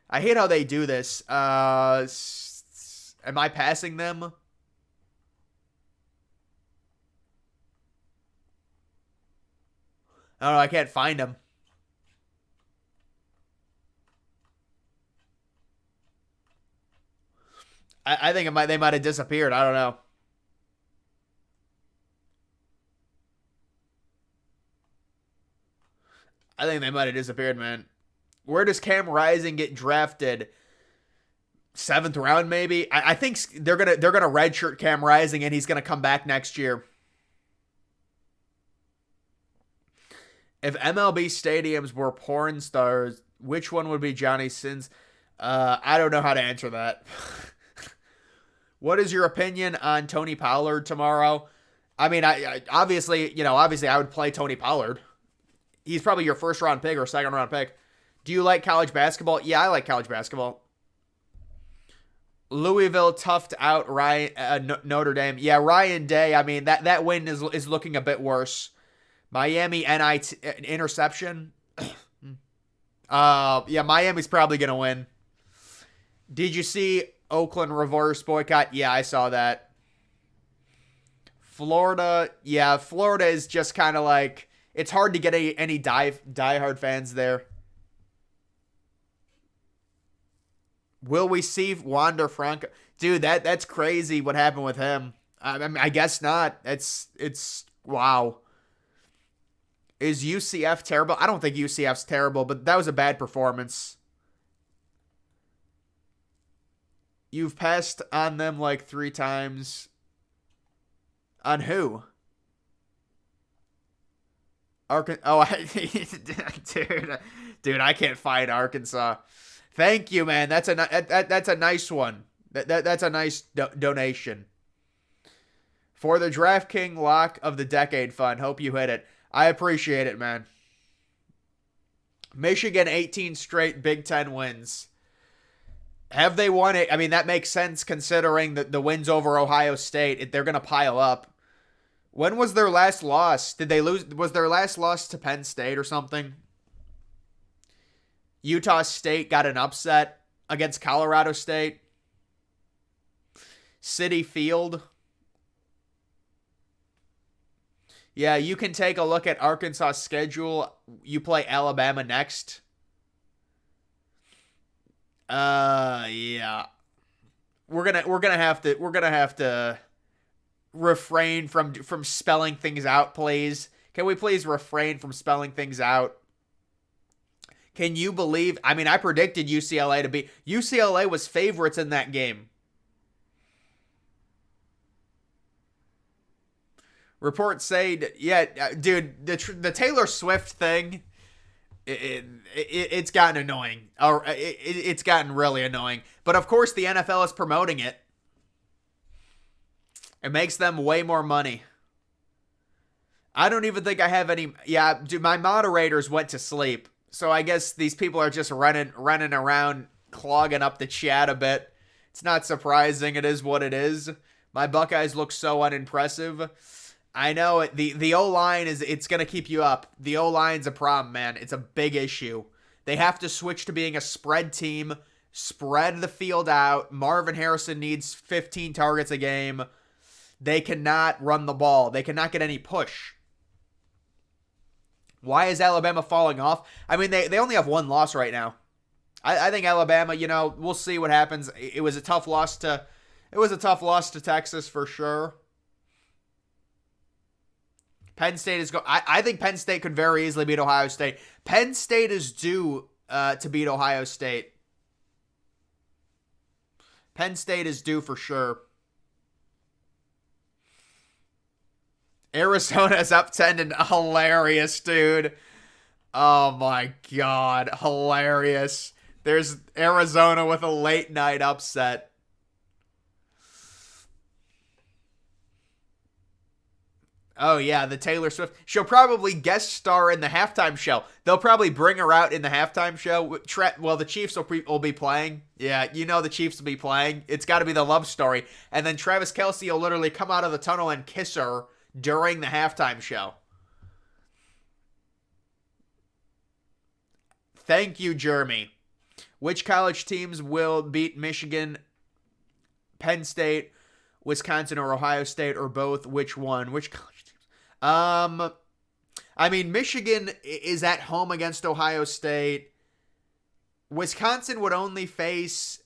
I hate how they do this. Am I passing them? I don't know. I can't find them. I think they might have disappeared. I don't know. I think they might have disappeared, man. Where does Cam Rising get drafted? 7th round, maybe. I think they're gonna redshirt Cam Rising, and he's gonna come back next year. If MLB stadiums were porn stars, which one would be Johnny Sins? I don't know how to answer that. What is your opinion on Tony Pollard tomorrow? I mean, I obviously I would play Tony Pollard. He's probably your first round pick or second round pick. Do you like college basketball? Yeah, I like college basketball. Louisville toughed out Notre Dame. Yeah, Ryan Day. I mean, that win is looking a bit worse. Miami interception. Yeah, Miami's probably gonna win. Did you see Oakland reverse boycott? Yeah, I saw that. Florida. Yeah, Florida is just kind of like, it's hard to get any diehard fans there. Will we see Wander Franco? Dude, that's crazy what happened with him. I mean, I guess not. It's wow. Is UCF terrible? I don't think UCF's terrible, but that was a bad performance. You've passed on them like 3 times. On who? Dude, I can't find Arkansas. Thank you, man. That's a nice one. That's a nice donation. For the DraftKings Lock of the Decade Fund. Hope you hit it. I appreciate it, man. Michigan 18 straight Big Ten wins. Have they won it? I mean, that makes sense considering the wins over Ohio State. They're going to pile up. When was their last loss? Did they lose? Was their last loss to Penn State or something? Utah State got an upset against Colorado State. Citi Field. Yeah, you can take a look at Arkansas' schedule. You play Alabama next. Yeah. We're gonna have to refrain from spelling things out, please, Can we please refrain from spelling things out? Can you believe? I mean, I predicted UCLA to be. UCLA was favorites in that game. Reports say, yeah, dude, the Taylor Swift thing, it's gotten annoying. Or it's gotten really annoying. But of course, the NFL is promoting it. It makes them way more money. I don't even think I have any. Yeah, dude, my moderators went to sleep. So I guess these people are just running around, clogging up the chat a bit. It's not surprising. It is what it is. My Buckeyes look so unimpressive. I know it. The O-line it's going to keep you up. The O-line's a problem, man. It's a big issue. They have to switch to being a spread team, spread the field out. Marvin Harrison needs 15 targets a game. They cannot run the ball. They cannot get any push. Why is Alabama falling off? I mean, they only have one loss right now. I think Alabama, we'll see what happens. It was a tough loss to Texas for sure. Penn State is I think Penn State could very easily beat Ohio State. Penn State is due to beat Ohio State. Penn State is due for sure. Arizona's up 10 and hilarious, dude. Oh my God, hilarious. There's Arizona with a late night upset. Oh yeah, the Taylor Swift. She'll probably guest star in the halftime show. They'll probably bring her out in the halftime show. Well, the Chiefs will be playing. Yeah, the Chiefs will be playing. It's got to be the love story. And then Travis Kelce will literally come out of the tunnel and kiss her during the halftime show. Thank you, Jeremy. Which college teams will beat Michigan, Penn State, Wisconsin, or Ohio State, or both? Which one? Which college teams? I mean, Michigan is at home against Ohio State. Wisconsin would only face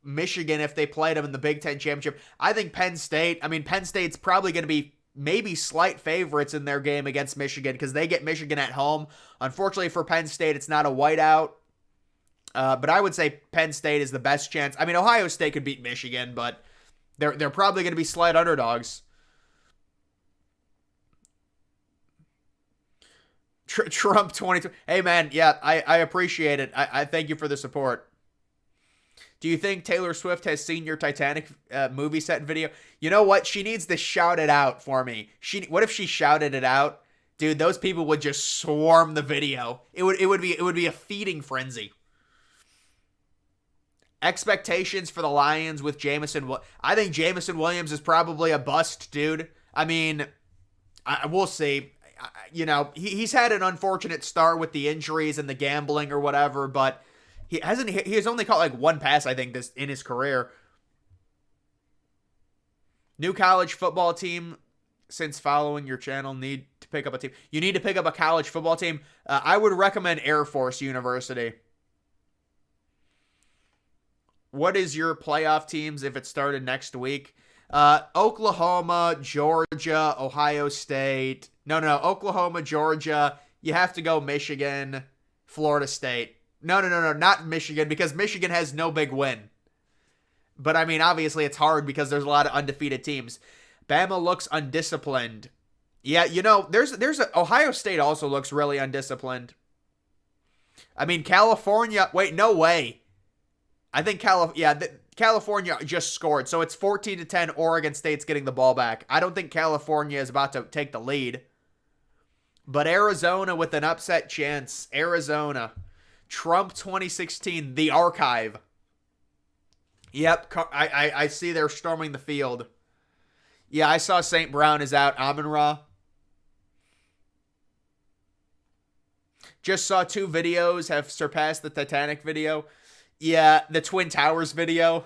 Michigan if they played them in the Big Ten Championship. I think Penn State's probably going to be maybe slight favorites in their game against Michigan because they get Michigan at home. Unfortunately for Penn State, it's not a whiteout. But I would say Penn State is the best chance. I mean, Ohio State could beat Michigan, but they're probably going to be slight underdogs. Trump 22. Hey, man, yeah, I appreciate it. I thank you for the support. Do you think Taylor Swift has seen your Titanic movie set video? You know what? She needs to shout it out for me. What if she shouted it out? Dude, those people would just swarm the video. It would be a feeding frenzy. Expectations for the Lions with Jameson. I think Jameson Williams is probably a bust, dude. I mean, we'll see. He's had an unfortunate start with the injuries and the gambling or whatever, but he has only caught like one pass, I think, in his career. New college football team since following your channel need to pick up a team. You need to pick up a college football team. I would recommend Air Force University. What is your playoff teams if it started next week? Oklahoma, Georgia, Ohio State. No, Oklahoma, Georgia. You have to go Michigan, Florida State. No, not Michigan because Michigan has no big win. But I mean, obviously it's hard because there's a lot of undefeated teams. Bama looks undisciplined. Yeah, there's Ohio State also looks really undisciplined. I mean, California. Wait, no way. I think California just scored, so it's 14-10. Oregon State's getting the ball back. I don't think California is about to take the lead. But Arizona with an upset chance. Arizona. Trump 2016, the archive. Yep, I see they're storming the field. Yeah, I saw St. Brown is out. Amon-Ra. Just saw 2 videos have surpassed the Titanic video. Yeah, the Twin Towers video.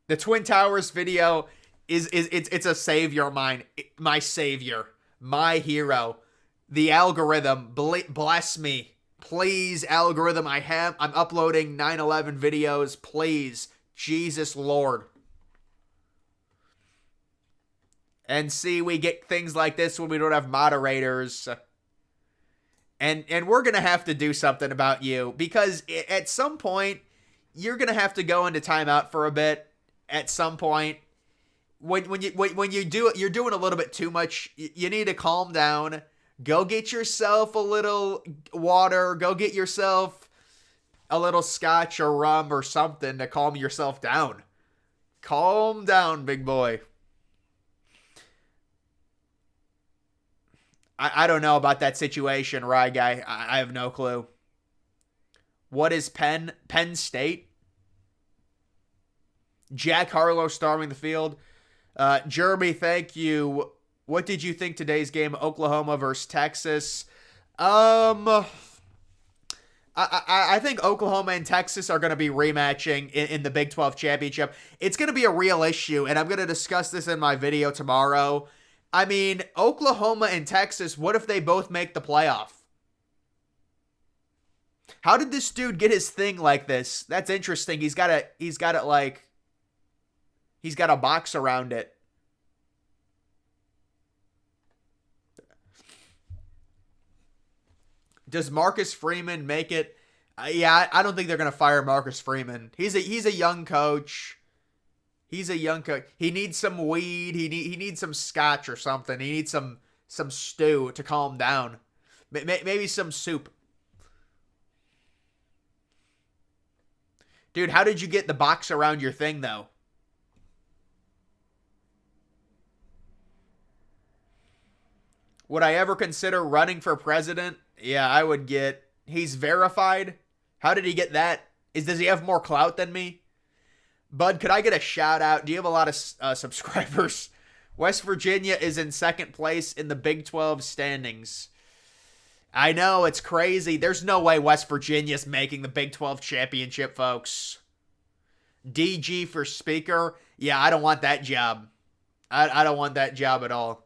The Twin Towers video it's a savior of mine. My savior. My hero. The algorithm. Bless me. Please, algorithm. I'm uploading 9/11 videos. Please. Jesus Lord. And see, we get things like this when we don't have moderators. And we're going to have to do something about you because at some point you're going to have to go into timeout for a bit at some point. When you do it, you're doing a little bit too much. You need to calm down. Go get yourself a little water. Go get yourself a little scotch or rum or something to calm yourself down. Calm down, big boy. I don't know about that situation, Rye Guy. I have no clue. What is Penn State? Jack Harlow storming the field. Jeremy, thank you. What did you think today's game, Oklahoma versus Texas? I think Oklahoma and Texas are going to be rematching in the Big 12 championship. It's going to be a real issue, and I'm going to discuss this in my video tomorrow. I mean, Oklahoma and Texas, what if they both make the playoff? How did this dude get his thing like this? That's interesting. He's got a box around it. Does Marcus Freeman make it? Yeah, I don't think they're going to fire Marcus Freeman. He's a young coach. He needs some weed. He needs some scotch or something. He needs some stew to calm down. Maybe some soup. Dude, how did you get the box around your thing, though? Would I ever consider running for president? Yeah, I would get... He's verified? How did he get that? Does he have more clout than me? Bud, could I get a shout out? Do you have a lot of subscribers? West Virginia is in second place in the Big 12 standings. I know, it's crazy. There's no way West Virginia's making the Big 12 championship, folks. DG for speaker? Yeah, I don't want that job. I don't want that job at all.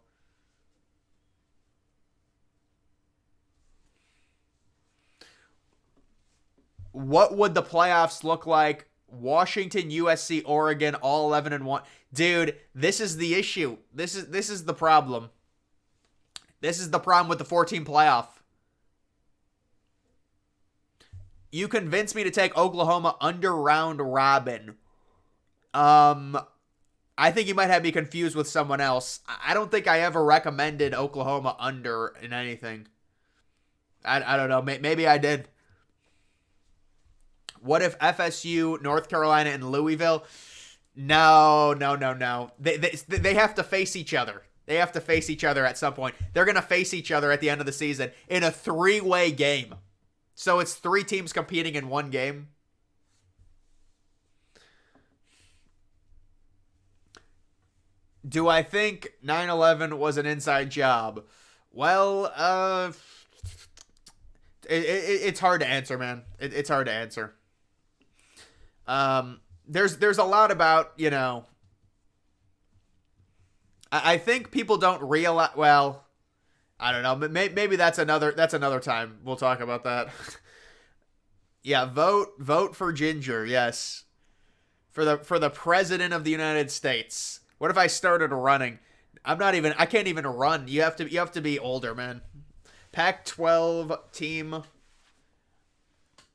What would the playoffs look like? Washington, USC, Oregon, all 11-1. Dude, this is the issue. This is the problem. This is the problem with the 14 playoff. You convinced me to take Oklahoma under round robin. I think you might have me confused with someone else. I don't think I ever recommended Oklahoma under in anything. I don't know. Maybe I did. What if FSU, North Carolina, and Louisville? No. They have to face each other. They have to face each other at some point. They're going to face each other at the end of the season in a 3-way game. So it's 3 teams competing in one game. Do I think 9/11 was an inside job? Well, it's hard to answer, man. It's hard to answer. There's a lot about, you know, I think people don't realize, well, I don't know, but maybe that's another time. We'll talk about that. Yeah, vote for Ginger, yes. For the president of the United States. What if I started running? I can't even run. You have to be older, man. Pac-12 team.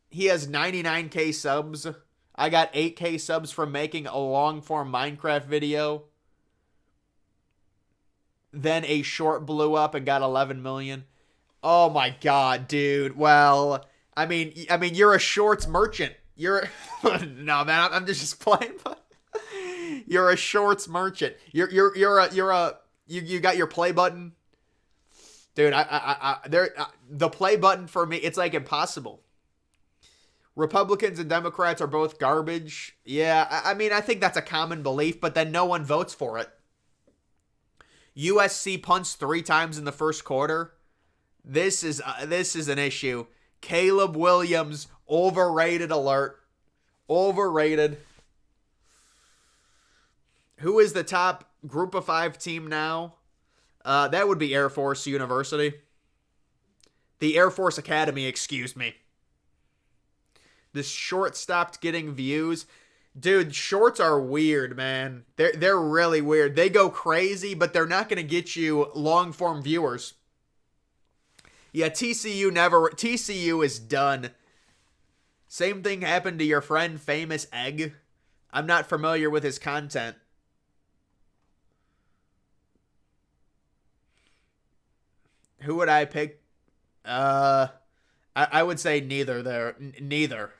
He has 99K subs. I got 8K subs from making a long-form Minecraft video. Then a short blew up and got 11 million. Oh my god, dude. Well, I mean, you're a shorts merchant. You're no, man. I'm just playing. You're a shorts merchant. You got your play button, dude. The play button for me, it's like impossible. Republicans and Democrats are both garbage. Yeah, I mean, I think that's a common belief, but then no one votes for it. USC punts 3 times in the first quarter. This is an issue. Caleb Williams, overrated alert. Overrated. Who is the top Group of 5 team now? That would be Air Force University. The Air Force Academy, excuse me. This short stopped getting views. Dude, shorts are weird, man. They're really weird. They go crazy, but they're not going to get you long-form viewers. Yeah, TCU is done. Same thing happened to your friend Famous Egg. I'm not familiar with his content. Who would I pick? I would say neither there. Neither.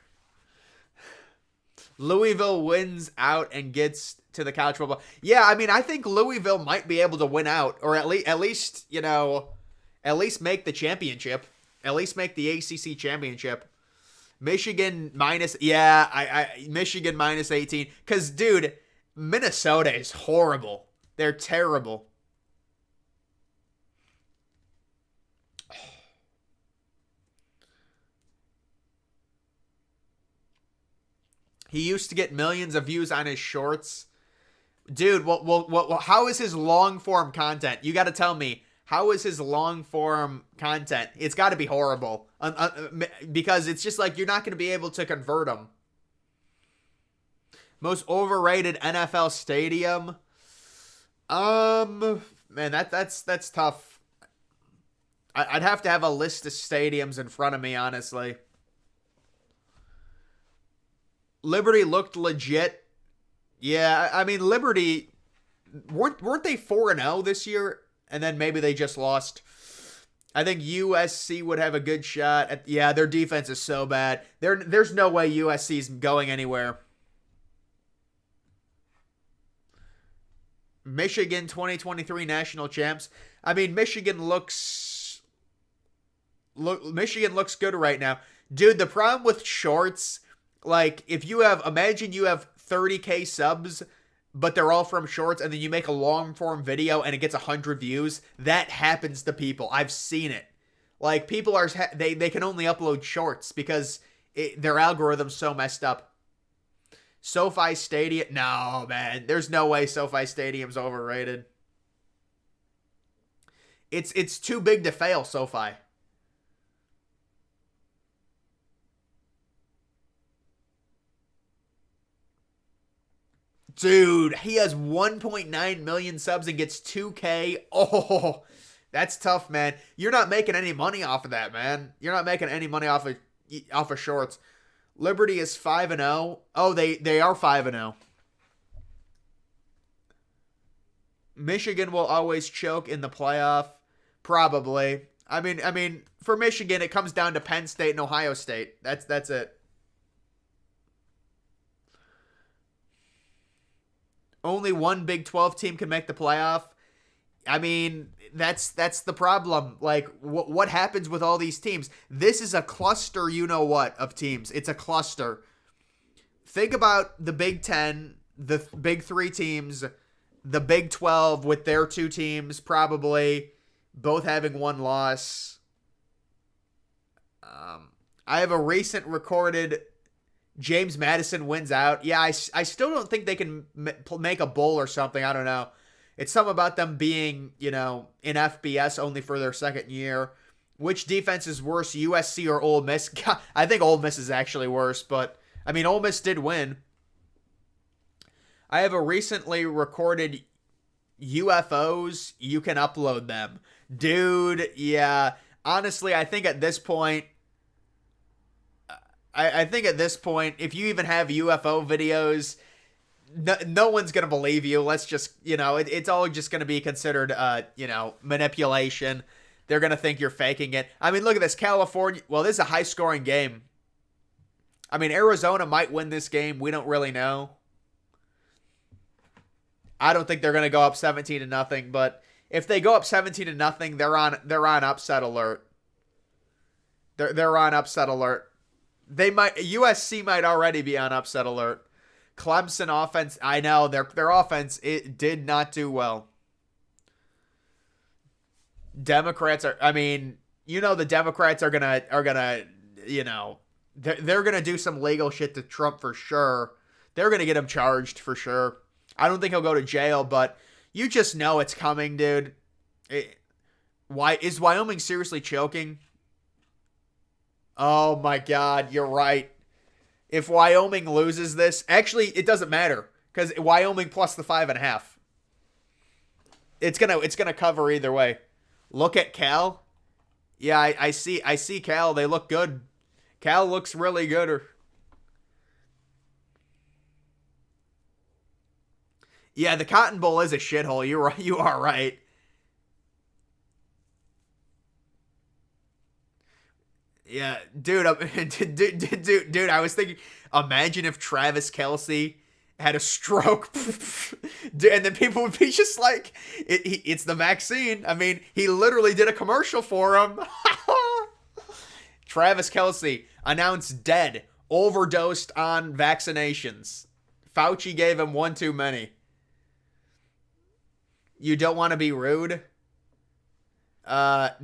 Louisville wins out and gets to the college football. Yeah, I mean, I think Louisville might be able to win out, or at least make the championship. At least make the ACC championship. Michigan minus, Michigan minus 18. Because, dude, Minnesota is horrible. They're terrible. He used to get millions of views on his shorts. Dude, how is his long form content? You got to tell me. How is his long form content? It's got to be horrible. Because it's just like you're not going to be able to convert them. Most overrated NFL stadium. Man, that's tough. I'd have to have a list of stadiums in front of me, honestly. Liberty looked legit. Yeah, I mean, Liberty, weren't they 4-0 this year? And then maybe they just lost. I think USC would have a good shot. Their defense is so bad. There's no way USC's going anywhere. Michigan 2023 national champs. I mean, Michigan looks good right now. Dude, the problem with shorts, like, imagine you have 30K subs, but they're all from shorts, and then you make a long form video and it gets 100 views. That happens to people. I've seen it. Like, people they can only upload shorts because their algorithm's so messed up. SoFi Stadium, no, man. There's no way SoFi Stadium's overrated. It's too big to fail, SoFi. Dude, he has 1.9 million subs and gets 2K. Oh, that's tough, man. You're not making any money off of that, man. You're not making any money off of shorts. Liberty is 5-0. Oh, they are 5-0. Michigan will always choke in the playoff. Probably. I mean, for Michigan, it comes down to Penn State and Ohio State. That's it. Only one Big 12 team can make the playoff. I mean, that's the problem. Like, what happens with all these teams? This is a cluster, of teams. It's a cluster. Think about the Big 10, the Big 3 teams, the Big 12 with their 2 teams, probably both having 1 loss. I have a recent recorded James Madison wins out. Yeah, I still don't think they can make a bowl or something. I don't know. It's something about them being, in FBS only for their second year. Which defense is worse, USC or Ole Miss? God, I think Ole Miss is actually worse, but, I mean, Ole Miss did win. I have a recently recorded UFOs. You can upload them. Dude, yeah. Honestly, I think at this point, if you even have UFO videos, no one's going to believe you. Let's just, it's all just going to be considered, manipulation. They're going to think you're faking it. I mean, look at this. California. Well, this is a high-scoring game. I mean, Arizona might win this game. We don't really know. I don't think they're going to go up 17-0, but if they go up 17-0, they're on upset alert. They're on upset alert. USC might already be on upset alert. Clemson offense, I know their offense, it did not do well. Democrats the Democrats are gonna they're gonna do some legal shit to Trump for sure. They're gonna get him charged for sure. I don't think he'll go to jail, but you just know it's coming, dude. Why is Wyoming seriously choking? Oh my God, you're right. If Wyoming loses this, actually, it doesn't matter because Wyoming plus the 5.5. It's gonna cover either way. Look at Cal. Yeah, I see Cal. They look good. Cal looks really good. Yeah, the Cotton Bowl is a shithole. You are right. Yeah, dude, dude, I was thinking, imagine if Travis Kelsey had a stroke, and then people would be just like, it's the vaccine. I mean, he literally did a commercial for him. Travis Kelsey announced dead, overdosed on vaccinations. Fauci gave him one too many. You don't want to be rude?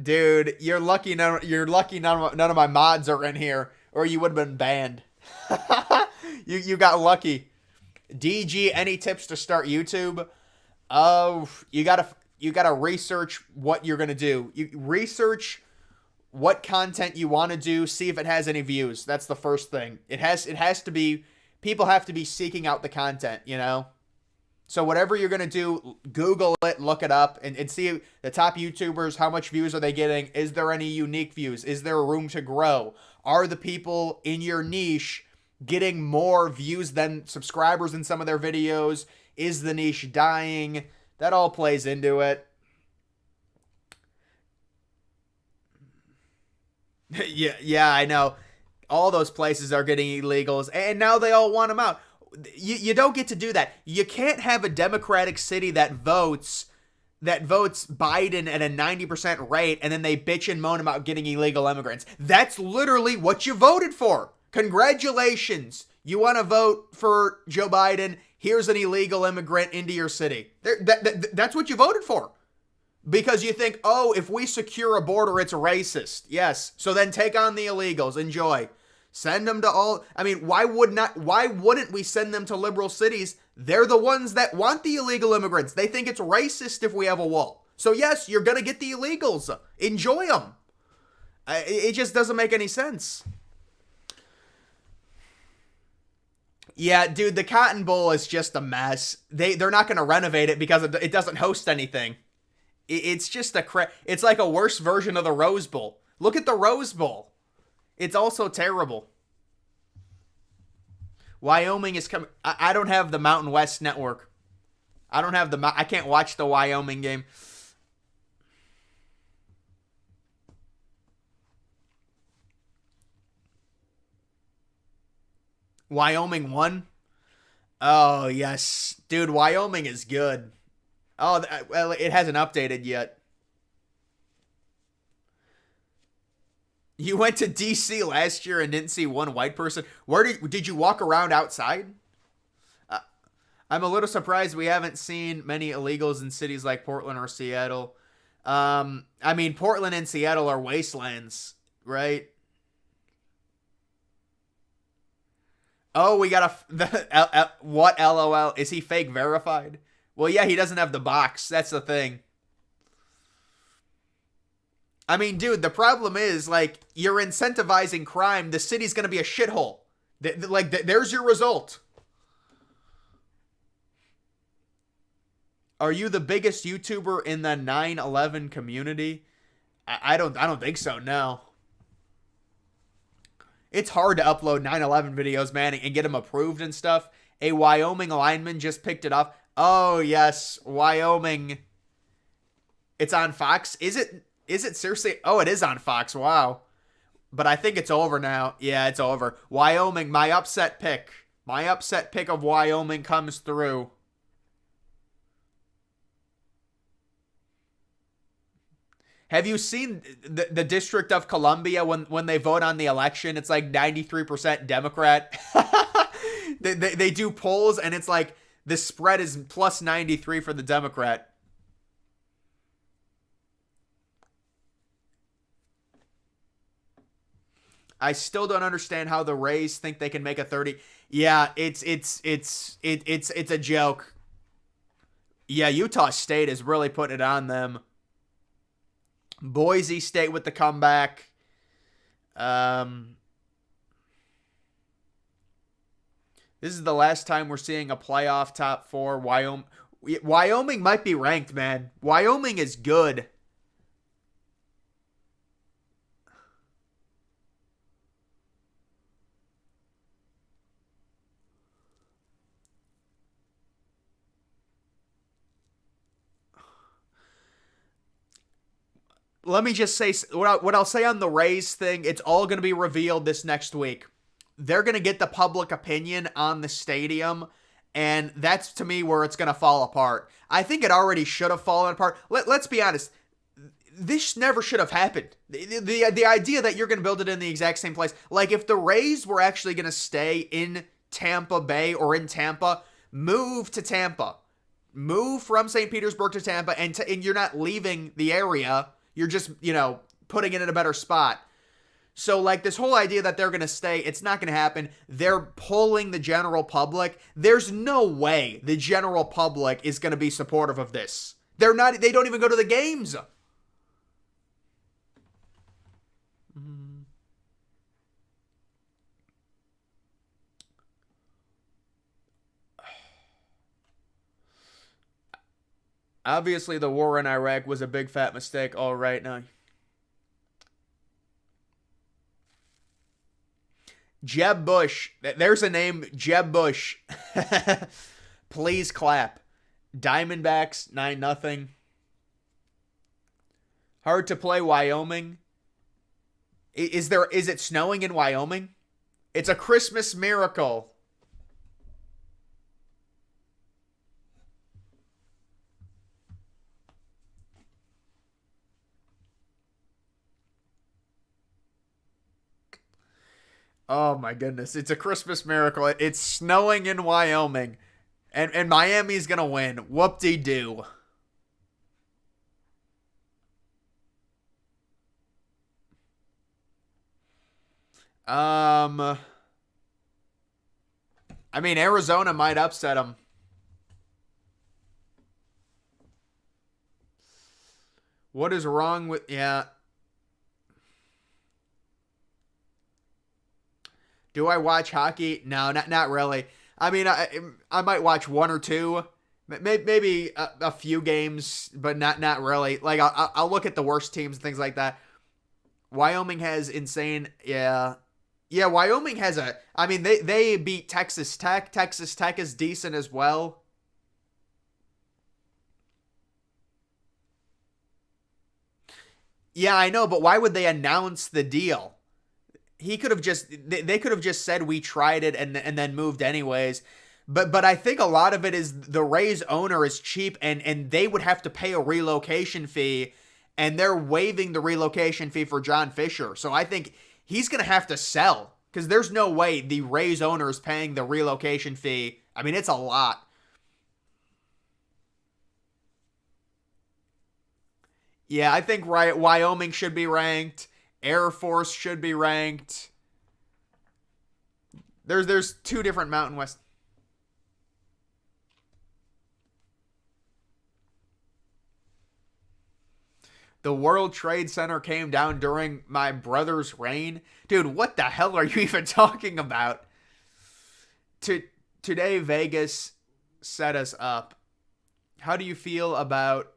Dude, you're lucky none of my mods are in here, or you would have been banned. You got lucky. DG, any tips to start YouTube? Oh, you gotta research what you're gonna do. You research what content you want to do, see if it has any views. That's the first thing. It has to be, people have to be seeking out the content, you know? So whatever you're going to do, Google it, look it up, and see the top YouTubers, how much views are they getting? Is there any unique views? Is there room to grow? Are the people in your niche getting more views than subscribers in some of their videos? Is the niche dying? That all plays into it. Yeah, I know. All those places are getting illegals, and now they all want them out. You don't get to do that. You can't have a Democratic city that votes Biden at a 90% rate, and then they bitch and moan about getting illegal immigrants. That's literally what you voted for. Congratulations. You want to vote for Joe Biden? Here's an illegal immigrant into your city. That's what you voted for. Because you think, oh, if we secure a border, it's racist. Yes. So then take on the illegals. Enjoy. Send them to all. I mean, why wouldn't we send them to liberal cities? They're the ones that want the illegal immigrants. They think it's racist if we have a wall. So yes, you're going to get the illegals. Enjoy them. It just doesn't make any sense. Yeah, dude, the Cotton Bowl is just a mess. They're not going to renovate it because it doesn't host anything. It's just it's like a worse version of the Rose Bowl. Look at the Rose Bowl. It's also terrible. Wyoming is coming. I don't have the Mountain West network. I can't watch the Wyoming game. Wyoming won? Oh, yes. Dude, Wyoming is good. Oh, well, it hasn't updated yet. You went to DC last year and didn't see one white person. Where did you walk around outside? I'm a little surprised we haven't seen many illegals in cities like Portland or Seattle. I mean, Portland and Seattle are wastelands, right? Oh, we got what LOL? Is he fake verified? Well, yeah, he doesn't have the box. That's the thing. I mean, dude, the problem is, like, you're incentivizing crime. The city's going to be a shithole. There's your result. Are you the biggest YouTuber in the 9/11 community? I don't think so, no. It's hard to upload 9/11 videos, man, and get them approved and stuff. A Wyoming lineman just picked it up. Oh, yes, Wyoming. It's on Fox. Is it seriously? Oh, it is on Fox. Wow. But I think it's over now. Yeah, it's over. Wyoming, my upset pick. My upset pick of Wyoming comes through. Have you seen the District of Columbia when they vote on the election? It's like 93% Democrat. they do polls, and it's like the spread is plus 93 for the Democrat. I still don't understand how the Rays think they can make a 30. Yeah, it's a joke. Yeah, Utah State is really putting it on them. Boise State with the comeback. This is the last time we're seeing a playoff top four. Wyoming might be ranked, man. Wyoming is good. let me just say what I'll say on the Rays thing. It's all going to be revealed this next week. They're going to get the public opinion on the stadium, and that's to me where it's going to fall apart. I think it already should have fallen apart. Let's be honest. This never should have happened. The idea that you're going to build it in the exact same place. Like, if the Rays were actually going to stay in Tampa Bay or in Tampa, move to Tampa. Move from St. Petersburg to Tampa, and you're not leaving the area. You're just, putting it in a better spot. So, like, this whole idea that they're going to stay, it's not going to happen. They're polling the general public. There's no way the general public is going to be supportive of this. They don't even go to the games. Obviously, the war in Iraq was a big fat mistake. All right, now. Jeb Bush. There's a name, Jeb Bush. Please clap. Diamondbacks, 9-0. Hard to play Wyoming. Is it snowing in Wyoming? It's a Christmas miracle. Oh my goodness. It's a Christmas miracle. It's snowing in Wyoming. And Miami's going to win. Whoop-de-doo. I mean, Arizona might upset them. What is wrong with... Yeah. Do I watch hockey? No, not really. I mean, I might watch one or two, maybe a few games, but not really. Like, I'll look at the worst teams and things like that. Wyoming has insane, yeah. Yeah, Wyoming has I mean, they beat Texas Tech. Texas Tech is decent as well. Yeah, I know, but why would they announce the deal? He could have just they could have just said we tried it and then moved anyways. But I think a lot of it is the Rays owner is cheap and they would have to pay a relocation fee, and they're waiving the relocation fee for John Fisher. So I think he's going to have to sell, because there's no way the Rays owner is paying the relocation fee. I mean, it's a lot. Yeah, I think Wyoming should be ranked. Air Force should be ranked. There's two different Mountain West. The World Trade Center came down during my brother's reign. Dude, what the hell are you even talking about? Today, Vegas set us up. How do you feel about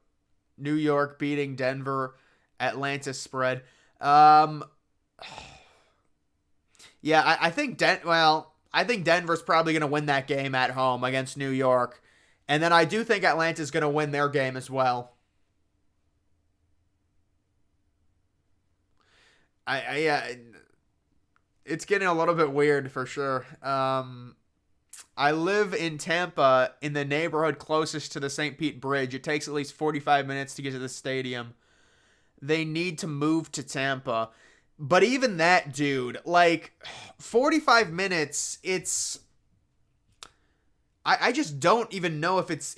New York beating Denver? Atlanta spread. Yeah, I think I think Denver's probably going to win that game at home against New York. And then I do think Atlanta's going to win their game as well. Yeah, it's getting a little bit weird for sure. I live in Tampa, in the neighborhood closest to the St. Pete Bridge. It takes at least 45 minutes to get to the stadium. They need to move to Tampa. But even that, dude, like, 45 minutes, it's... I just don't even know if it's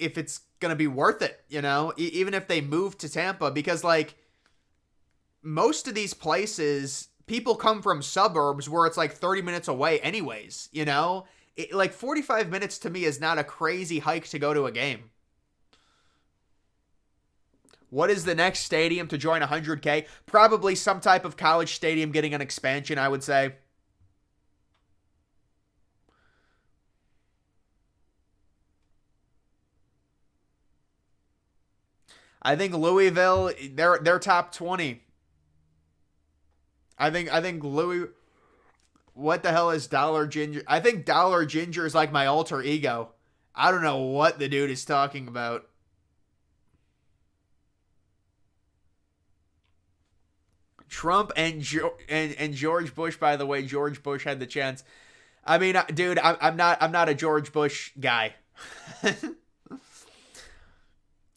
going to be worth it, you know? Even if they move to Tampa, because, like, most of these places, people come from suburbs where it's like 30 minutes away anyways, you know? Like 45 minutes to me is not a crazy hike to go to a game. What is the next stadium to join 100K? Probably some type of college stadium getting an expansion, I would say. I think Louisville, they're top 20. I think Louis. What the hell is Dollar Ginger? I think Dollar Ginger is like my alter ego. I don't know what the dude is talking about. Trump and George Bush. By the way, George Bush had the chance. I mean, dude, I'm not a George Bush guy.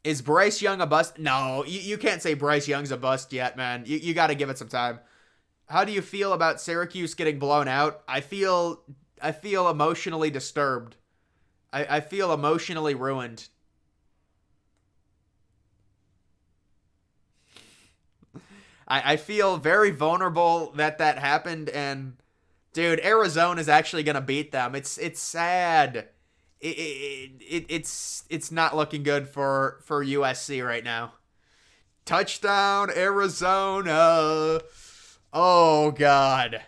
Is Bryce Young a bust? No, you can't say Bryce Young's a bust yet, man. You got to give it some time. How do you feel about Syracuse getting blown out? I feel emotionally disturbed. I feel emotionally ruined. I feel very vulnerable that happened, and dude, Arizona is actually gonna beat them. It's sad. It's not looking good for USC right now. Touchdown, Arizona. Oh, God.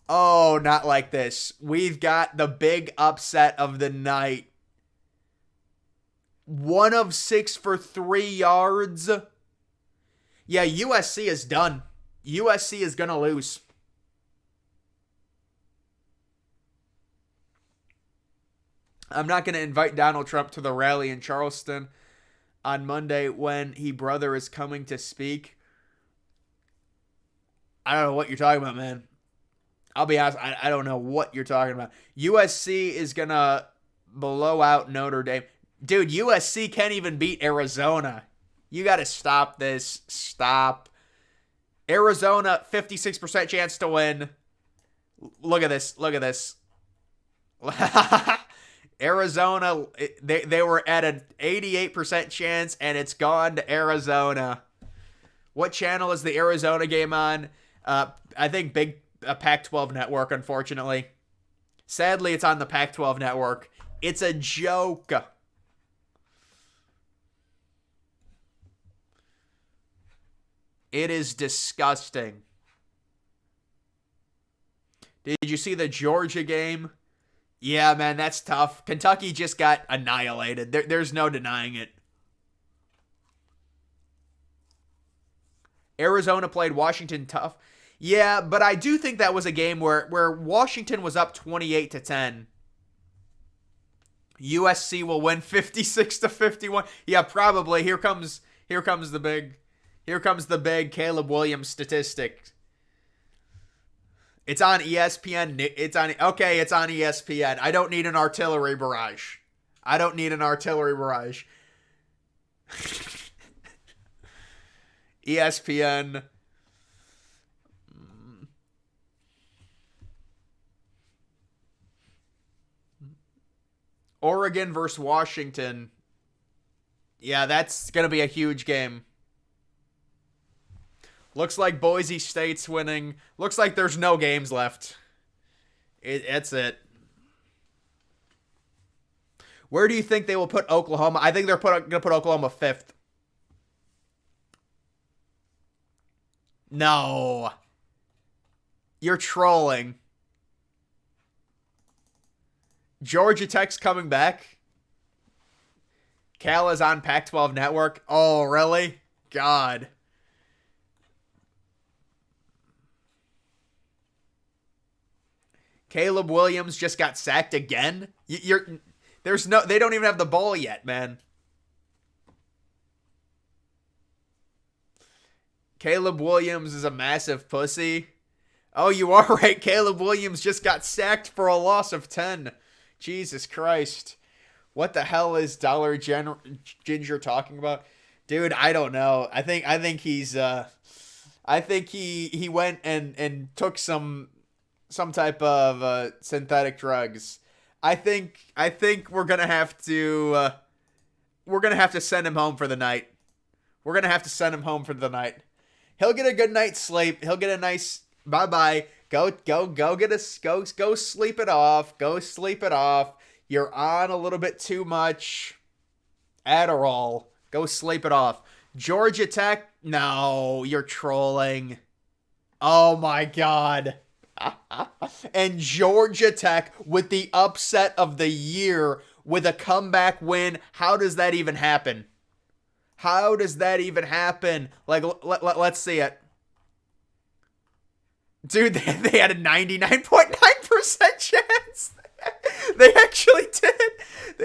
Oh, not like this. We've got the big upset of the night. 1 of 6 for 3 yards. Yeah, USC is done. USC is going to lose. I'm not going to invite Donald Trump to the rally in Charleston on Monday when he brother is coming to speak. I don't know what you're talking about, man. I'll be honest, I don't know what you're talking about. USC is going to blow out Notre Dame. Dude, USC can't even beat Arizona. You got to stop this. Stop. Arizona, 56% chance to win. Look at this. Look at this. Arizona, they were at an 88% chance, and it's gone to Arizona. What channel is the Arizona game on? I think big Pac-12 network, unfortunately. Sadly, it's on the Pac-12 network. It's a joke. It is disgusting. Did you see the Georgia game? Yeah, man, that's tough. Kentucky just got annihilated. There's no denying it. Arizona played Washington tough. Yeah, but I do think that was a game where Washington was up 28-10. USC will win 56-51. Yeah, probably. Here comes the big Caleb Williams statistic. It's on ESPN. It's on ESPN. I don't need an artillery barrage. ESPN. Oregon versus Washington. Yeah, that's going to be a huge game. Looks like Boise State's winning. Looks like there's no games left. That's it. Where do you think they will put Oklahoma? I think they're going to put Oklahoma 5th. No. You're trolling. Georgia Tech's coming back. Cal is on Pac-12 Network. Oh, really? God. Caleb Williams just got sacked again? They don't even have the ball yet, man. Caleb Williams is a massive pussy. Oh, you are right. Caleb Williams just got sacked for a loss of 10. Jesus Christ. What the hell is Dollar Ginger talking about? Dude, I don't know. I think he's I think he went and took some type of synthetic drugs. I think we're going to have to send him home for the night. He'll get a good night's sleep. He'll get a nice bye-bye. Go sleep it off. You're on a little bit too much Adderall. Go sleep it off. Georgia Tech? No, you're trolling. Oh my God. And Georgia Tech with the upset of the year with a comeback win. How does that even happen? Like, let's see it. Dude, they had a 99.9% chance. They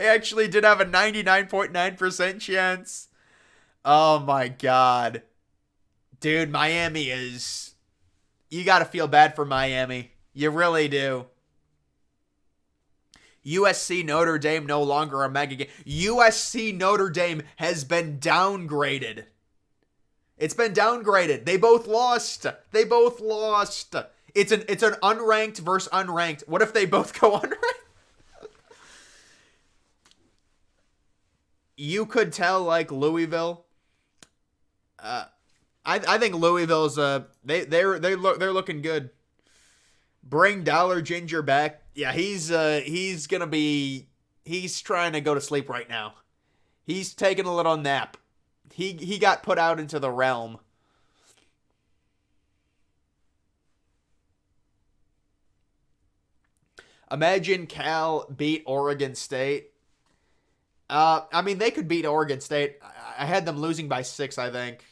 actually did have a 99.9% chance. Oh my God. Dude, Miami is... You got to feel bad for Miami. You really do. USC Notre Dame no longer a mega game. USC Notre Dame has been downgraded. It's been downgraded. They both lost. They both lost. It's an unranked versus unranked. What if they both go unranked? You could tell, like, Louisville. I think Louisville's they're looking good. Bring Dollar Ginger back. Yeah, he's trying to go to sleep right now. He's taking a little nap. He got put out into the realm. Imagine Cal beat Oregon State. I mean, they could beat Oregon State. I had them losing by 6, I think.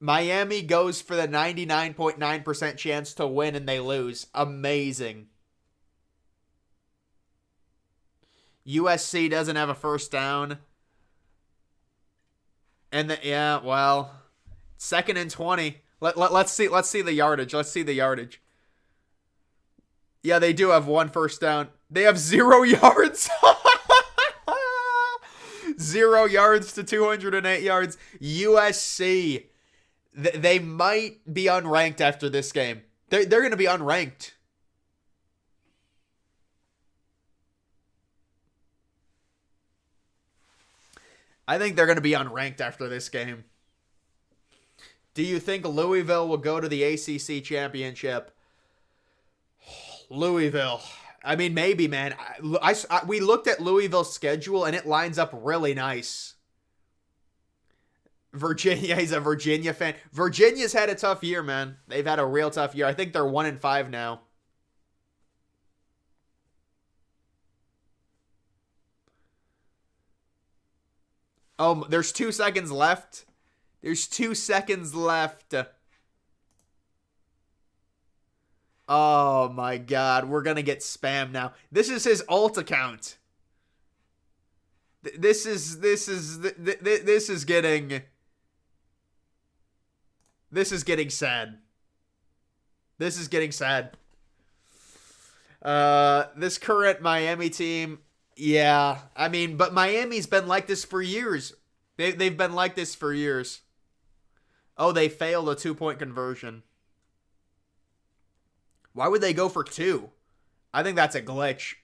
Miami goes for the 99.9% chance to win and they lose. Amazing. USC doesn't have a first down. And well, 2nd and 20. Let's see the yardage. Let's see the yardage. Yeah, they do have 1 first down. They have 0 yards. 0 yards to 208 yards. USC. They might be unranked after this game. They're going to be unranked. I think they're going to be unranked after this game. Do you think Louisville will go to the ACC championship? Louisville. I mean, maybe, man. We looked at Louisville's schedule, and it lines up really nice. Virginia, he's a Virginia fan. Virginia's had a tough year, man. They've had a real tough year. I think they're 1-5 now. Oh, there's 2 seconds left. There's 2 seconds left. Oh my God, we're gonna get spammed now. This is his alt account. This is getting sad. This is getting sad. This current Miami team, yeah. I mean, but Miami's been like this for years. They've been like this for years. Oh, they failed a 2-point conversion. Why would they go for 2? I think that's a glitch.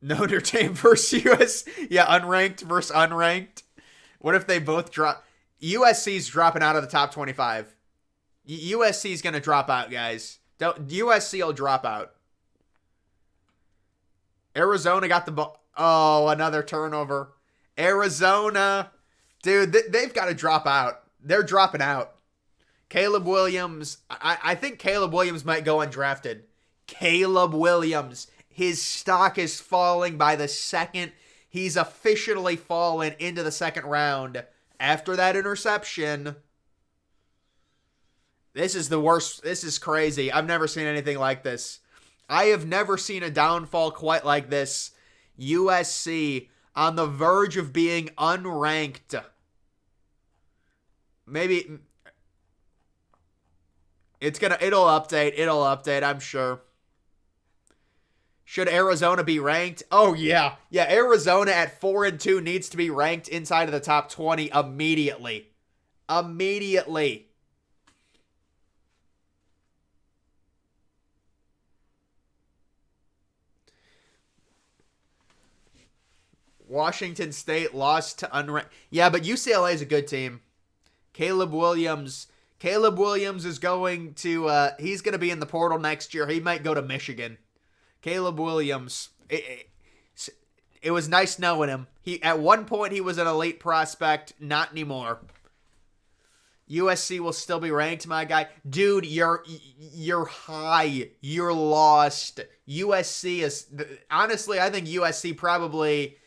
Notre Dame versus US. Yeah, unranked versus unranked. What if they both drop? USC's dropping out of the top 25. USC's going to drop out, guys. USC will drop out. Arizona got the ball. Oh, another turnover. Arizona. Dude, they've got to drop out. They're dropping out. Caleb Williams. I think Caleb Williams might go undrafted. Caleb Williams. His stock is falling by the second. He's officially fallen into the second round after that interception. This is the worst. This is crazy. I've never seen anything like this. I have never seen a downfall quite like this. USC on the verge of being unranked. Maybe it'll update, I'm sure. Should Arizona be ranked? Oh yeah. Yeah, Arizona at 4-2 needs to be ranked inside of the top 20 immediately. Immediately. Washington State lost to unranked. Yeah, but UCLA is a good team. Caleb Williams is going to, he's going to be in the portal next year. He might go to Michigan. Caleb Williams, it was nice knowing him. At one point, he was an elite prospect. Not anymore. USC will still be ranked, my guy. Dude, you're high. You're lost. USC is, honestly, I think USC probably,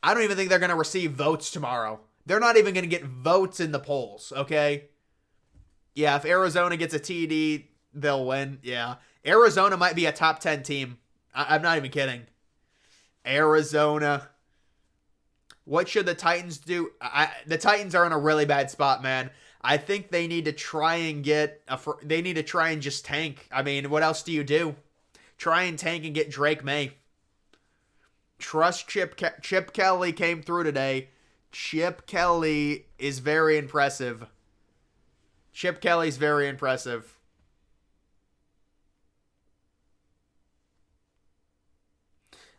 I don't even think they're going to receive votes tomorrow. They're not even going to get votes in the polls, okay? Yeah, if Arizona gets a TD, they'll win. Yeah. Arizona might be a top 10 team. I'm not even kidding. Arizona. What should the Titans do? The Titans are in a really bad spot, man. I think they need to try and they need to try and just tank. I mean, what else do you do? Try and tank and get Drake May. Trust Chip Kelly came through today. Chip Kelly is very impressive. Chip Kelly's very impressive.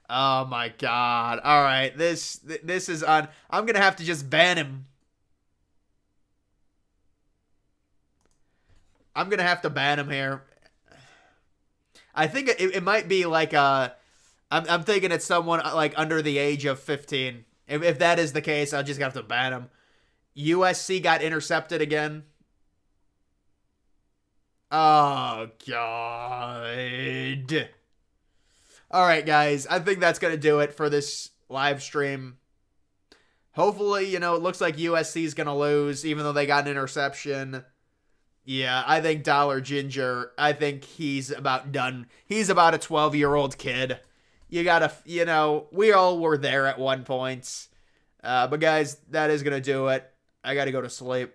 Oh my god. All right. This is on. I'm going to have to just ban him. I'm going to have to ban him here. I think it might be like I'm thinking it's someone like under the age of 15. If that is the case, I'll just have to ban him. USC got intercepted again. Oh, God. All right, guys. I think that's going to do it for this live stream. Hopefully, it looks like USC is going to lose, even though they got an interception. Yeah, I think Dollar Ginger, I think he's about done. He's about a 12-year-old kid. You gotta, we all were there at one point. But guys, that is going to do it. I got to go to sleep.